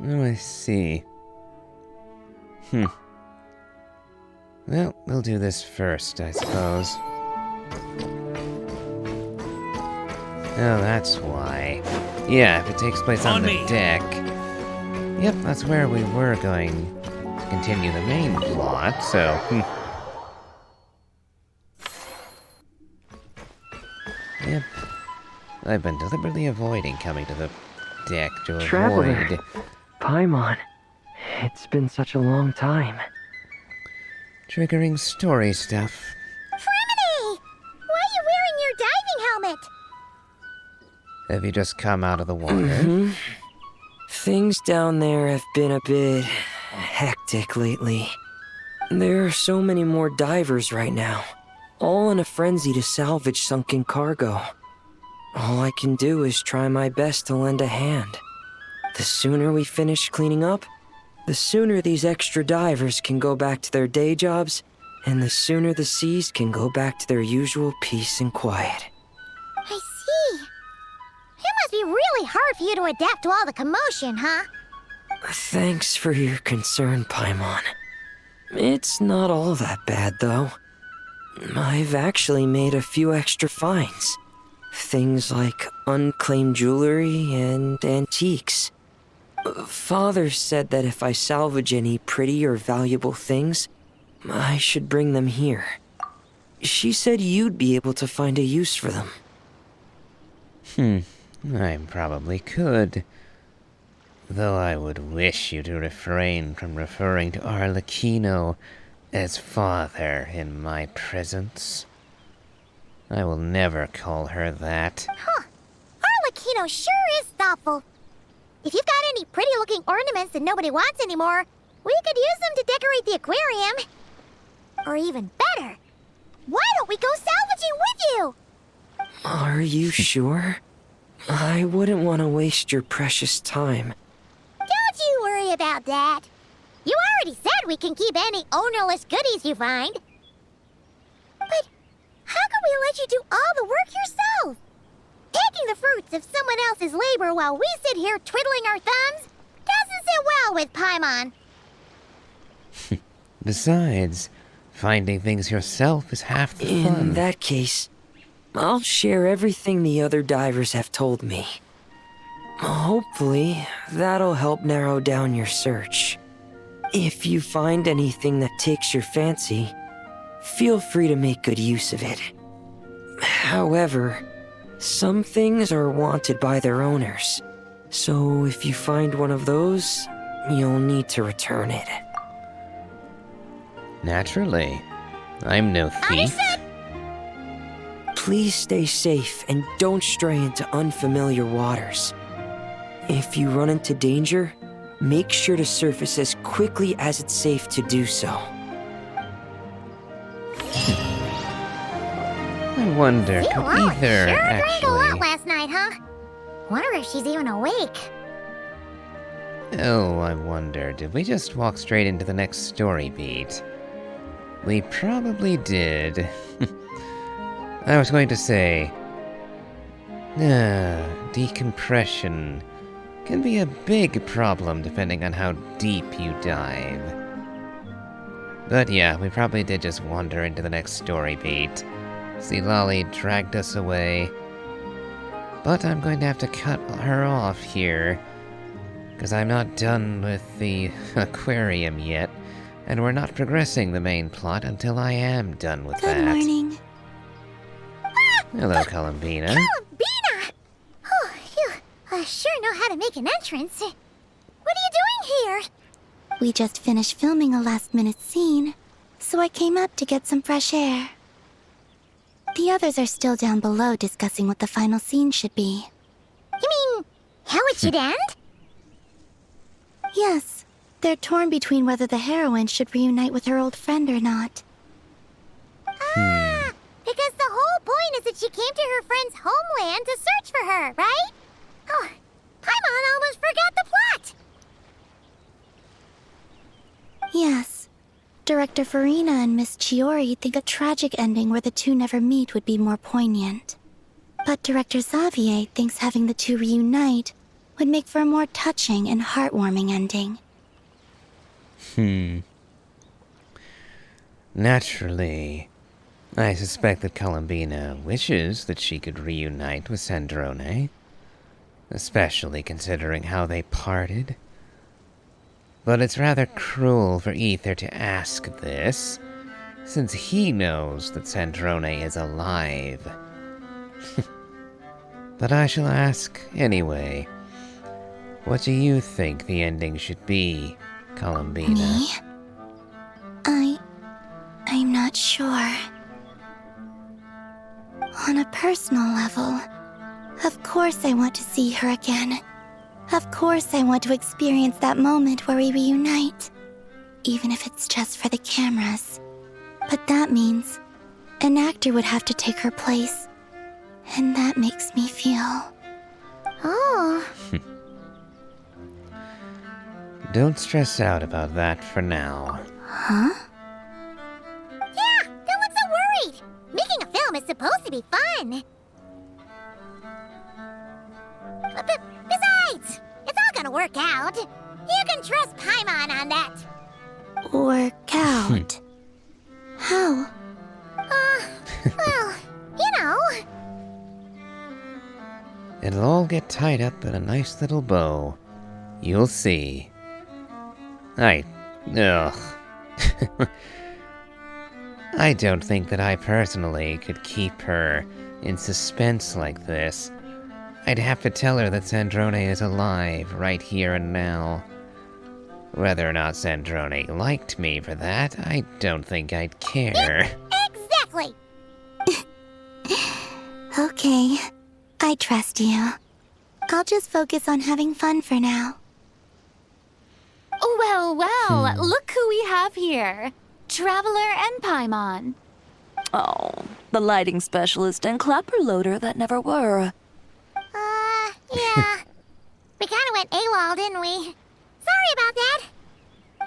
Oh, I see. Well, we'll do this first, I suppose. Oh, that's why. Yeah, if it takes place on the deck. Yep, that's where we were going to continue the main plot, so... Yep. I've been deliberately avoiding coming to the deck to avoid... Paimon, it's been such a long time. Triggering story stuff. Fremine! Why are you wearing your diving helmet? Have you just come out of the water? Things down there have been a bit hectic lately. There are so many more divers right now, all in a frenzy to salvage sunken cargo. All I can do is try my best to lend a hand. The sooner we finish cleaning up, the sooner these extra divers can go back to their day jobs, and the sooner the seas can go back to their usual peace and quiet. I see. It must be really hard for you to adapt to all the commotion, huh? Thanks for your concern, Paimon. It's not all that bad, though. I've actually made a few extra finds. Things like unclaimed jewelry and antiques. Father said that if I salvage any pretty or valuable things, I should bring them here. She said you'd be able to find a use for them. I probably could. Though I would wish you to refrain from referring to Arlecchino as father in my presence. I will never call her that. Huh. Arlecchino sure is thoughtful. If you've got any pretty-looking ornaments that nobody wants anymore, we could use them to decorate the aquarium. Or even better, why don't we go salvaging with you? Are you sure? I wouldn't want to waste your precious time. Don't you worry about that. You already said we can keep any ownerless goodies you find. But how can we let you do all the work yourself? Taking the fruits of someone else's labor while we sit here twiddling our thumbs doesn't sit well with Paimon. Besides, finding things yourself is half the fun. In that case, I'll share everything the other divers have told me. Hopefully, that'll help narrow down your search. If you find anything that takes your fancy, feel free to make good use of it. However, some things are wanted by their owners, so if you find one of those, you'll need to return it. Naturally. I'm no thief. Please stay safe and don't stray into unfamiliar waters. If you run into danger, make sure to surface as quickly as it's safe to do so. I wonder, You could all either sure drank a lot actually... last night, huh? Wonder if she's even awake. Oh, I wonder, did we just walk straight into the next story beat? We probably did. I was going to say... decompression can be a big problem depending on how deep you dive. But yeah, we probably did just wander into the next story beat. See, Lolly dragged us away. But I'm going to have to cut her off here, because I'm not done with the aquarium yet, and we're not progressing the main plot until I am done with that. Good morning. Hello, Columbina. Columbina! Oh, you sure know how to make an entrance. What are you doing here? We just finished filming a last-minute scene, so I came up to get some fresh air. The others are still down below discussing what the final scene should be. You mean, how it should end? Yes, they're torn between whether the heroine should reunite with her old friend or not. Ah, because the whole point is that she came to her friend's homeland to search for her, right? Oh, Paimon almost forgot the plot! Yes. Director Farina and Miss Chiori think a tragic ending where the two never meet would be more poignant. But Director Xavier thinks having the two reunite would make for a more touching and heartwarming ending. Naturally. I suspect that Columbina wishes that she could reunite with Sandrone, especially considering how they parted. But it's rather cruel for Ether to ask this, since he knows that Sandrone is alive. But I shall ask anyway. What do you think the ending should be, Columbina? Me? I'm not sure. On a personal level, of course I want to see her again. Of course I want to experience that moment where we reunite, even if it's just for the cameras. But that means an actor would have to take her place, and that makes me feel... Oh. Don't stress out about that for now. Huh? Yeah, don't look so worried. Making a film is supposed to be fun. But besides, it's all gonna work out. You can trust Paimon on that. Work out. How? Well, you know. It'll all get tied up in a nice little bow. You'll see. Ugh. I don't think that I personally could keep her in suspense like this. I'd have to tell her that Sandrone is alive right here and now. Whether or not Sandrone liked me for that, I don't think I'd care. Exactly. Okay, I trust you. I'll just focus on having fun for now. Well, look who we have here. Traveler and Paimon. Oh, the lighting specialist and clapper loader that never were. Yeah. We kinda went AWOL, didn't we? Sorry about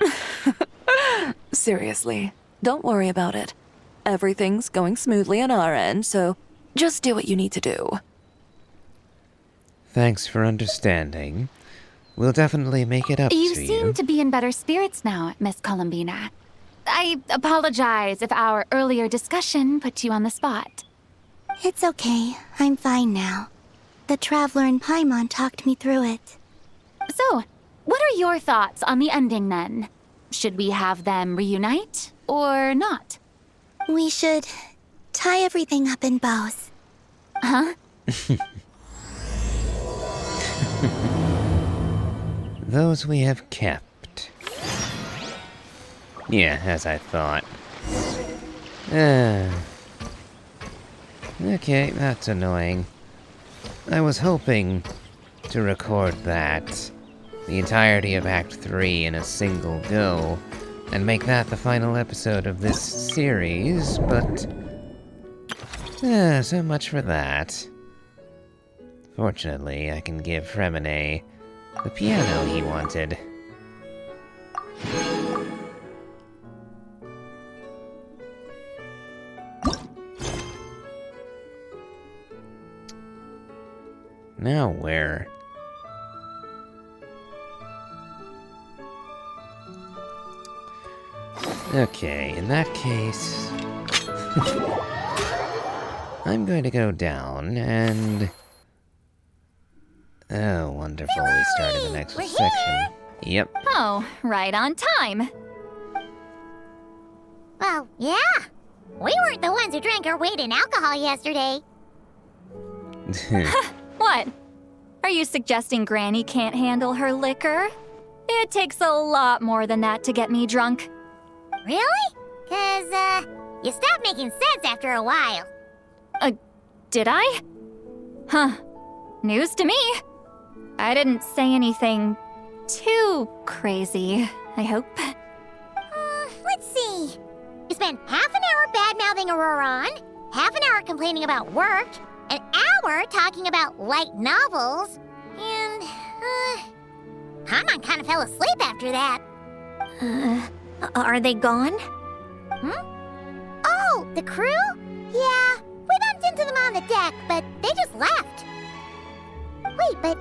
that. Seriously, don't worry about it. Everything's going smoothly on our end, so just do what you need to do. Thanks for understanding. We'll definitely make it up You to you. seem to be in better spirits now, Miss Columbina. I apologize if our earlier discussion put you on the spot. It's okay, I'm fine now. The Traveler and Paimon talked me through it. So, what are your thoughts on the ending then? Should we have them reunite or not? We should tie everything up in bows. Huh? Those we have kept. Yeah, as I thought. Okay, that's annoying. I was hoping to record that, the entirety of Act 3 in a single go, and make that the final episode of this series, but... so much for that. Fortunately, I can give Fremine the piano he wanted. Now where? Okay, in that case... I'm going to go down and... Oh, wonderful, we started the next We're section. here. Yep. Oh, right on time. Well, yeah. We weren't the ones who drank our weight in alcohol yesterday. What? Are you suggesting Granny can't handle her liquor? It takes a lot more than that to get me drunk. Really? 'Cause, you stopped making sense after a while. Did I? Huh. News to me. I didn't say anything too crazy, I hope. Let's see. You spent half an hour bad-mouthing Auroron, half an hour complaining about work, an hour talking about light novels, and, Paimon kind of fell asleep after that. Are they gone? Oh, the crew? Yeah, we bumped into them on the deck, but they just left. Wait, but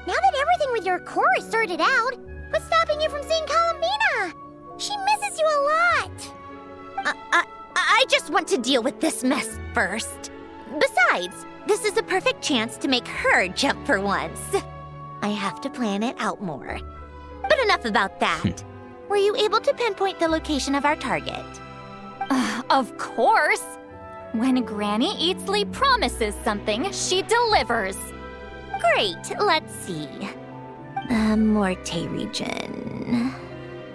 now that everything with your core is sorted out, what's stopping you from seeing Columbina? She misses you a lot. I just want to deal with this mess first. Besides, this is a perfect chance to make her jump for once. I have to plan it out more. But enough about that. Were you able to pinpoint the location of our target? Of course. When Granny Eatsley promises something, she delivers. Great, let's see. Morte region.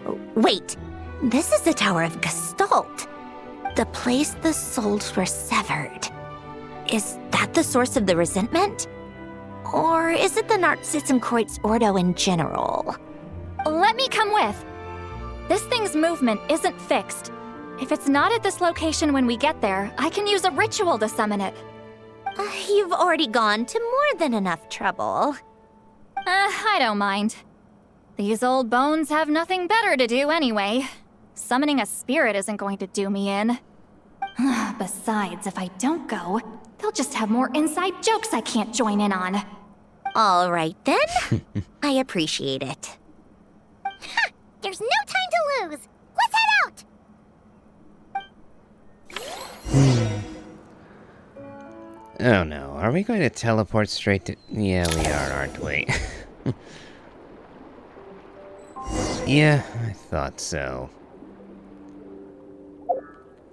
Oh, wait, this is the Tower of Gestalt. The place the souls were severed. Is that the source of the resentment? Or is it the Narcissism Ordo in general? Let me come with. This thing's movement isn't fixed. If it's not at this location when we get there, I can use a ritual to summon it. You've already gone to more than enough trouble. I don't mind. These old bones have nothing better to do anyway. Summoning a spirit isn't going to do me in. Besides, if I don't go, they'll just have more inside jokes I can't join in on. All right, then. I appreciate it. Ha! There's no time to lose! Let's head out! Oh no, are we going to teleport straight to... Yeah, we are, aren't we? Yeah, I thought so.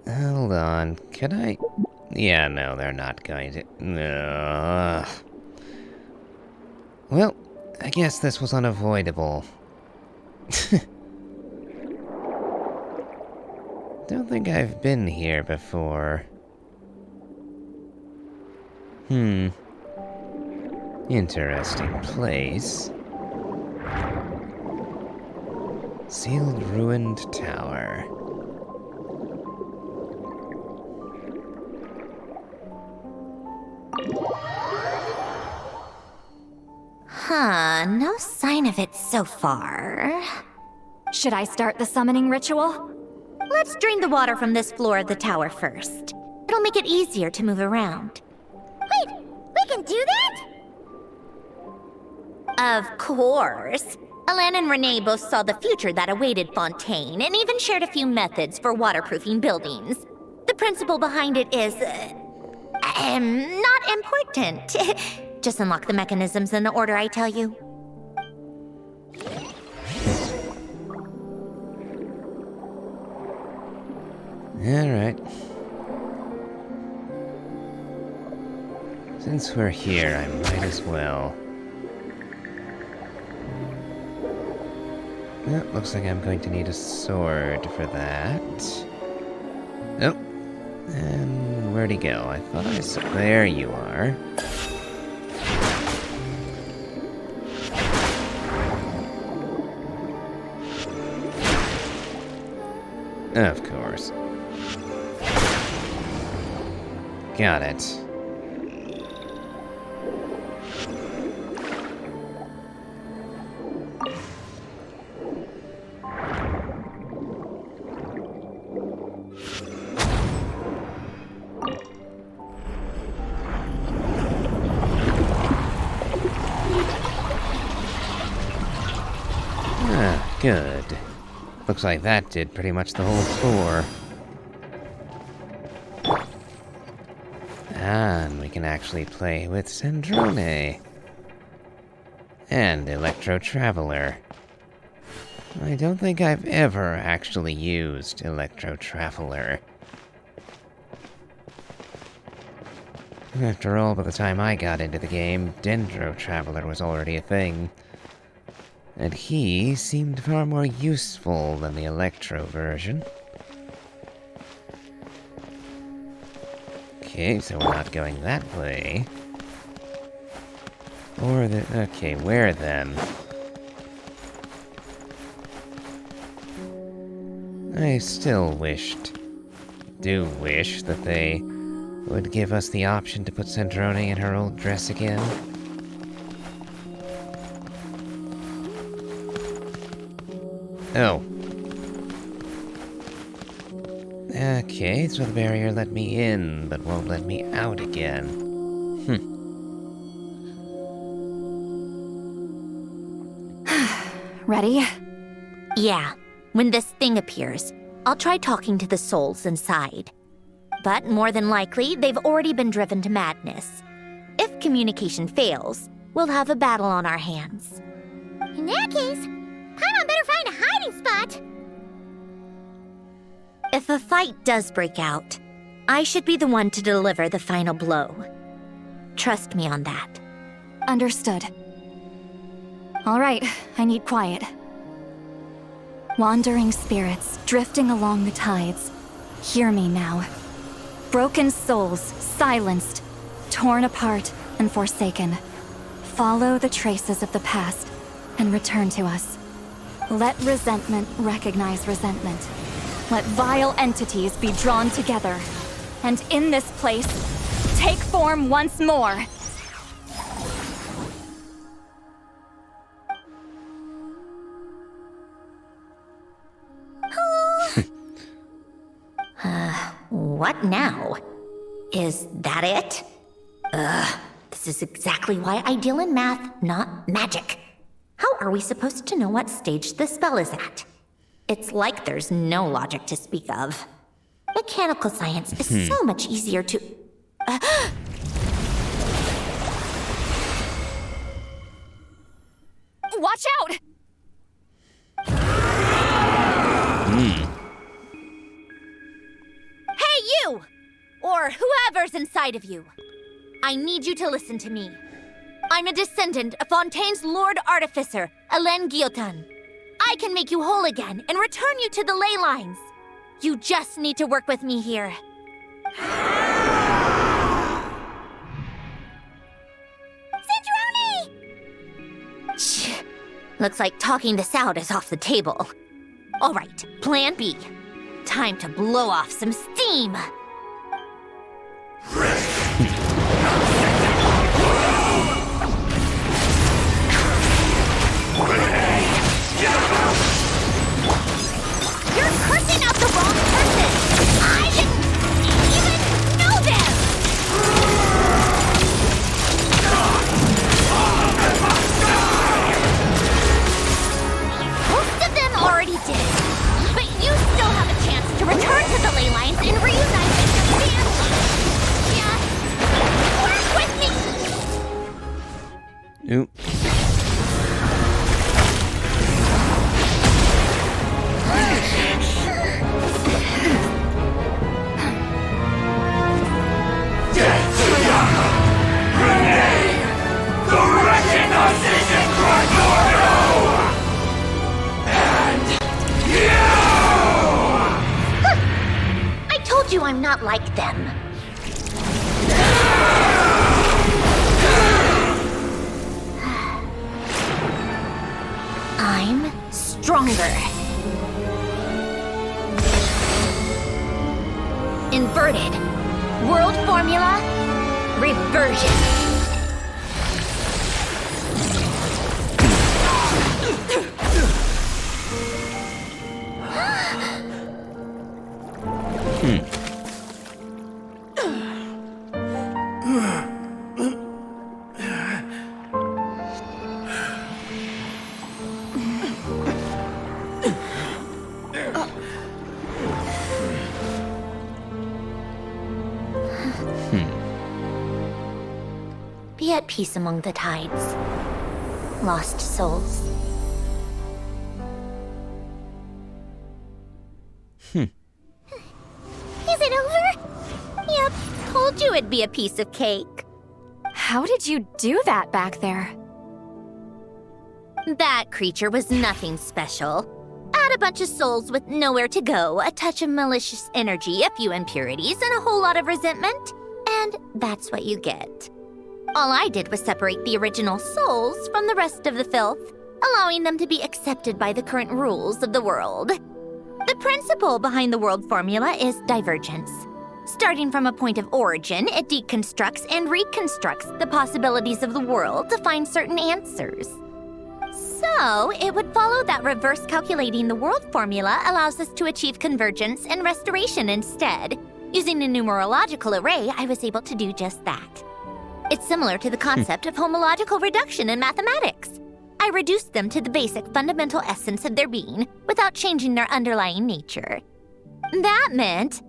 Hold on, could I... Yeah, no, they're not going to... No. Well, I guess this was unavoidable. Don't think I've been here before. Interesting place. Sealed ruined tower. No sign of it so far. Should I start the summoning ritual? Let's drain the water from this floor of the tower first. It'll make it easier to move around. Wait, we can do that? Of course. Alan and Renee both saw the future that awaited Fontaine and even shared a few methods for waterproofing buildings. The principle behind it is... not important. Just unlock the mechanisms in the order I tell you. Alright. Since we're here, I might as well. Well, looks like I'm going to need a sword for that. Oh. And where'd he go? I thought I saw... There you are. Of course. Got it. Ah, good. Looks like that did pretty much the whole floor. And we can actually play with Sandrone. And Electro Traveler. I don't think I've ever actually used Electro Traveler. After all, by the time I got into the game, Dendro Traveler was already a thing. And he seemed far more useful than the Electro version. Okay, so we're not going that way. Or the... Okay, where then? I still do wish that they would give us the option to put Sandrone in her old dress again. Oh. Okay, so the barrier let me in, but won't let me out again. Ready? Yeah, when this thing appears, I'll try talking to the souls inside. But more than likely, they've already been driven to madness. If communication fails, we'll have a battle on our hands. In that case, Paimon better find a hiding spot. If a fight does break out, I should be the one to deliver the final blow. Trust me on that. Understood. All right, I need quiet. Wandering spirits, drifting along the tides. Hear me now. Broken souls, silenced, torn apart, and forsaken. Follow the traces of the past, and return to us. Let resentment recognize resentment. Let vile entities be drawn together. And in this place, take form once more. What now? Is that it? This is exactly why I deal in math, not magic. How are we supposed to know what stage the spell is at? It's like there's no logic to speak of. Mechanical science is so much easier to... Watch out! Hey, you! Or whoever's inside of you. I need you to listen to me. I'm a descendant of Fontaine's Lord Artificer, Hélène Guillotin. I can make you whole again and return you to the ley lines. You just need to work with me here. Centrone! Looks like talking this out is off the table. All right, plan B. Time to blow off some steam. You're cursing out the wrong person! I didn't even know them! Most of them already did, but you still have a chance to return to the ley lines and reunite with your family. Yeah, work with me! Oop. I told you I'm not like them. I'm stronger. Inverted. World formula. Reversion. Be at peace among the tides. Lost souls. Is it over? Yep, told you it'd be a piece of cake. How did you do that back there? That creature was nothing special. Add a bunch of souls with nowhere to go, a touch of malicious energy, a few impurities, and a whole lot of resentment, and that's what you get. All I did was separate the original souls from the rest of the filth, allowing them to be accepted by the current rules of the world. The principle behind the world formula is divergence. Starting from a point of origin, it deconstructs and reconstructs the possibilities of the world to find certain answers. So, it would follow that reverse calculating the world formula allows us to achieve convergence and restoration instead. Using a numerological array, I was able to do just that. It's similar to the concept of homological reduction in mathematics. I reduced them to the basic fundamental essence of their being without changing their underlying nature. That meant...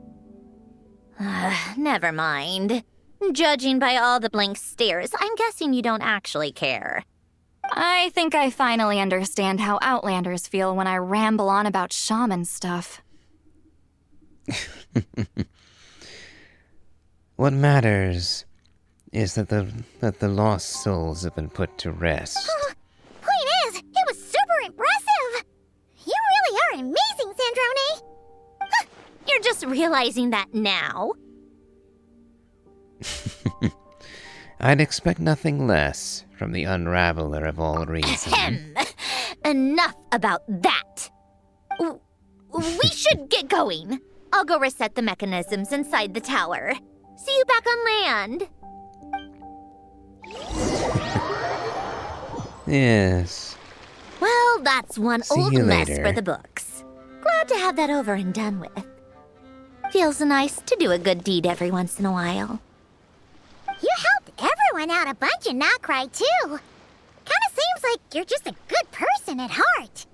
never mind. Judging by all the blank stares, I'm guessing you don't actually care. I think I finally understand how Outlanders feel when I ramble on about shaman stuff. What matters is that the lost souls have been put to rest. Point is, it was super impressive. You really are amazing, Sandrone. You're just realizing that now? I'd expect nothing less from the unraveler of all reason. Enough about that. We should get going. I'll go reset the mechanisms inside the tower. See you back on land. Yes. Well, that's one See old you mess later. for the books. Glad to have that over and done with. Feels nice to do a good deed every once in a while. You helped everyone out a bunch and not cry, too. Kinda seems like you're just a good person at heart.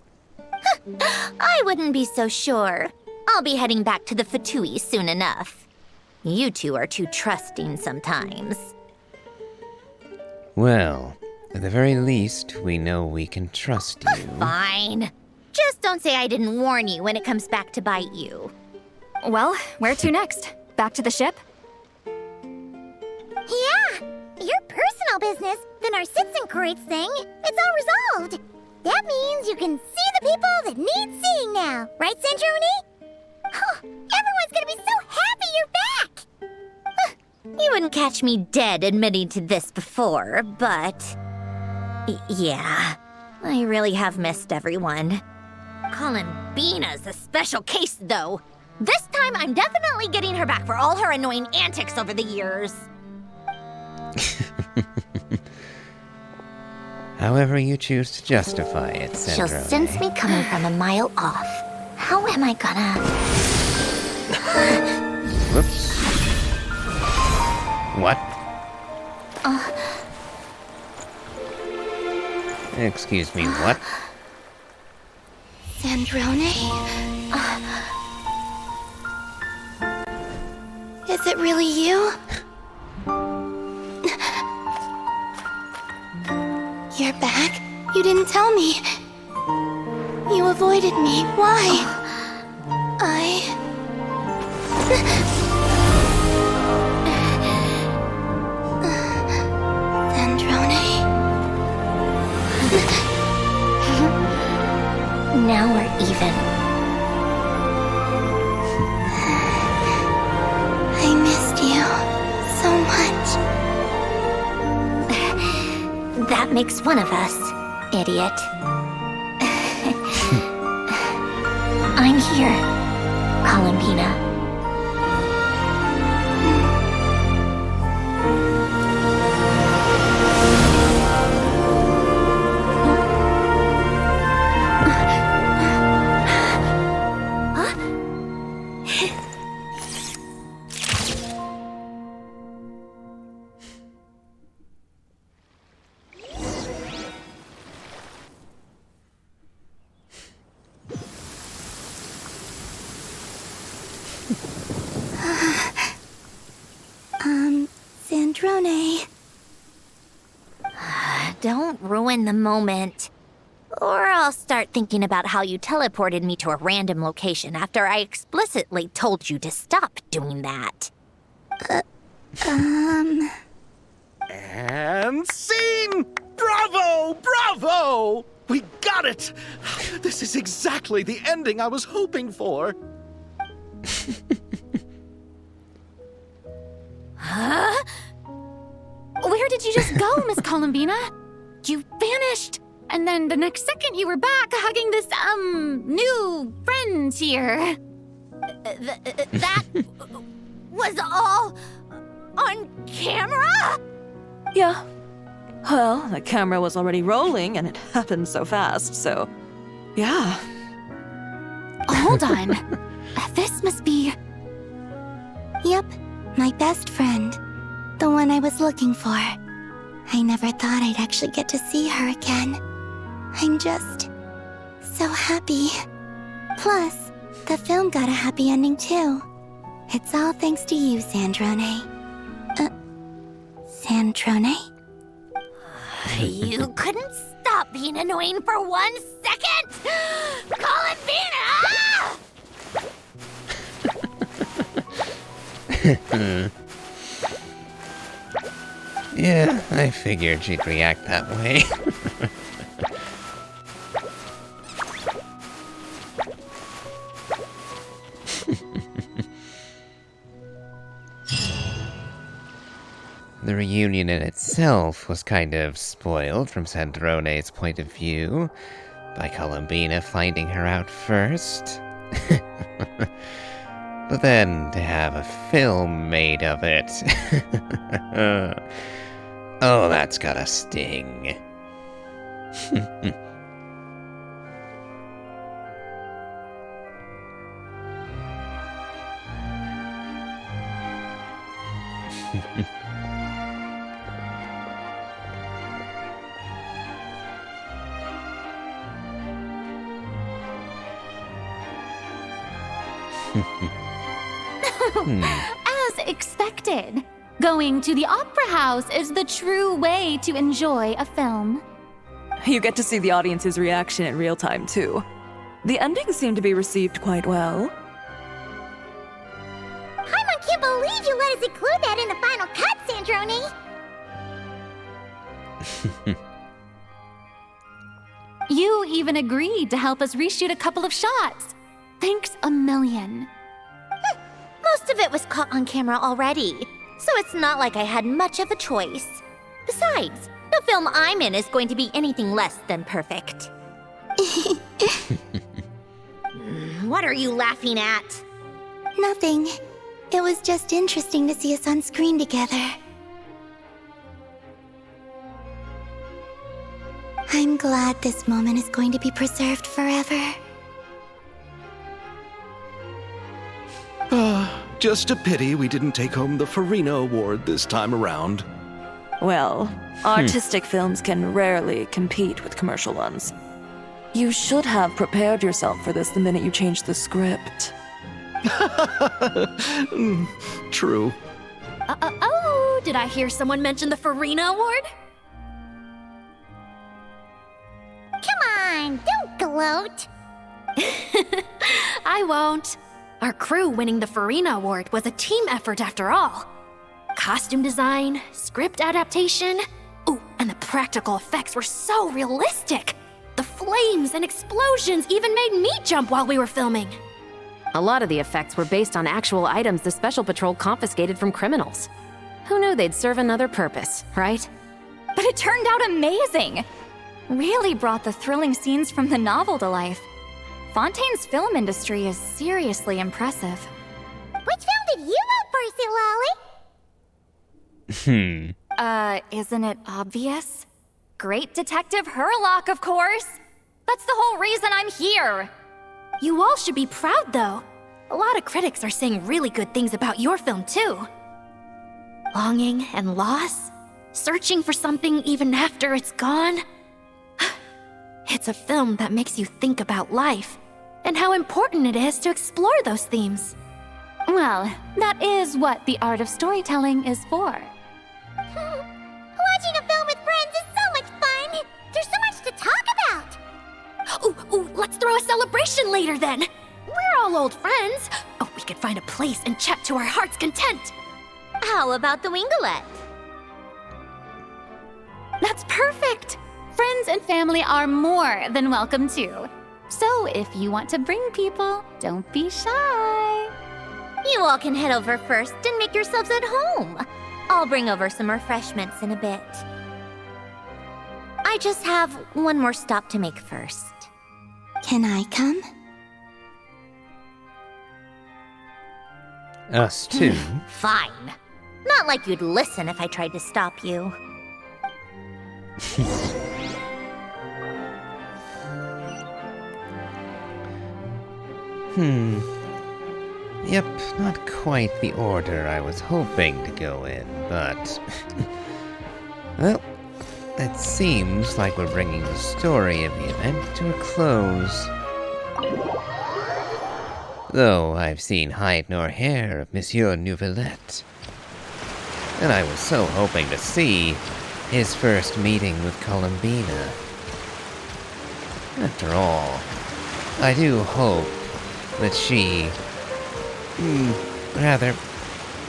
I wouldn't be so sure. I'll be heading back to the Fatui soon enough. You two are too trusting sometimes. Well, at the very least, we know we can trust you. Fine. Just don't say I didn't warn you when it comes back to bite you. Well, where to next? Back to the ship? Yeah, your personal business, the Narcitsan thing, it's all resolved. That means you can see the people that need seeing now, right, Centroni? Oh, everyone's gonna be so happy you're back! You wouldn't catch me dead admitting to this before, but... yeah, I really have missed everyone. Columbina's a special case, though. This time, I'm definitely getting her back for all her annoying antics over the years. However you choose to justify it, She'll Centroni. sense me coming from a mile off. How am I gonna... Whoops. What? Excuse me, what? Sandrone? Is it really you? You're back? You didn't tell me. You avoided me. Why? Sandrone? Now we're even. I missed you so much. That makes one of us, idiot. I'm here, Columbina. Sandrone. Don't ruin the moment. Or I'll start thinking about how you teleported me to a random location after I explicitly told you to stop doing that. And scene! Bravo! Bravo! We got it! This is exactly the ending I was hoping for. Huh? Where did you just go, Miss Columbina? You vanished! And then the next second you were back hugging this, new friend here. That was all on camera? Yeah. Well, the camera was already rolling and it happened so fast, so. Yeah. Hold on. This must be. Yep, my best friend. The one I was looking for. I never thought I'd actually get to see her again. I'm just so happy. Plus, the film got a happy ending too. It's all thanks to you, Sandrone. Sandrone? You couldn't stop being annoying for 1 second? Columbina! Yeah, I figured she'd react that way. The reunion in itself was kind of spoiled from Sandrone's point of view, by Columbina finding her out first. But then to have a film made of it. Oh, that's gotta sting. As expected, going to the opera house is the true way to enjoy a film. You get to see the audience's reaction in real time, too. The endings seem to be received quite well. Paimon can't believe you let us include that in the final cut, Sandrone! You even agreed to help us reshoot a couple of shots. Thanks a million. Most of it was caught on camera already, so it's not like I had much of a choice. Besides, the film I'm in is going to be anything less than perfect. What are you laughing at? Nothing. It was just interesting to see us on screen together. I'm glad this moment is going to be preserved forever. Just a pity we didn't take home the Farina Award this time around. Well, artistic films can rarely compete with commercial ones. You should have prepared yourself for this the minute you changed the script. True. Oh, did I hear someone mention the Farina Award? Come on, don't gloat. I won't. Our crew winning the Farina Award was a team effort after all. Costume design, script adaptation. Ooh, and the practical effects were so realistic. The flames and explosions even made me jump while we were filming. A lot of the effects were based on actual items the Special Patrol confiscated from criminals. Who knew they'd serve another purpose, right? But it turned out amazing! Really brought the thrilling scenes from the novel to life. Fontaine's film industry is seriously impressive. Which film did you vote for, Silali? Isn't it obvious? Great Detective Hurlock, of course! That's the whole reason I'm here! You all should be proud, though. A lot of critics are saying really good things about your film, too. Longing and loss? Searching for something even after it's gone? It's a film that makes you think about life and how important it is to explore those themes. Well, that is what the art of storytelling is for. Watching a film with friends is so much fun! There's so much to talk about! Ooh, let's throw a celebration later then! We're all old friends! Oh, we could find a place and chat to our heart's content! How about the Wingalette? That's perfect! Friends and family are more than welcome too. So if you want to bring people, don't be shy. You all can head over first and make yourselves at home. I'll bring over some refreshments in a bit. I just have one more stop to make first. Can I come? Us too? Fine. Not like you'd listen if I tried to stop you. Yep, not quite the order I was hoping to go in, but... well, it seems like we're bringing the story of the event to a close. Though I've seen hide nor hair of Monsieur Neuvillette. And I was so hoping to see his first meeting with Columbina. After all, I do hope that she... rather,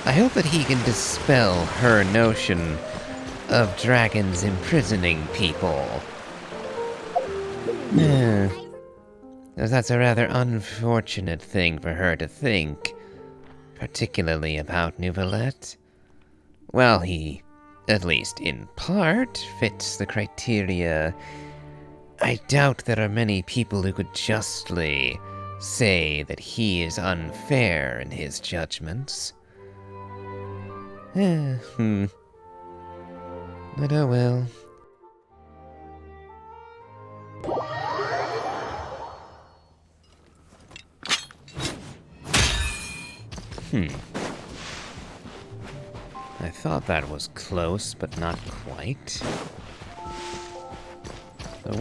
I hope that he can dispel her notion of dragons imprisoning people. As that's a rather unfortunate thing for her to think, particularly about Neuvillette. Well, he, at least in part, fits the criteria. I doubt there are many people who could justly say that he is unfair in his judgments. But oh well. I thought that was close, but not quite. So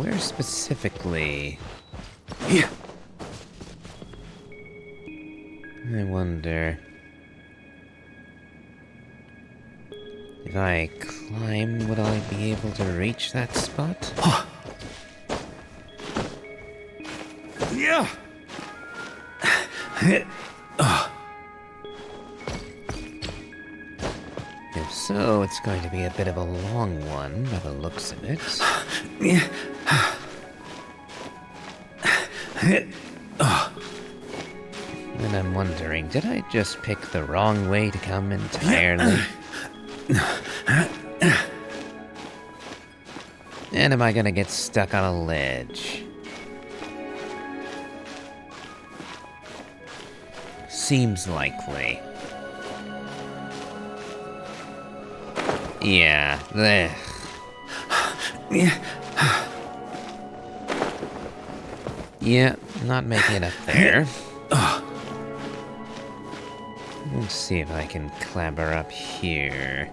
where specifically? Yeah. I wonder... if I climb, would I be able to reach that spot? Yeah. If so, it's going to be a bit of a long one by the looks of it. And I'm wondering, did I just pick the wrong way to come entirely? And am I gonna get stuck on a ledge? Seems likely. Yeah, bleh. Yeah, not making it up there. Let's see if I can clamber up here.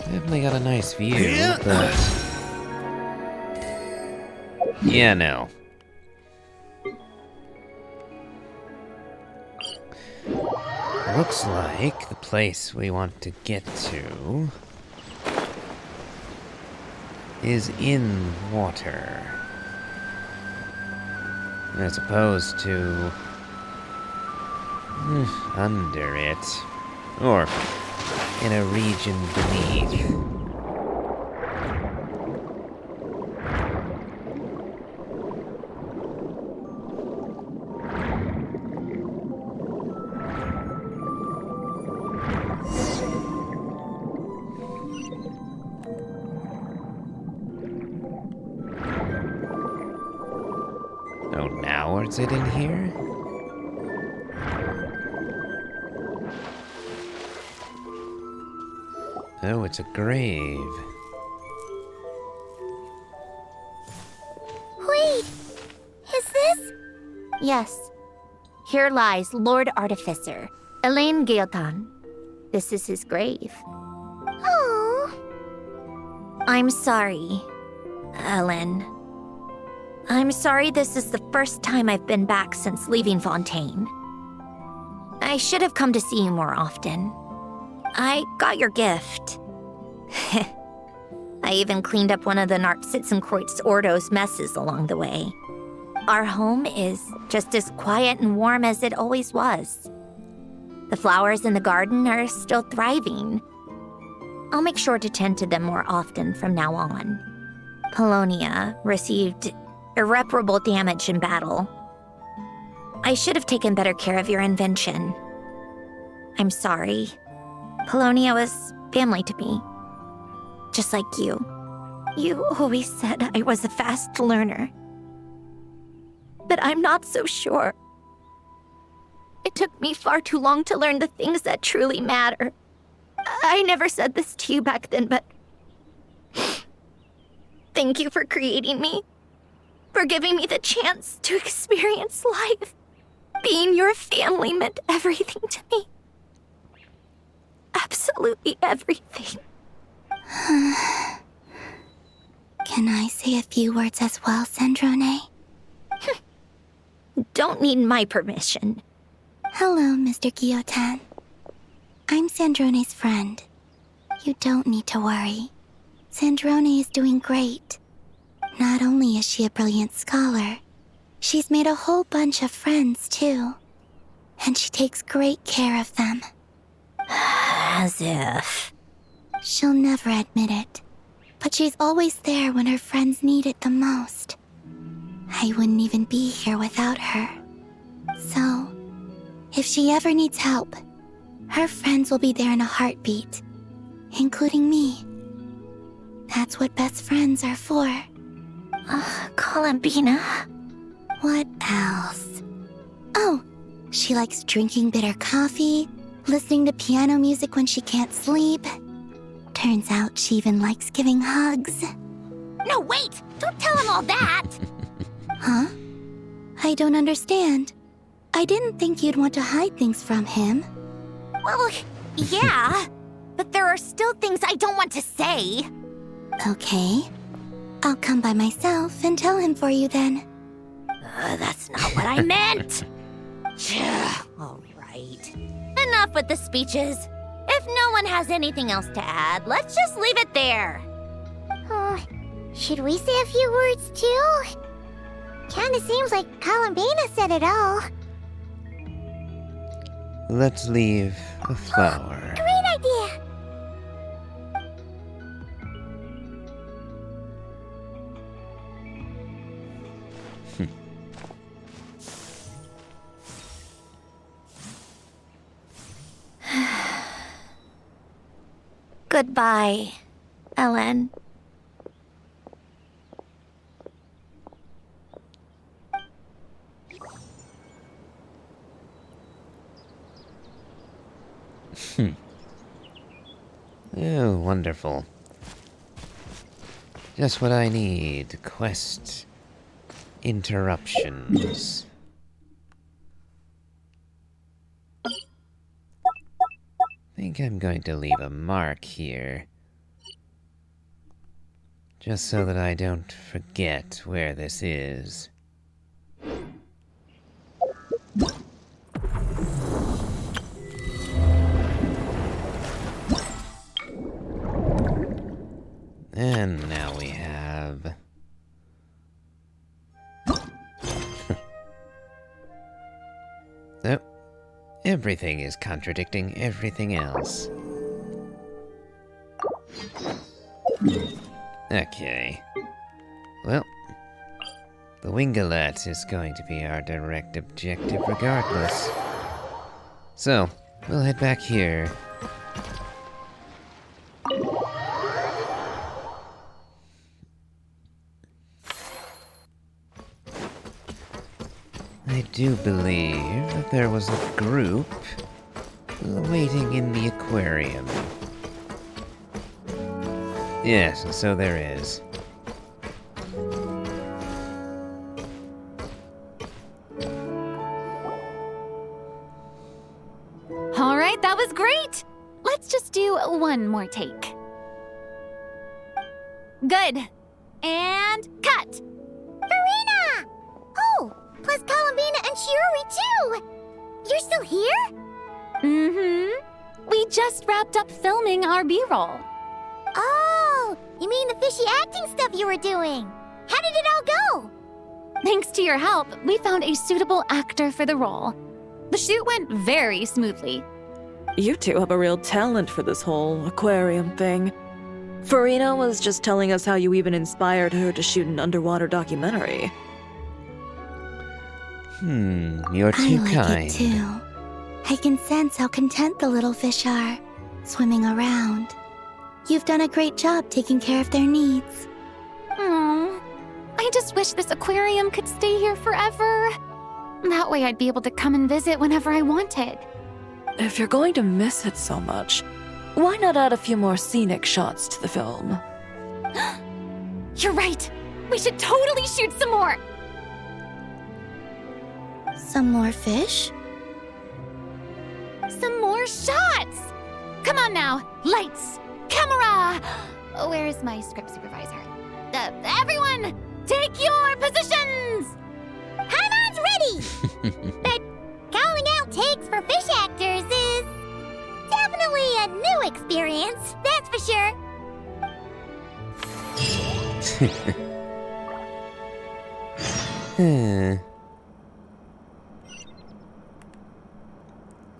Definitely got a nice view, but... yeah, no. Looks like the place we want to get to is in water, as opposed to under it, or in a region beneath. Oh, now is it in here? Oh, it's a grave. Wait! Is this? Yes. Here lies Lord Artificer, Elaine Gaeltan. This is his grave. Oh. I'm sorry, Ellen. I'm sorry this is the first time I've been back since leaving Fontaine. I should have come to see you more often. I got your gift. I even cleaned up one of the Nartsitzenkreuz Ordo's messes along the way. Our home is just as quiet and warm as it always was. The flowers in the garden are still thriving. I'll make sure to tend to them more often from now on. Polonia received irreparable damage in battle. I should have taken better care of your invention. I'm sorry. Polonia was family to me. Just like you. You always said I was a fast learner. But I'm not so sure. It took me far too long to learn the things that truly matter. I never said this to you back then, but... thank you for creating me. For giving me the chance to experience life. Being your family meant everything to me. Absolutely everything. Can I say a few words as well, Sandrone? Don't need my permission. Hello, Mr. Guillotin. I'm Sandrone's friend. You don't need to worry. Sandrone is doing great. Not only is she a brilliant scholar, she's made a whole bunch of friends, too. And she takes great care of them. As if... She'll never admit it, but she's always there when her friends need it the most. I wouldn't even be here without her. So, if she ever needs help, her friends will be there in a heartbeat, including me. That's what best friends are for. Columbina. What else? Oh, she likes drinking bitter coffee, listening to piano music when she can't sleep. Turns out she even likes giving hugs. No, wait! Don't tell him all that! Huh? I don't understand. I didn't think you'd want to hide things from him. Well, yeah, but there are still things I don't want to say. Okay. I'll come by myself and tell him for you then. That's not what I meant! All right. Enough with the speeches. If no one has anything else to add, let's just leave it there. Should we say a few words too? Kinda seems like Columbina said it all. Let's leave a flower. Great idea! Goodbye, Ellen. Oh, wonderful. Just what I need. Quest interruptions. I think I'm going to leave a mark here. Just so that I don't forget where this is. And now we have... Oh, everything is contradicting everything else. Okay. Well, the Wingalet is going to be our direct objective regardless. So, we'll head back here. I do believe that there was a group waiting in the aquarium. Yes, so there is. All right, that was great. Let's just do one more take. Good. And cut. Farina! Oh, plus Columbina and Shiori too! You're still here? Mm-hmm. We just wrapped up filming our B-roll. Oh, you mean the fishy acting stuff you were doing? How did it all go? Thanks to your help, we found a suitable actor for the role. The shoot went very smoothly. You two have a real talent for this whole aquarium thing. Farina was just telling us how you even inspired her to shoot an underwater documentary. You're too I like kind. it too. I can sense how content the little fish are, swimming around. You've done a great job taking care of their needs. Aww. I just wish this aquarium could stay here forever. That way I'd be able to come and visit whenever I wanted. If you're going to miss it so much, why not add a few more scenic shots to the film? You're right. We should totally shoot some more. Some more fish? Some more shots. Come on now. Lights. Camera. Where is my script supervisor? Everyone, take your positions. Hanon's ready! But calling out takes for fish actors is definitely a new experience, that's for sure.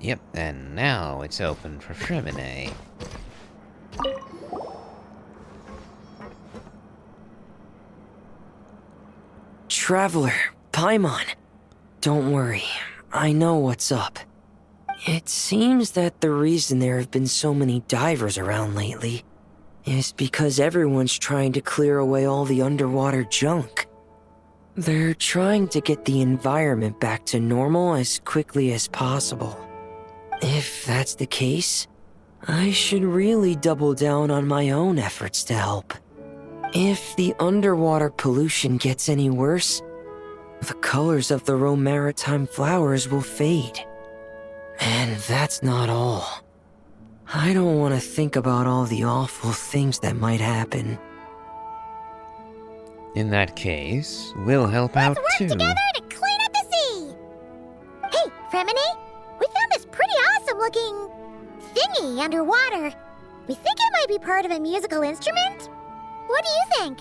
Yep, and now it's open for Fremine. Traveler, Paimon. Don't worry, I know what's up. It seems that the reason there have been so many divers around lately is because everyone's trying to clear away all the underwater junk. They're trying to get the environment back to normal as quickly as possible. If that's the case, I should really double down on my own efforts to help. If the underwater pollution gets any worse, the colors of the Rome maritime flowers will fade. And that's not all. I don't want to think about all the awful things that might happen. In that case, we'll help out too. Together to clean up the sea! Hey, Fremini, we found this pretty awesome-looking thingy underwater. We think it might be part of a musical instrument. What do you think?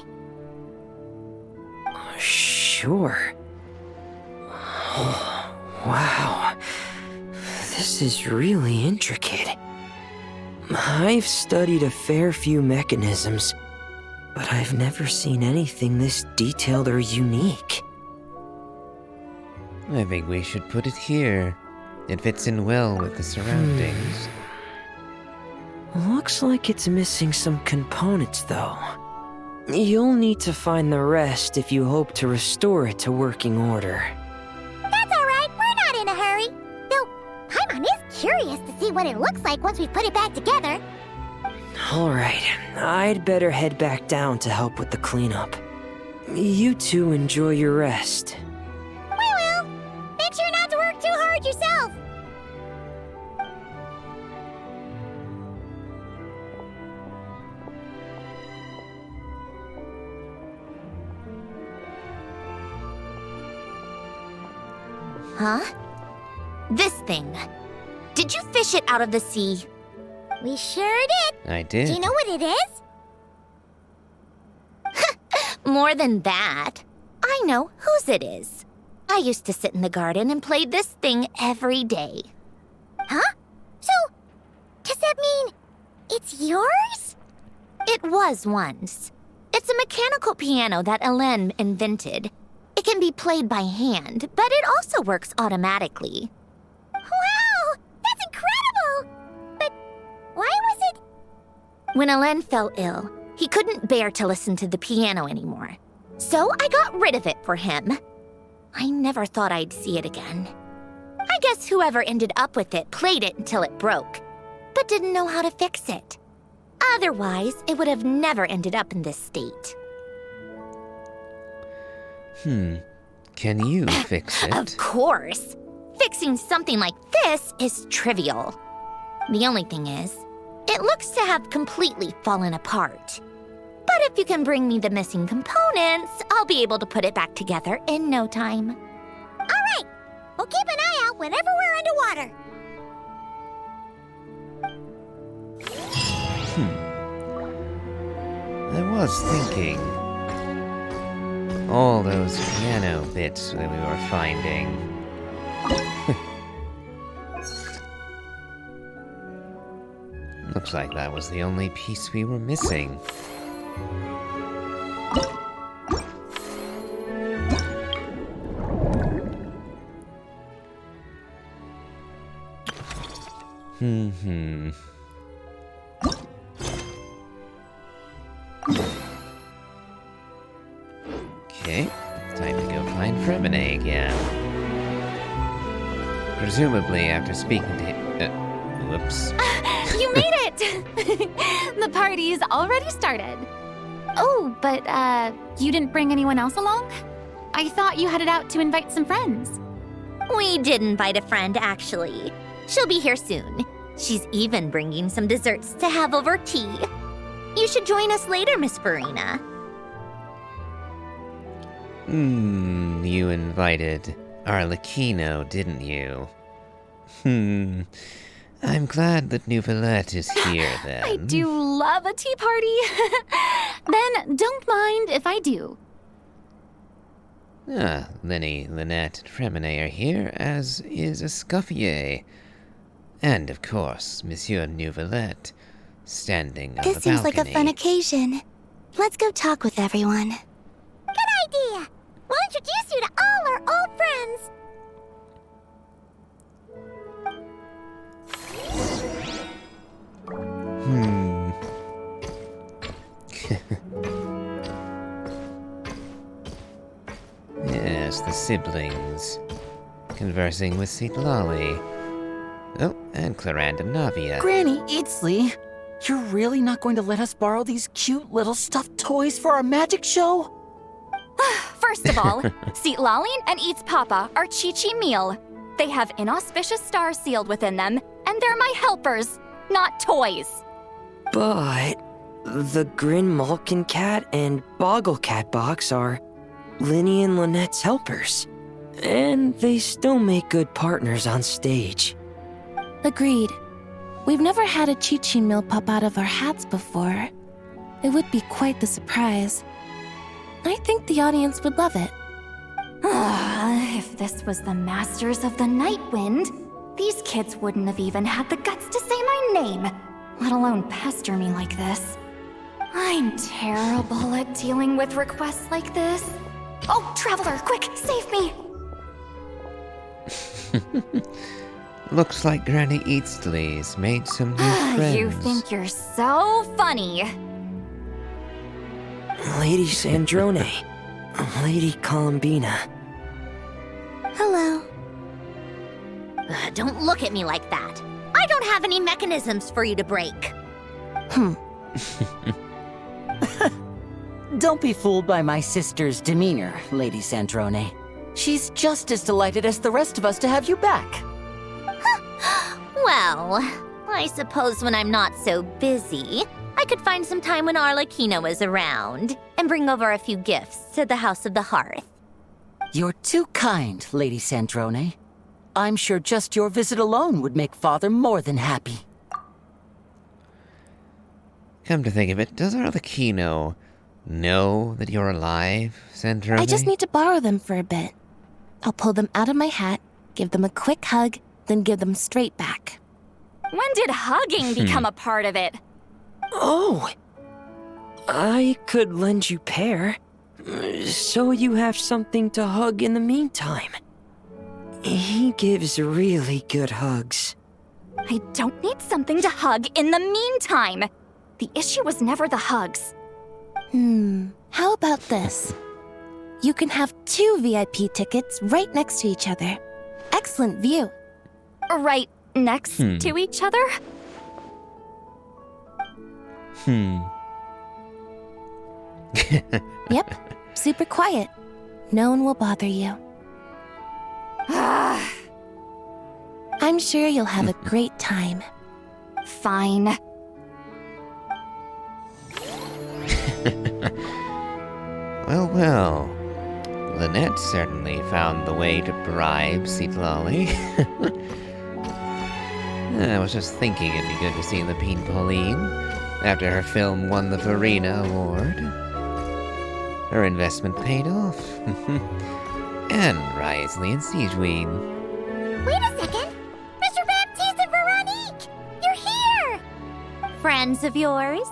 Sure. Oh, wow. This is really intricate. I've studied a fair few mechanisms, but I've never seen anything this detailed or unique. I think we should put it here. It fits in well with the surroundings. Looks like it's missing some components, though. You'll need to find the rest if you hope to restore it to working order. That's alright, we're not in a hurry. Though, Paimon is curious to see what it looks like once we put it back together. Alright, I'd better head back down to help with the cleanup. You two enjoy your rest. We will. Make sure not to work too hard yourself. Huh? This thing. Did you fish it out of the sea? We sure did. I did. Do you know what it is? More than that. I know whose it is. I used to sit in the garden and play this thing every day. Huh? So, does that mean it's yours? It was once. It's a mechanical piano that Hélène invented. It can be played by hand, but it also works automatically. Wow! That's incredible! But why was it... When Hélène fell ill, he couldn't bear to listen to the piano anymore. So I got rid of it for him. I never thought I'd see it again. I guess whoever ended up with it played it until it broke, but didn't know how to fix it. Otherwise, it would have never ended up in this state. Can you fix it? Of course. Fixing something like this is trivial. The only thing is, it looks to have completely fallen apart. But if you can bring me the missing components, I'll be able to put it back together in no time. All right. We'll keep an eye out whenever we're underwater. I was thinking. All those piano bits that we were finding. Looks like that was the only piece we were missing. Okay, time to go find Fremine again. Presumably after speaking to whoops. You made it! The party's already started. Oh, but, you didn't bring anyone else along? I thought you headed out to invite some friends. We did invite a friend, actually. She'll be here soon. She's even bringing some desserts to have over tea. You should join us later, Miss Farina. You invited Arlecchino, didn't you? I'm glad that Nouvellette is here, then. I do love a tea party. Then don't mind if I do. Lenny, Lynette, and Fremine are here, as is Escoffier. And, of course, Monsieur Nouvellette, standing on the balcony. This seems like a fun occasion. Let's go talk with everyone. Good idea! We'll introduce you to all our old friends. Yes, the siblings. Conversing with Citlali. Oh, and Claranda Navia. Granny Eatsley, You're really not going to let us borrow these cute little stuffed toys for our magic show? First of all, Seat Laline and Eats Papa are Chi-Chi meal. They have inauspicious stars sealed within them, and they're my helpers, not toys. But the Grin Malkin Cat and Boggle Cat box are Linny and Lynette's helpers. And they still make good partners on stage. Agreed. We've never had a Chi-Chi meal pop out of our hats before. It would be quite the surprise. I think the audience would love it. If this was the Masters of the Night Wind, these kids wouldn't have even had the guts to say my name, let alone pester me like this. I'm terrible at dealing with requests like this. Oh, Traveler, quick, save me! Looks like Granny Eatsley's made some new friends. You think you're so funny. Lady Sandrone, Lady Columbina. Hello. Don't look at me like that. I don't have any mechanisms for you to break. Don't be fooled by my sister's demeanor, Lady Sandrone. She's just as delighted as the rest of us to have you back. Well, I suppose when I'm not so busy, I could find some time when Arlecchino is around and bring over a few gifts to the House of the Hearth. You're too kind, Lady Sandrone. I'm sure just your visit alone would make Father more than happy. Come to think of it, does Arlecchino know that you're alive, Sandrone? I just need to borrow them for a bit. I'll pull them out of my hat, give them a quick hug, then give them straight back. When did hugging become a part of it? Oh! I could lend you pair, so you have something to hug in the meantime. He gives really good hugs. I don't need something to hug in the meantime. The issue was never the hugs. How about this? You can have 2 VIP tickets right next to each other. Excellent view. Right next to each other? Yep, super quiet. No one will bother you. I'm sure you'll have a great time. Fine. Well. Lynette certainly found the way to bribe Citlali. I was just thinking it'd be good to see Lapine Pauline after her film won the Farina Award. Her investment paid off. And Risley and Siegeween. Wait a second! Mr. Baptiste and Veronique! You're here! Friends of yours?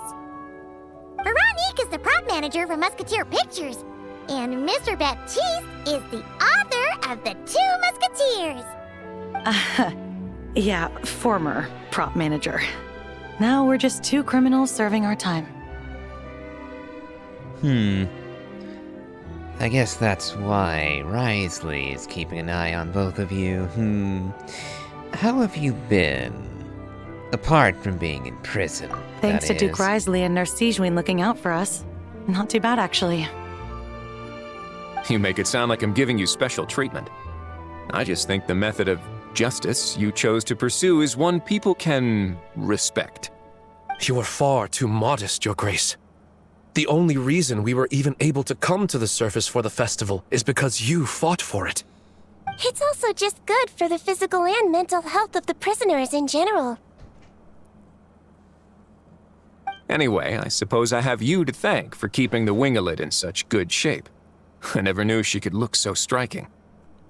Veronique is the prop manager for Musketeer Pictures, and Mr. Baptiste is the author of The 2 Musketeers. Yeah, former prop manager. Now we're just 2 criminals serving our time. I guess that's why Risley is keeping an eye on both of you. How have you been? Apart from being in prison, Thanks to that Duke is. Risley and Nurse Siegeween looking out for us. Not too bad, actually. You make it sound like I'm giving you special treatment. I just think the method of justice you chose to pursue is one people can respect. You are far too modest, Your Grace. The only reason we were even able to come to the surface for the festival is because you fought for it. It's also just good for the physical and mental health of the prisoners in general. Anyway, I suppose I have you to thank for keeping the Wingalet in such good shape. I never knew she could look so striking.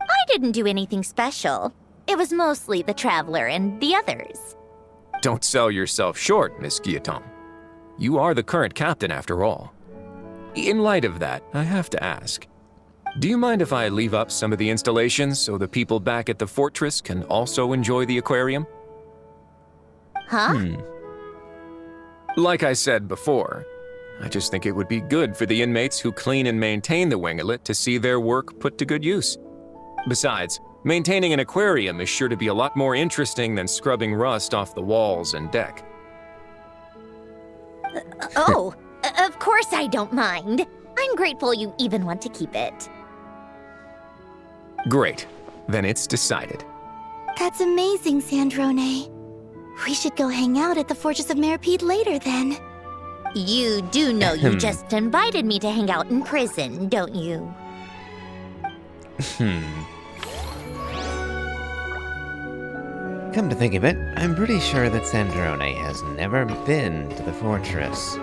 I didn't do anything special. It was mostly the Traveler and the others. Don't sell yourself short, Miss Guillotin. You are the current captain, after all. In light of that, I have to ask, do you mind if I leave up some of the installations so the people back at the fortress can also enjoy the aquarium? Huh? Like I said before, I just think it would be good for the inmates who clean and maintain the Wingalet to see their work put to good use. Besides, maintaining an aquarium is sure to be a lot more interesting than scrubbing rust off the walls and deck. Of course I don't mind. I'm grateful you even want to keep it. Great. Then it's decided. That's amazing, Sandrone. We should go hang out at the Fortress of Meripede later, then. You do know you just invited me to hang out in prison, don't you? Come to think of it, I'm pretty sure that Sandrone has never been to the fortress.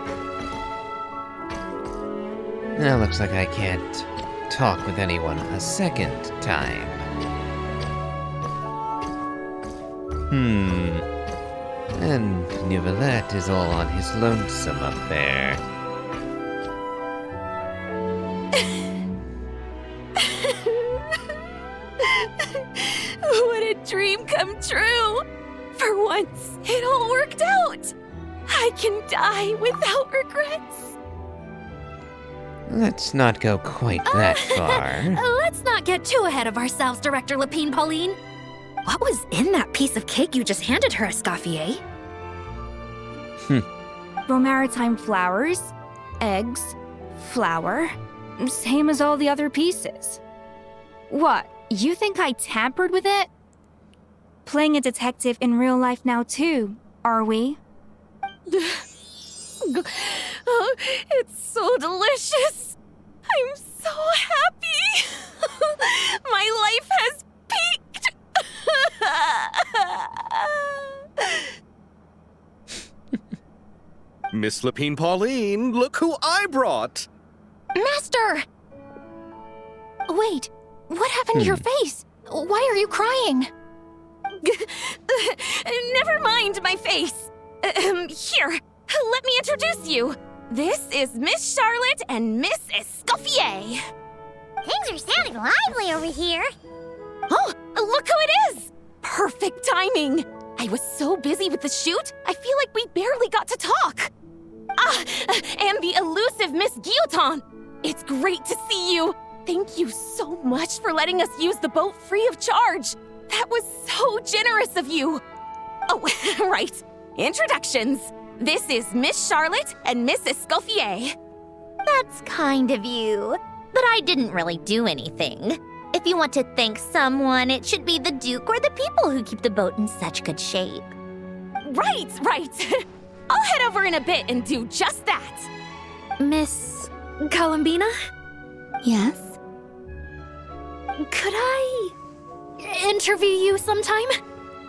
Now looks like I can't talk with anyone a second time. And Neuvillette is all on his lonesome up there. What a dream come true! For once, it all worked out! I can die without regrets! Let's not go quite that far. Let's not get too ahead of ourselves, Director Lapine Pauline. What was in that piece of cake you just handed her, Escoffier? Romaritime flowers, eggs, flour, same as all the other pieces. What, you think I tampered with it? Playing a detective in real life now too, are we? Oh, it's so delicious! I'm so happy! My life has peaked! Miss Lapine Pauline, look who I brought! Master! Wait, what happened to your face? Why are you crying? Never mind my face. Here, let me introduce you. This is Miss Charlotte and Miss Escoffier. Things are sounding lively over here. Oh, look who it is! Perfect timing. I was so busy with the shoot, I feel like we barely got to talk. And the elusive Miss Guillotin. It's great to see you. Thank you so much for letting us use the boat free of charge. That was so generous of you. Oh, right. Introductions. This is Miss Charlotte and Miss Escoffier. That's kind of you. But I didn't really do anything. If you want to thank someone, it should be the Duke or the people who keep the boat in such good shape. Right. I'll head over in a bit and do just that. Miss Columbina? Yes? Could I interview you sometime?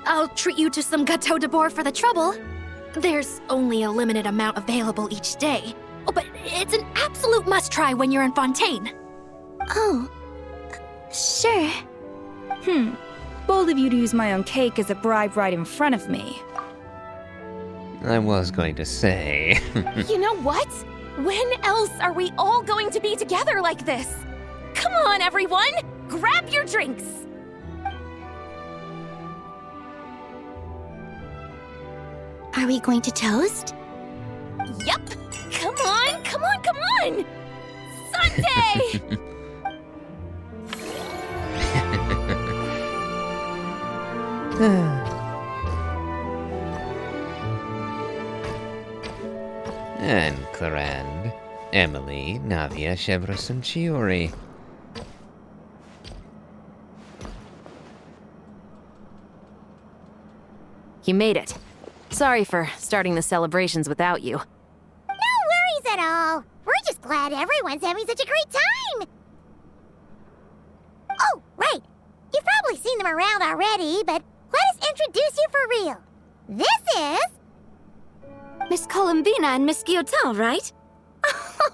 I'll treat you to some gâteau de bord for the trouble. There's only a limited amount available each day. Oh, but it's an absolute must-try when you're in Fontaine. Oh, sure. Bold of you to use my own cake as a bribe right in front of me. I was going to say... You know what? When else are we all going to be together like this? Come on, everyone! Grab your drinks! Are we going to toast? Yep! Come on! Sunday! And Clarande, Emily, Navia, Chevros, and Chiori. You made it. Sorry for starting the celebrations without you. No worries at all. We're just glad everyone's having such a great time. Oh, right. You've probably seen them around already, but let us introduce you for real. This is... Miss Columbina and Miss Guillotin, right?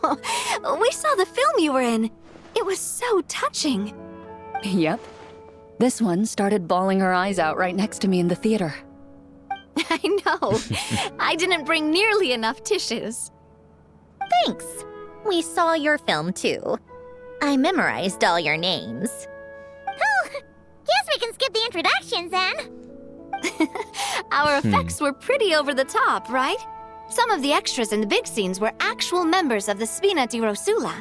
Oh, we saw the film you were in. It was so touching. Yep. This one started bawling her eyes out right next to me in the theater. I know. I didn't bring nearly enough tissues. Thanks. We saw your film, too. I memorized all your names. Oh, guess we can skip the introductions, then. Our effects were pretty over the top, right? Some of the extras in the big scenes were actual members of the Spina di Rosula.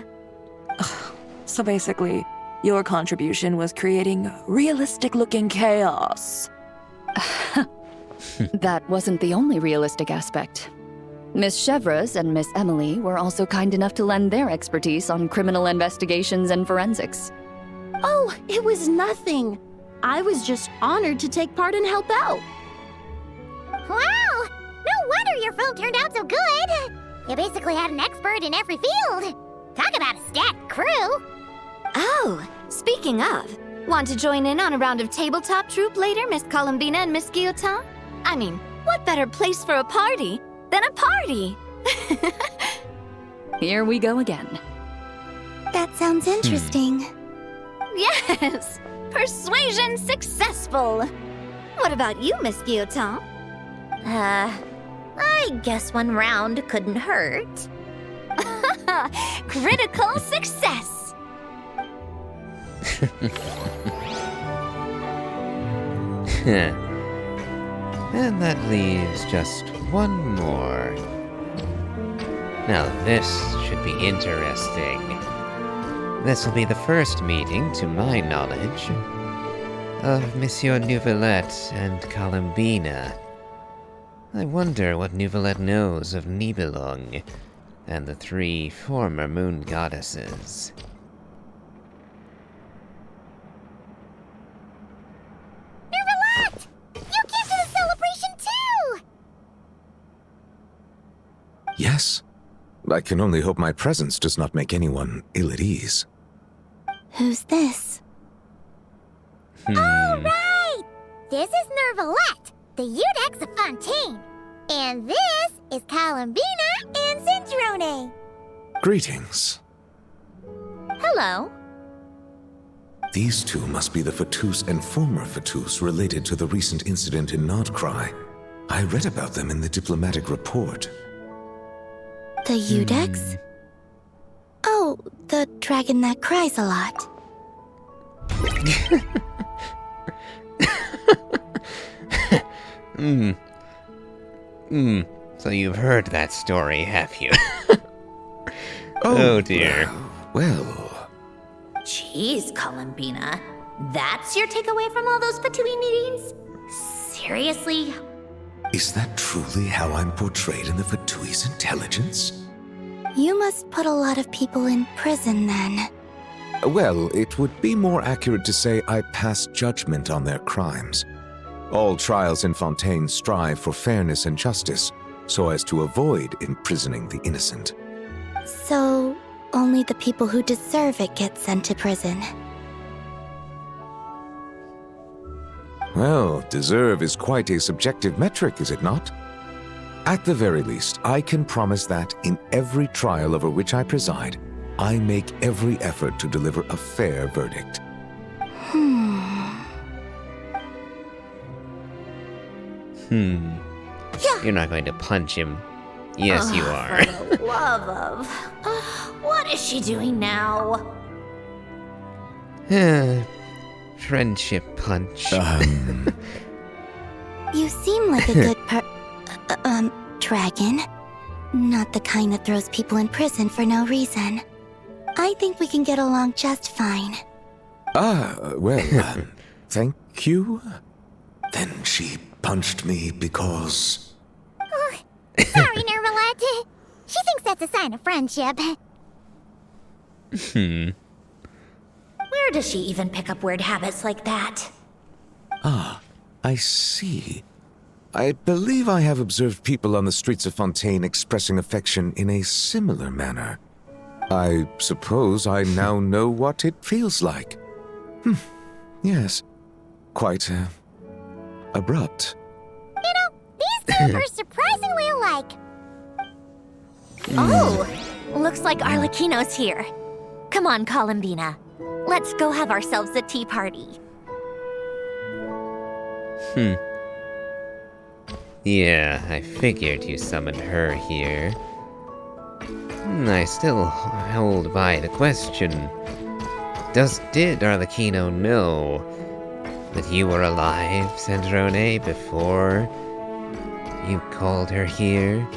So basically, your contribution was creating realistic-looking chaos. That wasn't the only realistic aspect. Miss Chevreuse and Miss Emily were also kind enough to lend their expertise on criminal investigations and forensics. Oh, it was nothing. I was just honored to take part and help out. Wow! No wonder your film turned out so good! You basically had an expert in every field. Talk about a stacked crew! Oh, speaking of, want to join in on a round of tabletop troupe later, Miss Columbina and Miss Guillotin? I mean, what better place for a party than a party? Here we go again. That sounds interesting. Yes! Persuasion successful! What about you, Miss Guillotin? I guess one round couldn't hurt. Critical success! And that leaves just one more. Now this should be interesting. This will be the first meeting, to my knowledge, of Monsieur Neuvillette and Columbina. I wonder what Neuvillette knows of Nibelung and the 3 former moon goddesses. Neuvillette! You came to the celebration too! Yes. I can only hope my presence does not make anyone ill at ease. Who's this? Oh, right! This is Neuvillette, the Eudex of Fontaine. And this is Columbina and Cendrone. Greetings. Hello. These two must be the Fatus and former Fatus related to the recent incident in Nordcry. I read about them in the diplomatic report. The Eudex? Oh, the dragon that cries a lot. So you've heard that story, have you? Oh dear. Well. Jeez, Columbina. That's your takeaway from all those Fatui meetings? Seriously? Is that truly how I'm portrayed in the Fatui's intelligence? You must put a lot of people in prison then. Well, it would be more accurate to say I pass judgment on their crimes. All trials in Fontaine strive for fairness and justice, so as to avoid imprisoning the innocent. So, only the people who deserve it get sent to prison. Well, deserve is quite a subjective metric, is it not? At the very least, I can promise that in every trial over which I preside, I make every effort to deliver a fair verdict. You're not going to punch him. Yes, you are. For the love of... what is she doing now? Friendship punch. You seem like a good dragon. Not the kind that throws people in prison for no reason. I think we can get along just fine. Well, thank you. Then she punched me because... Sorry, Neuvillette. She thinks that's a sign of friendship. Where does she even pick up weird habits like that? Ah, I see. I believe I have observed people on the streets of Fontaine expressing affection in a similar manner. I suppose I now know what it feels like. Yes. Quite, abrupt. You know, these two are surprisingly alike. Oh, looks like Arlecchino's here. Come on, Columbina. Let's go have ourselves a tea party. Yeah, I figured you summoned her here. I still hold by the question. Did Arlecchino know that you were alive, Cendrone, before you called her here?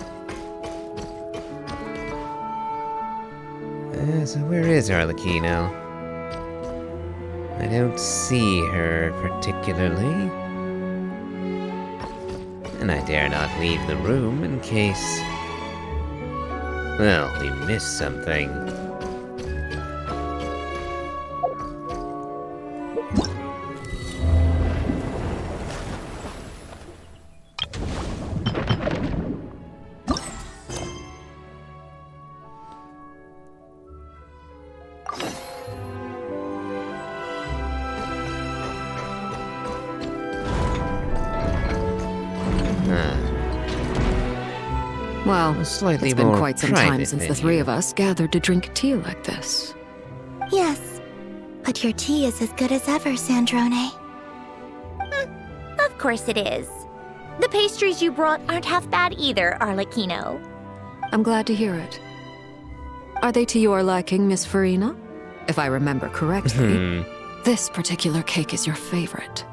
So where is Arlecchino? I don't see her particularly. And I dare not leave the room in case Well, we missed something. Well, Slightly it's been more quite some time private since the than three you. of us gathered to drink tea like this. Yes, but your tea is as good as ever, Sandrone. Of course it is. The pastries you brought aren't half bad either, Arlecchino. I'm glad to hear it. Are they to your liking, Miss Farina? If I remember correctly, this particular cake is your favorite.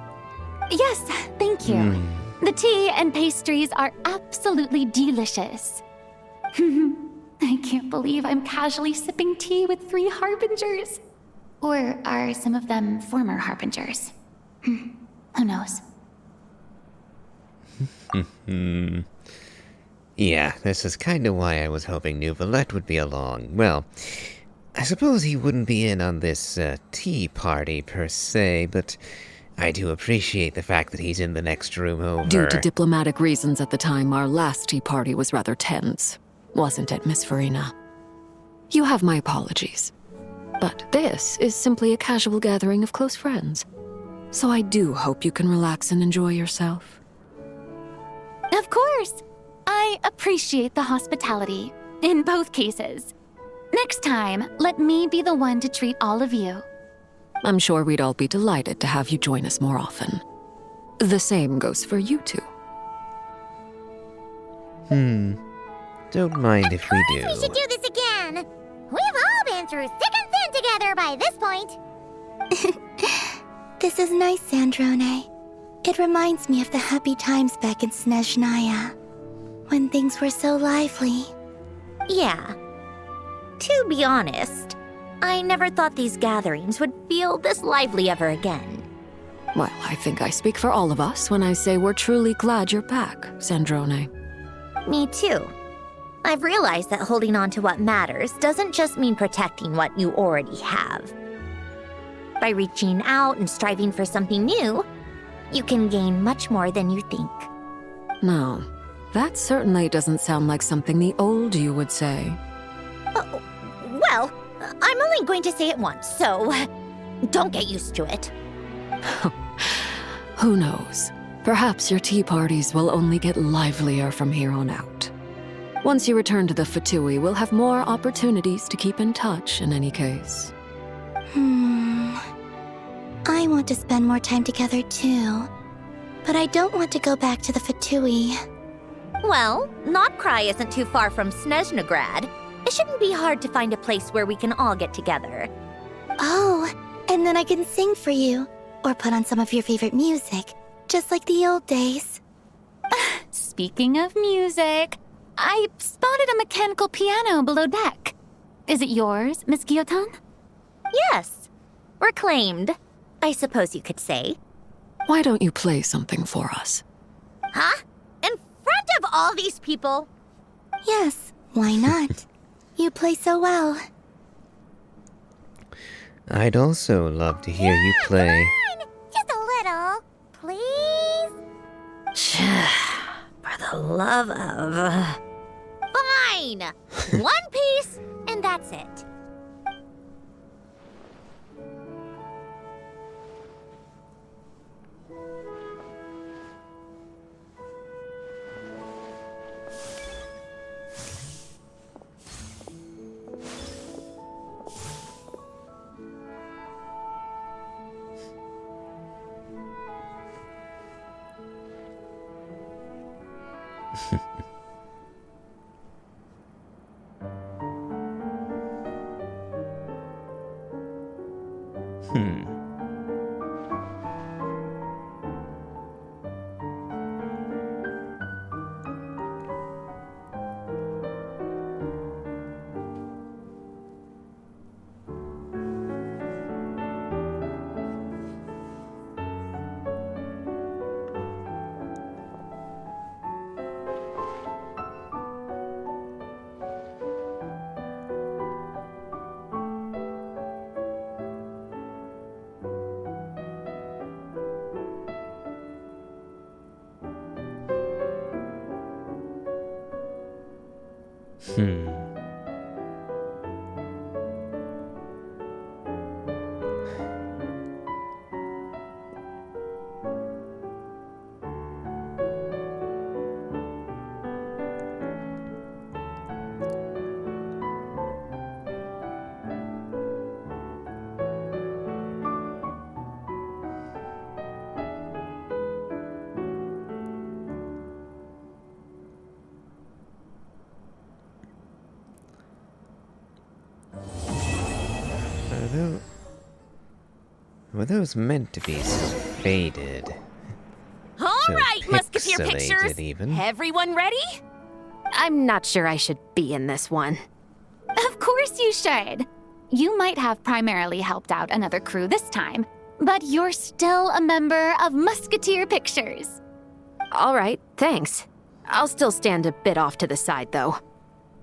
Yes, thank you. The tea and pastries are absolutely delicious. I can't believe I'm casually sipping tea with 3 harbingers. Or are some of them former harbingers? Who knows? Yeah, this is kinda why I was hoping Nouvelette would be along. Well, I suppose he wouldn't be in on this tea party per se, but I do appreciate the fact that he's in the next room over. Due to diplomatic reasons at the time, our last tea party was rather tense. Wasn't it, Miss Farina? You have my apologies. But this is simply a casual gathering of close friends. So I do hope you can relax and enjoy yourself. Of course! I appreciate the hospitality, in both cases. Next time, let me be the one to treat all of you. I'm sure we'd all be delighted to have you join us more often. The same goes for you two. Don't mind if we do. We should do this again. We've all been through thick and thin together by this point. This is nice, Sandrone. It reminds me of the happy times back in Snezhnaya, when things were so lively. Yeah. To be honest, I never thought these gatherings would feel this lively ever again. Well, I think I speak for all of us when I say we're truly glad you're back, Sandrone. Me too. I've realized that holding on to what matters doesn't just mean protecting what you already have. By reaching out and striving for something new, you can gain much more than you think. No, that certainly doesn't sound like something the old you would say. Well, I'm only going to say it once, so don't get used to it. Who knows? Perhaps your tea parties will only get livelier from here on out. Once you return to the Fatui, we'll have more opportunities to keep in touch in any case. I want to spend more time together too, but I don't want to go back to the Fatui. Well, Notcry isn't too far from Snezhnograd. It shouldn't be hard to find a place where we can all get together. Oh, and then I can sing for you, or put on some of your favorite music, just like the old days. Speaking of music, I spotted a mechanical piano below deck. Is it yours, Miss Guillotin? Yes. Reclaimed, I suppose you could say. Why don't you play something for us? Huh? In front of all these people? Yes, why not? You play so well. I'd also love to hear you play. Just a little, please? For the love of... Fine! One piece, and that's it. Were those meant to be so faded? All So right, Musketeer pixelated Pictures. even. Everyone ready? I'm not sure I should be in this one. Of course you should. You might have primarily helped out another crew this time, but you're still a member of Musketeer Pictures. All right, thanks. I'll still stand a bit off to the side, though.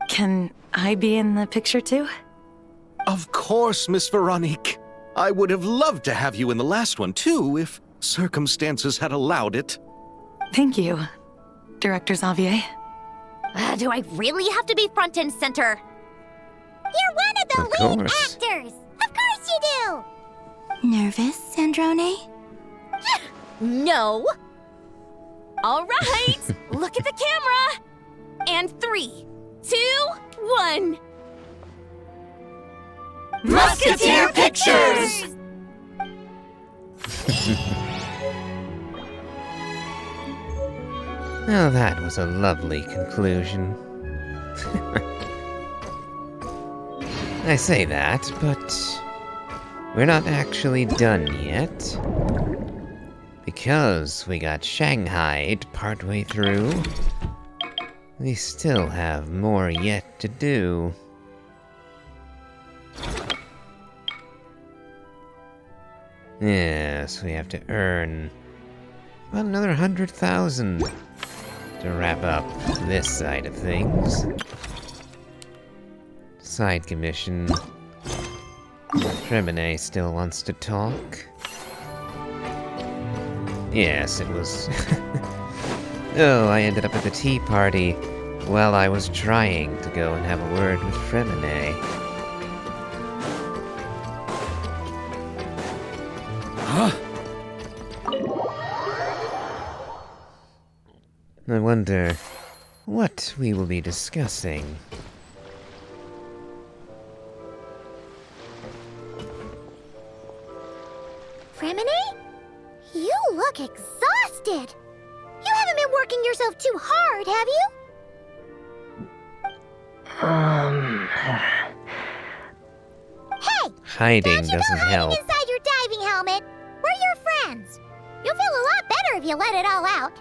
Can I be in the picture too? Of course, Miss Veronique. I would have loved to have you in the last one, too, if circumstances had allowed it. Thank you, Director Xavier. Do I really have to be front and center? You're one of the Of lead course. actors! Of course you do! Nervous, Sandrone? No! All right, look at the camera! And 3, 2, 1. Musketeer Pictures! Now that was a lovely conclusion. I say that, but we're not actually done yet. Because we got shanghaied partway through, we still have more yet to do. Yes, we have to earn about another 100,000 to wrap up this side of things. Side commission. Tremine still wants to talk. Yes, it was... Oh, I ended up at the tea party while I was trying to go and have a word with Fremine. I wonder what we will be discussing. Fremine? You look exhausted. You haven't been working yourself too hard, have you? Hey! Hiding doesn't help. Inside your diving helmet. We're your friends. You'll feel a lot better if you let it all out.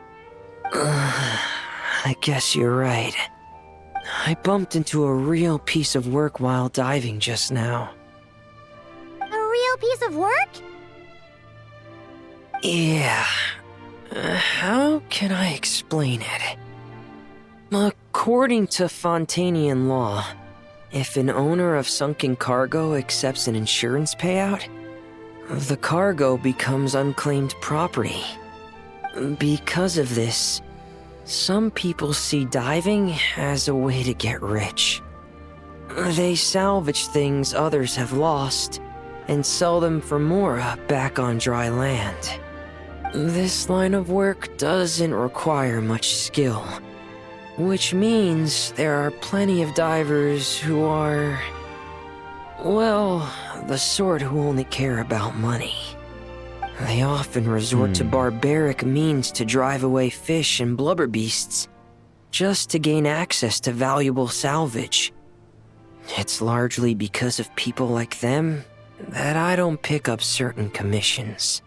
I guess you're right. I bumped into a real piece of work while diving just now. A real piece of work? Yeah. How can I explain it? According to Fontanian law, if an owner of sunken cargo accepts an insurance payout, the cargo becomes unclaimed property. Because of this, some people see diving as a way to get rich. They salvage things others have lost and sell them for more back on dry land. This line of work doesn't require much skill, which means there are plenty of divers who are, well, the sort who only care about money. They often resort to barbaric means to drive away fish and blubber beasts, just to gain access to valuable salvage. It's largely because of people like them that I don't pick up certain commissions.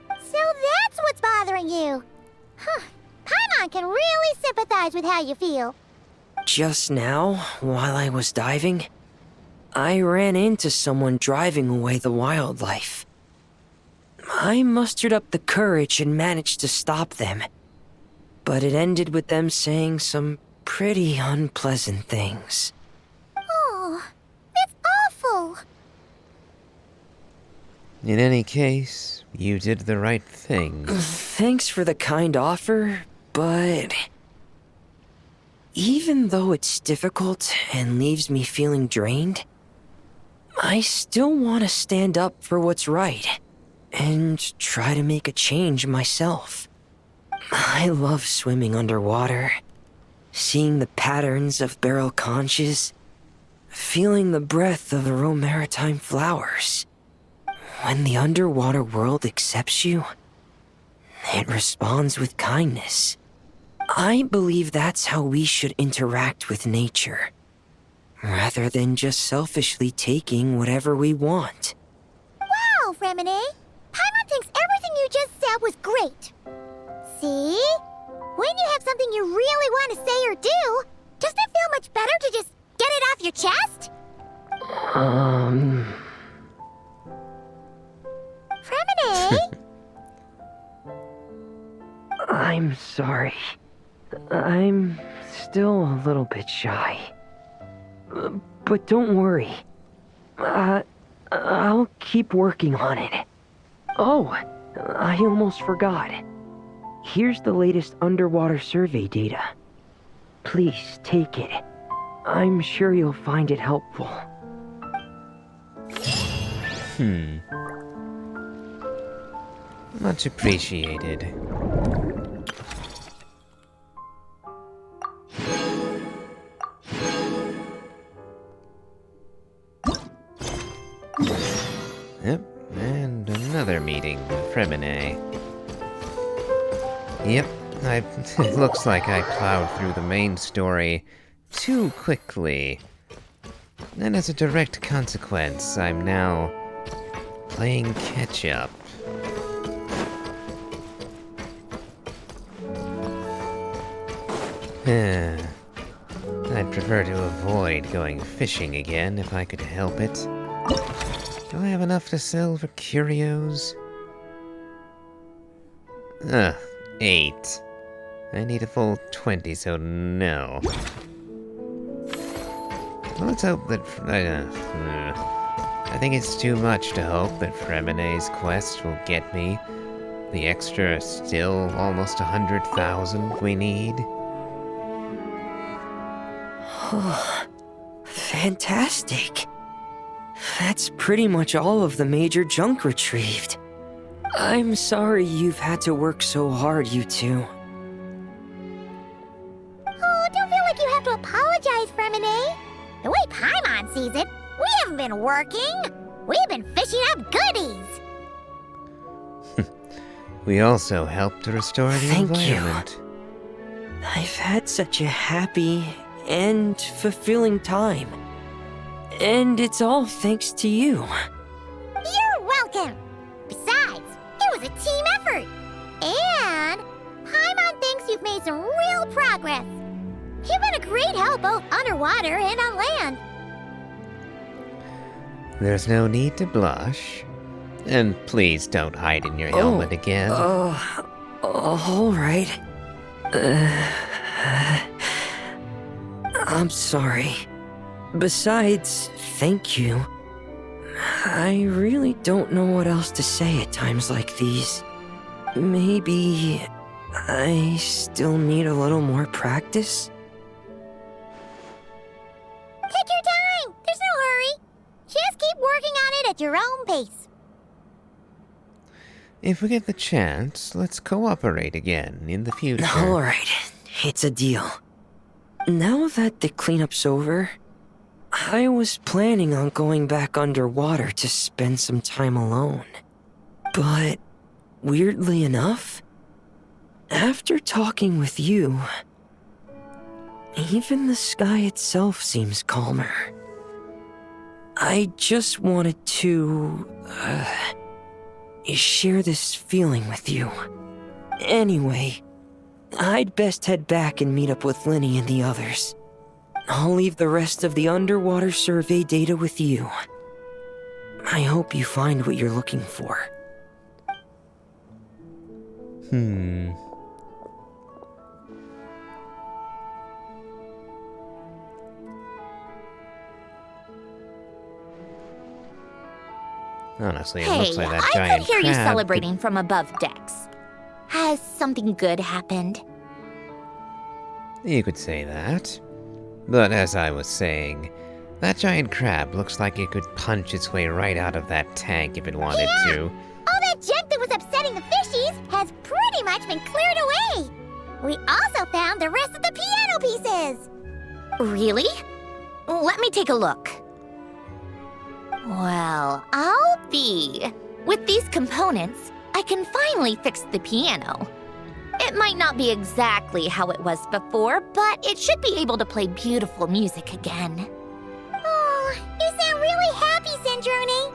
So that's what's bothering you. Huh. Paimon can really sympathize with how you feel. Just now, while I was diving, I ran into someone driving away the wildlife. I mustered up the courage and managed to stop them, but it ended with them saying some pretty unpleasant things. Oh, that's awful. In any case, you did the right thing. Thanks for the kind offer, but even though it's difficult and leaves me feeling drained, I still want to stand up for what's right and try to make a change myself. I love swimming underwater, seeing the patterns of barrel conches, feeling the breath of the maritime flowers. When the underwater world accepts you, it responds with kindness. I believe that's how we should interact with nature, rather than just selfishly taking whatever we want. Wow, Remine! Paimon thinks everything you just said was great. See? When you have something you really want to say or do, doesn't it feel much better to just get it off your chest? Remine! I'm sorry. I'm still a little bit shy. But don't worry. I'll keep working on it. Oh, I almost forgot. Here's the latest underwater survey data. Please take it. I'm sure you'll find it helpful. Much appreciated. Yep, and another meeting with Remine. Yep, it looks like I plowed through the main story too quickly. And as a direct consequence, I'm now playing catch-up. I'd prefer to avoid going fishing again if I could help it. Do I have enough to sell for curios? 8. I need a full 20, so no. Let's hope that... I think it's too much to hope that Fremine's quest will get me the extra, still almost 100,000 we need. Oh, fantastic. That's pretty much all of the major junk retrieved. I'm sorry you've had to work so hard, you two. Oh, don't feel like you have to apologize, Remine. The way Paimon sees it, we haven't been working. We've been fishing up goodies. We also helped to restore the environment. I've had such a happy and fulfilling time. And it's all thanks to you. You're welcome. Besides, it was a team effort. And Paimon thinks you've made some real progress. You've been a great help both underwater and on land. There's no need to blush. And please don't hide in your helmet again. All right. I'm sorry. Besides, thank you. I really don't know what else to say at times like these. Maybe I still need a little more practice? Take your time. There's no hurry. Just keep working on it at your own pace. If we get the chance, let's cooperate again in the future. All right, it's a deal. Now that the cleanup's over, I was planning on going back underwater to spend some time alone. But, weirdly enough, after talking with you, even the sky itself seems calmer. I just wanted to, share this feeling with you. Anyway, I'd best head back and meet up with Linny and the others. I'll leave the rest of the underwater survey data with you. I hope you find what you're looking for. Honestly, it looks like that giant I could hear you crab celebrating from above decks. Has something good happened? You could say that. But as I was saying, that giant crab looks like it could punch its way right out of that tank if it wanted to. All that junk that was upsetting the fishies has pretty much been cleared away. We also found the rest of the piano pieces. Really? Let me take a look. Well, I'll be. With these components, I can finally fix the piano. It might not be exactly how it was before, but it should be able to play beautiful music again. Oh, you sound really happy, Sandrone.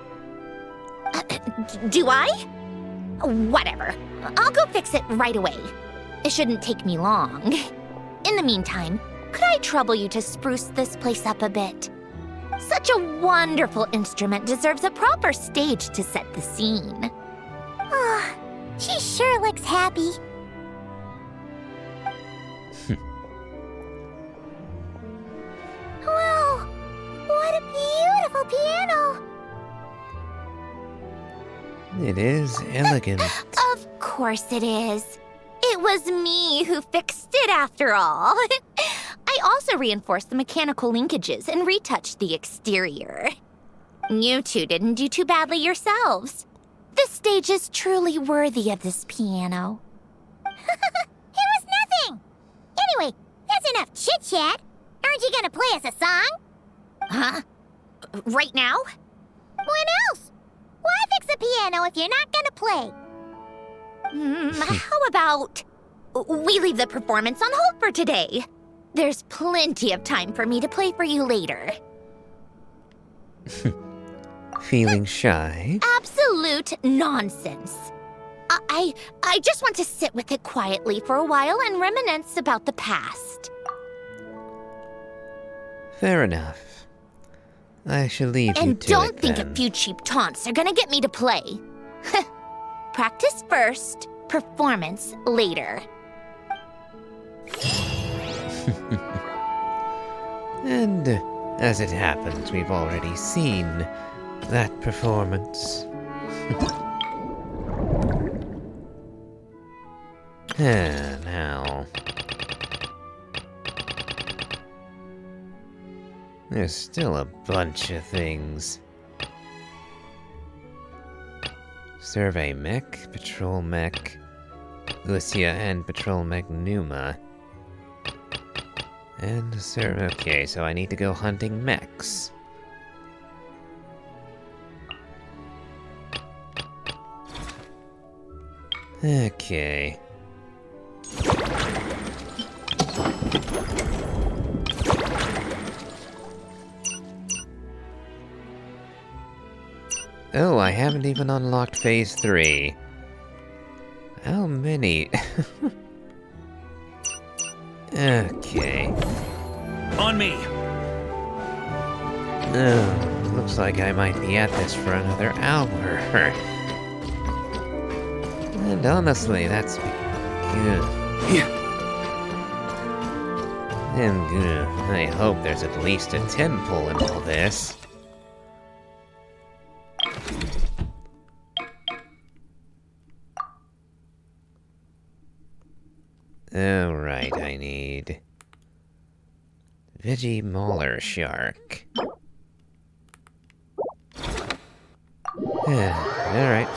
Do I? Whatever. I'll go fix it right away. It shouldn't take me long. In the meantime, could I trouble you to spruce this place up a bit? Such a wonderful instrument deserves a proper stage to set the scene. Oh, she sure looks happy. Wow, what a beautiful piano! It is elegant. Of course it is. It was me who fixed it after all. I also reinforced the mechanical linkages and retouched the exterior. You two didn't do too badly yourselves. This stage is truly worthy of this piano. It was nothing! Anyway, that's enough chit-chat. Aren't you gonna play us a song? Huh? Right now? When else? Why fix a piano if you're not gonna play? How about we leave the performance on hold for today? There's plenty of time for me to play for you later. Feeling shy? Absolute nonsense. I just want to sit with it quietly for a while and reminisce about the past. Fair enough. I shall leave you And to don't it think then. a few cheap taunts are gonna get me to play. Practice first, performance later. And as it happens, we've already seen that performance. Now. There's still a bunch of things. Survey mech, patrol mech, Lucia, and patrol mech Numa. And okay, so I need to go hunting mechs. Okay. Oh, I haven't even unlocked Phase 3. How many? Okay. On me! Oh, looks like I might be at this for another hour. And honestly, that's good. And I hope there's at least a temple in all this. Alright, I need Veggie Mauler Shark. Alright.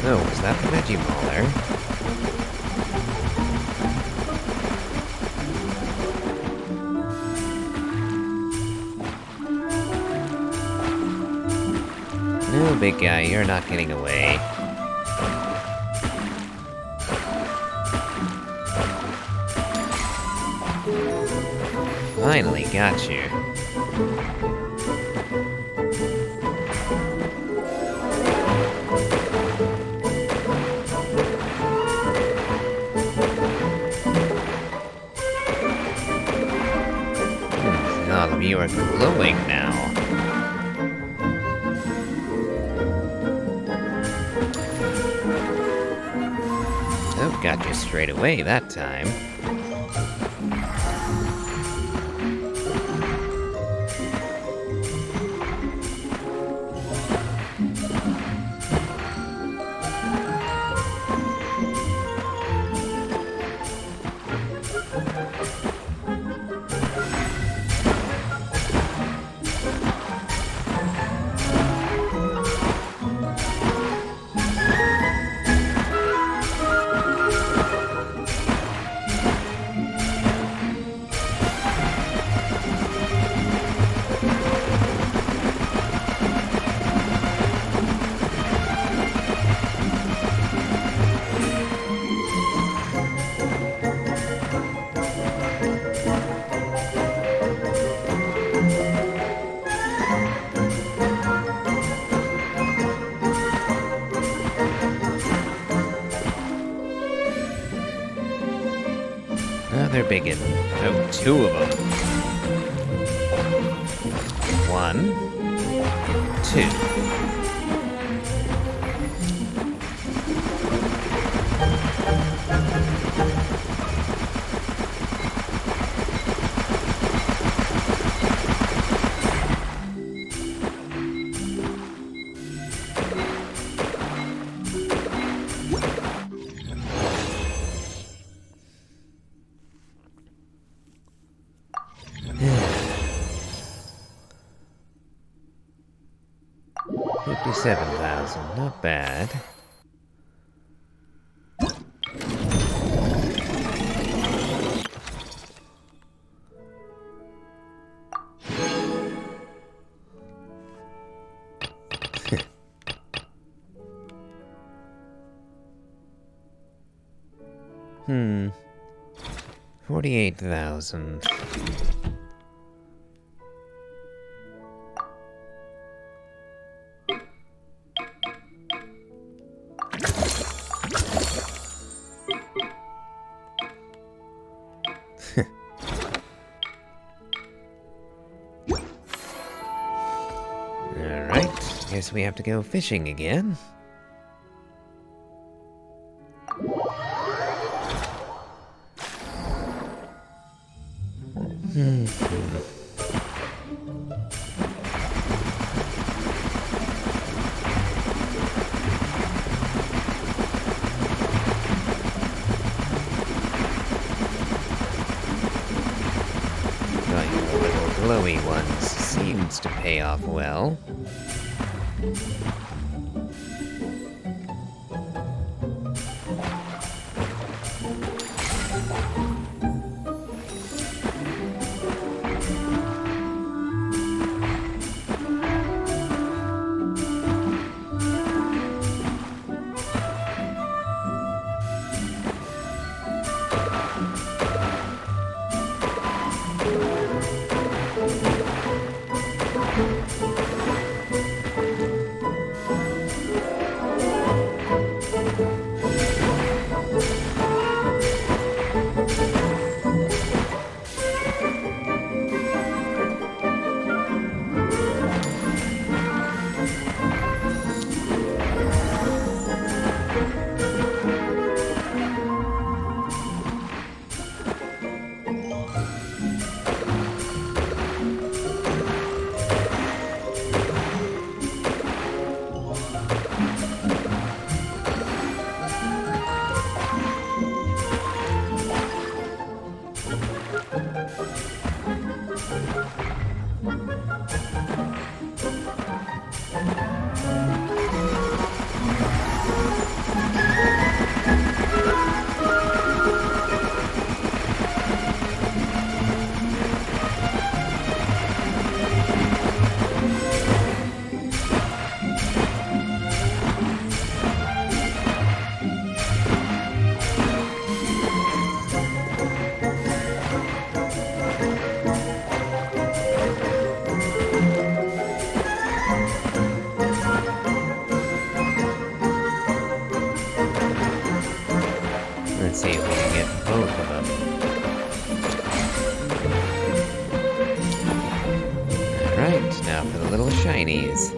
Oh, is that the Veggie Mauler? No, big guy, you're not getting away. Finally got you. you are glowing now. Oh, got you straight away that time. Oh, they're biggin'. Oh, 2 of them. 1, 2. $57,000, not bad. Hmm. 48,000. Alright, guess we have to go fishing again. Going for the little glowy ones seems to pay off well. Let's see if we can get both of them. little shinies.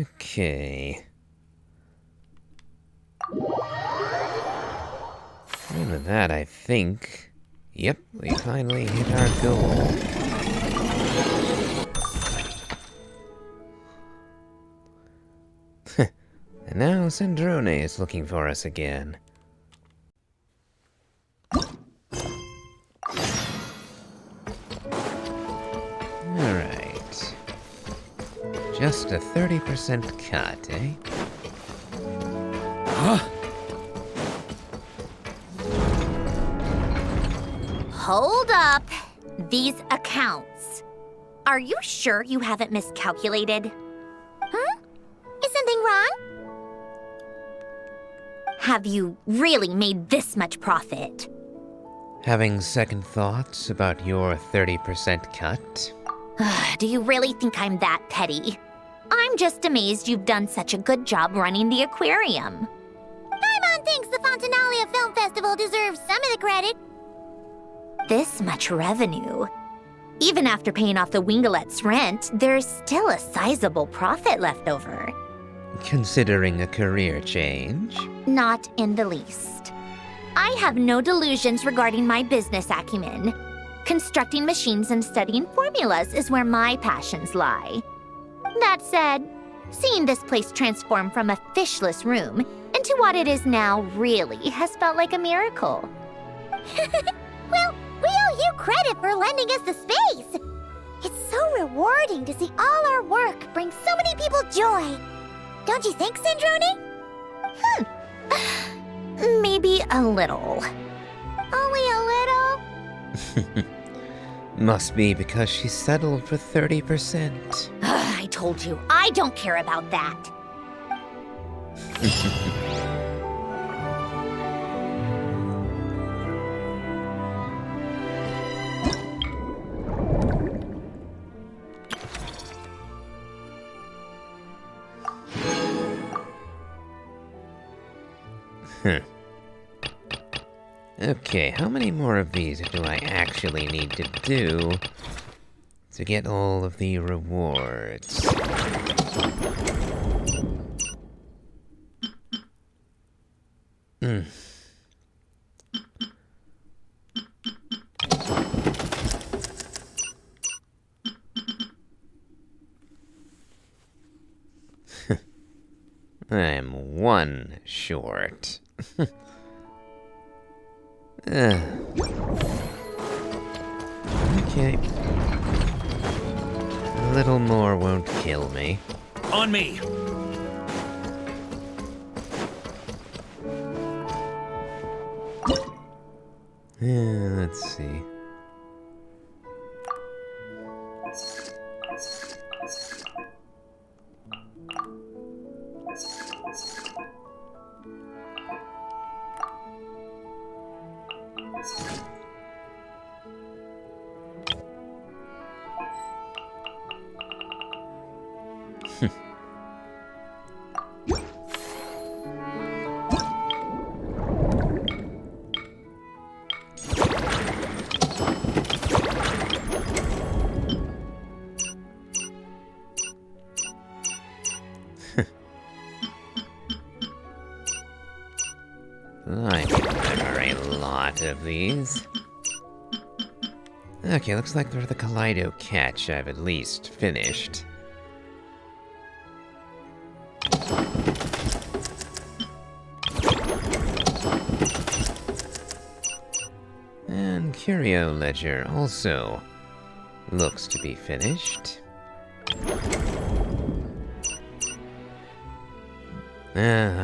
Okay. And with that, I think... Yep, we finally hit our goal. And now Sandrone is looking for us again. Alright. Just a 30% cut, eh? Huh? Hold up. These accounts. Are you sure you haven't miscalculated? Huh? Is something wrong? Have you really made this much profit? Having second thoughts about your 30% cut? Do you really think I'm that petty? I'm just amazed you've done such a good job running the aquarium. Paimon thinks the Fontinalia Film Festival deserves some of the credit. This much revenue. Even after paying off the Wingelet's rent, there's still a sizable profit left over. Considering a career change? Not in the least. I have no delusions regarding my business acumen. Constructing machines and studying formulas is where my passions lie. That said, seeing this place transform from a fishless room into what it is now really has felt like a miracle. Well, we owe you credit for lending us the space. It's so rewarding to see all our work bring so many people joy. Don't you think, Sandrone? Maybe a little. Only a little? Must be because she settled for 30%. I told you, I don't care about that. Okay, how many more of these do I actually need to do to get all of the rewards? I'm one short. Okay. A little more won't kill me. On me! Let's see. I remember a lot of these. Okay, looks like for the Kaleido catch I've at least finished. And Curio Ledger also looks to be finished.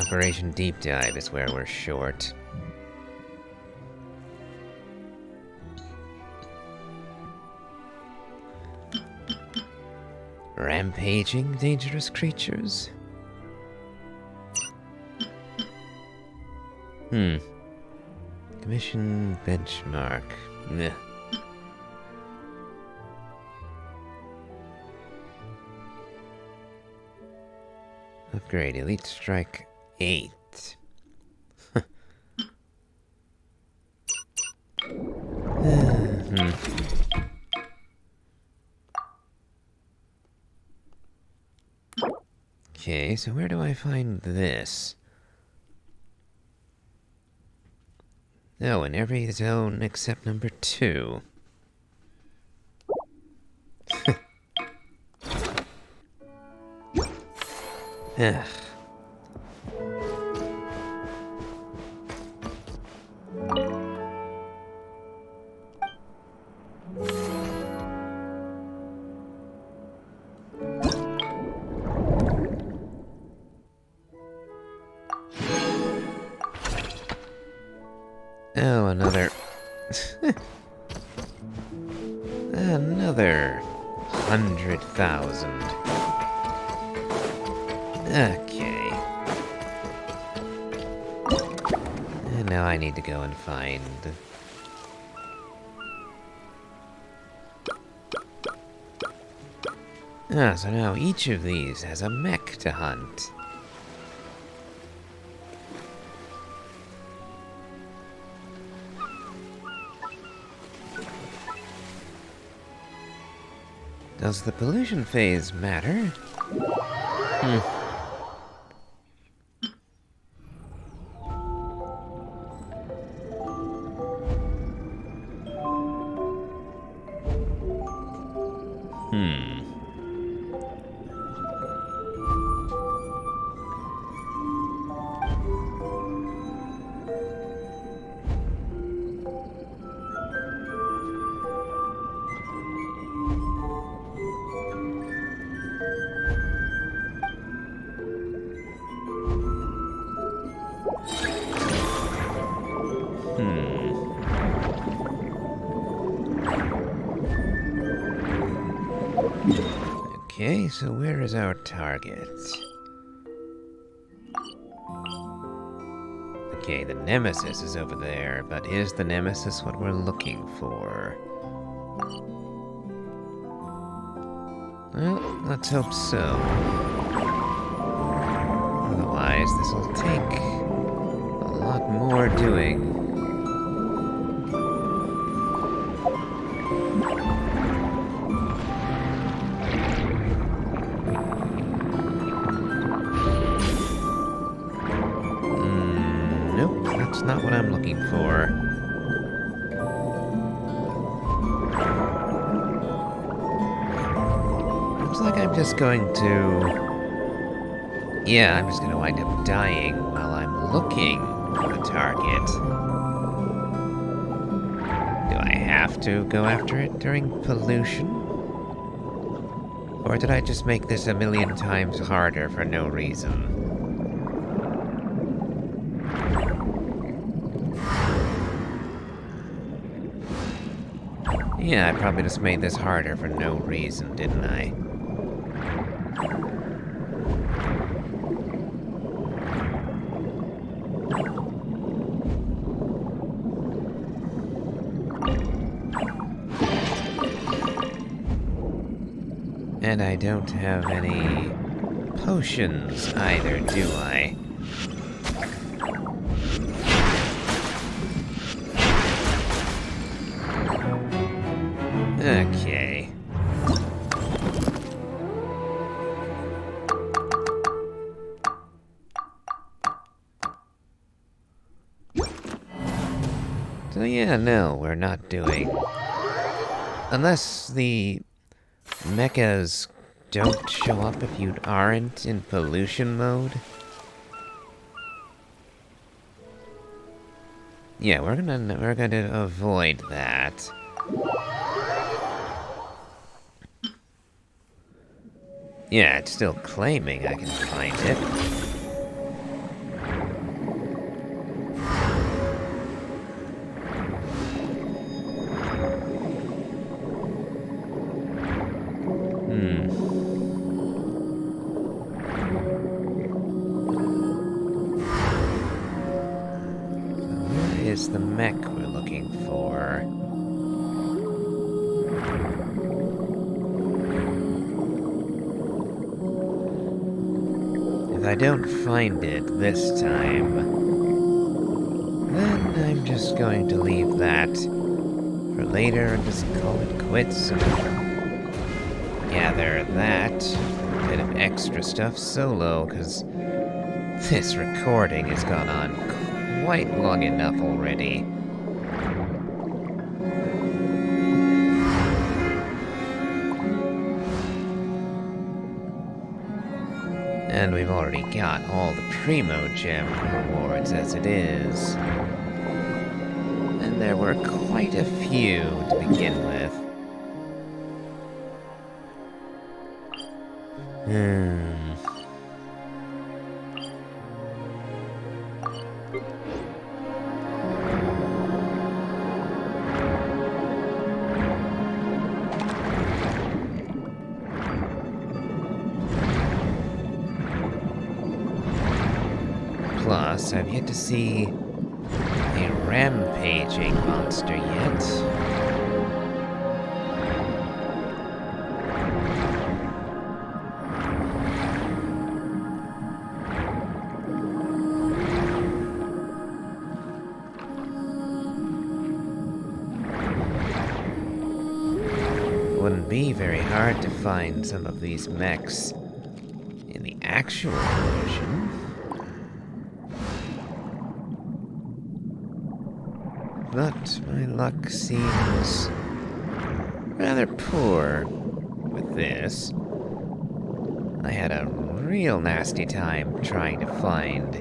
Operation Deep Dive is where we're short. Rampaging dangerous creatures? Commission benchmark. Ugh. Upgrade Elite Strike 8. Okay, so where do I find this? Oh, in every zone except number 2. Ugh. Oh, another... another 100,000. Okay. And now I need to go and find... Ah, so now each of these has a mech to hunt. Does the pollution phase matter? Okay, so where is our target? Okay, the Nemesis is over there, but is the Nemesis what we're looking for? Well, let's hope so. Otherwise, this will take a lot more doing. Not what I'm looking for. Looks like I'm just going to... Yeah, I'm just gonna wind up dying while I'm looking for the target. Do I have to go after it during pollution? Or did I just make this a million times harder for no reason? Yeah, I probably just made this harder for no reason, didn't I? And I don't have any potions either, do I? Okay. So yeah, no, we're not doing... Unless the mechas don't show up if you aren't in pollution mode. Yeah, we're gonna avoid that. Yeah, it's still claiming I can find it. So where is the mech we're looking for? I don't find it this time, then I'm just going to leave that for later and just call it quits and gather that bit of extra stuff solo, because this recording has gone on quite long enough already. And we've already got all the Primo Gem rewards as it is. And there were quite a few to begin with. Plus, I've yet to see a rampaging monster yet. Wouldn't be very hard to find some of these mechs in the actual ocean. But my luck seems rather poor with this. I had a real nasty time trying to find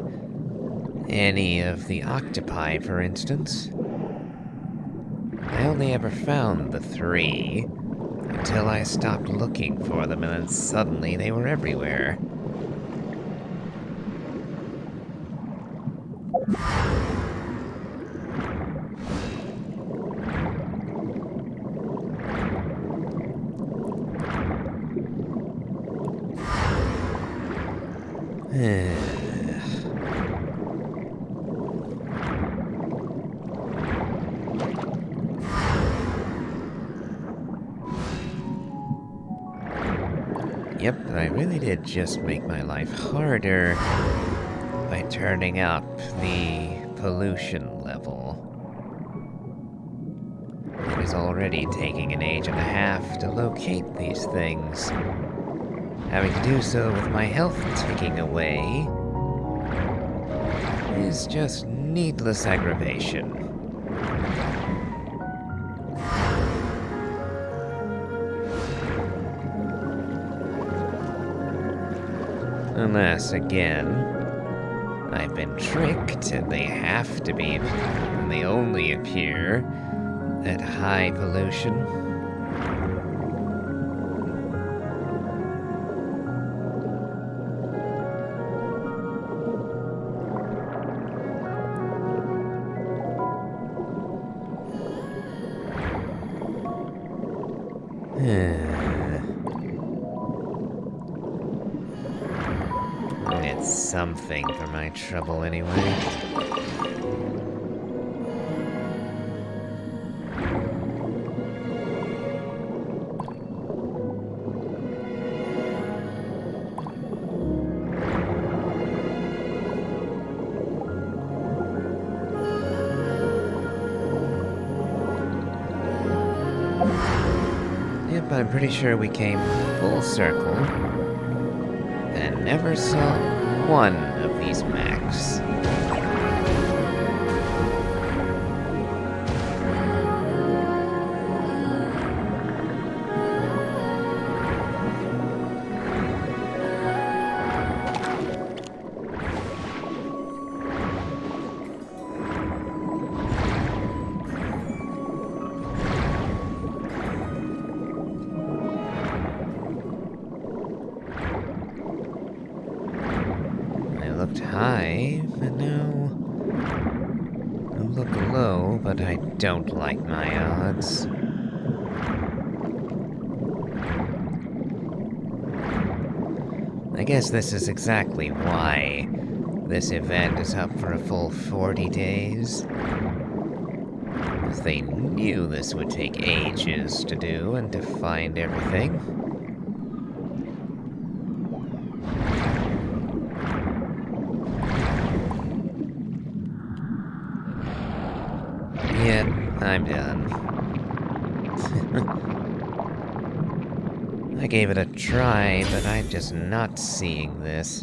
any of the octopi, for instance. I only ever found the 3 until I stopped looking for them, and then suddenly they were everywhere. Yep, I really did just make my life harder by turning up the pollution level. It is already taking an age and a half to locate these things. Having to do so with my health ticking away is just needless aggravation. Unless, again, I've been tricked and they have to be, and they only appear at high pollution. It's something for my trouble anyway. Yep, I'm pretty sure we came full circle and never saw one of these mechs. High, but now I look low, but I don't like my odds. I guess this is exactly why this event is up for a full 40 days. Because they knew this would take ages to do and to find everything. I'm done. I gave it a try, but I'm just not seeing this.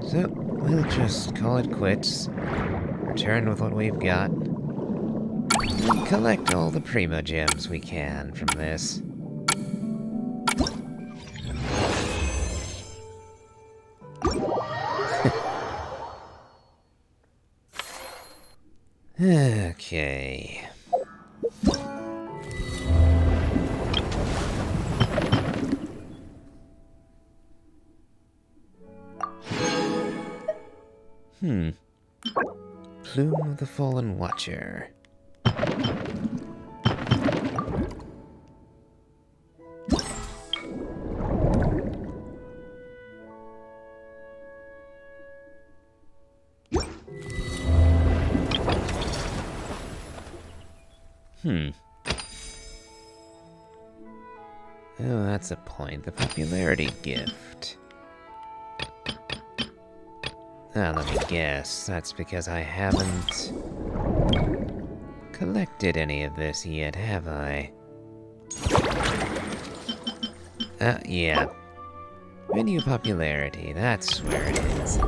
So, we'll just call it quits, return with what we've got, and collect all the Primo Gems we can from this. Okay. Plume of the Fallen Watcher. Oh, that's a point. The popularity gift. Let me guess. That's because I haven't collected any of this yet, have I? Yeah. Menu popularity, that's where it is.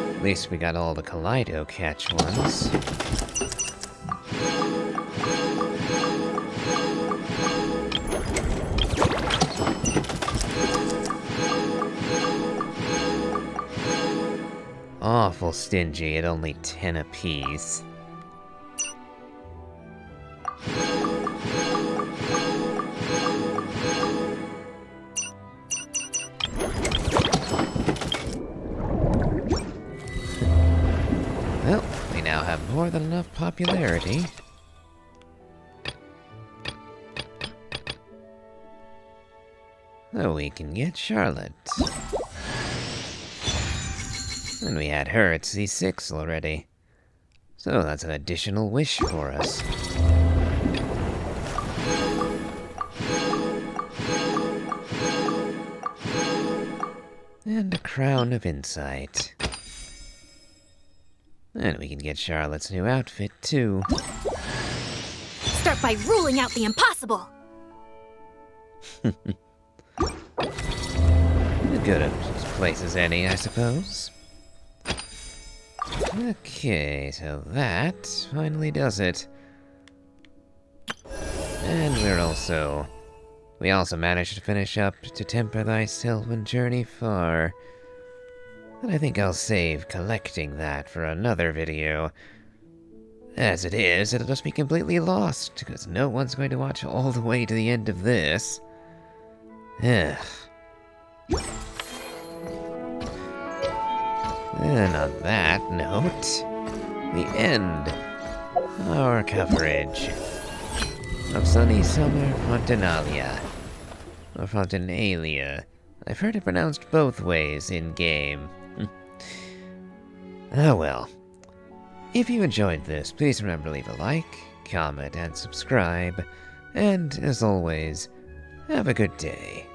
At least we got all the Kaleido catch ones. Awful stingy at only 10 apiece. Well, we now have more than enough popularity. So we can get Charlotte. And we had her at C6 already. So that's an additional wish for us. And a Crown of Insight. And we can get Charlotte's new outfit, too. Start by ruling out the impossible! As good a place as any, I suppose. Okay, so that finally does it. And we also managed to finish up To Temper Thyself and Journey Far. But I think I'll save collecting that for another video. As it is, it'll just be completely lost, because no one's going to watch all the way to the end of this. Ugh. And on that note, we end our coverage of Sunny Summer Fontinalia. Or Fontinalia. I've heard it pronounced both ways in-game. Oh well. If you enjoyed this, please remember to leave a like, comment, and subscribe. And, as always, have a good day.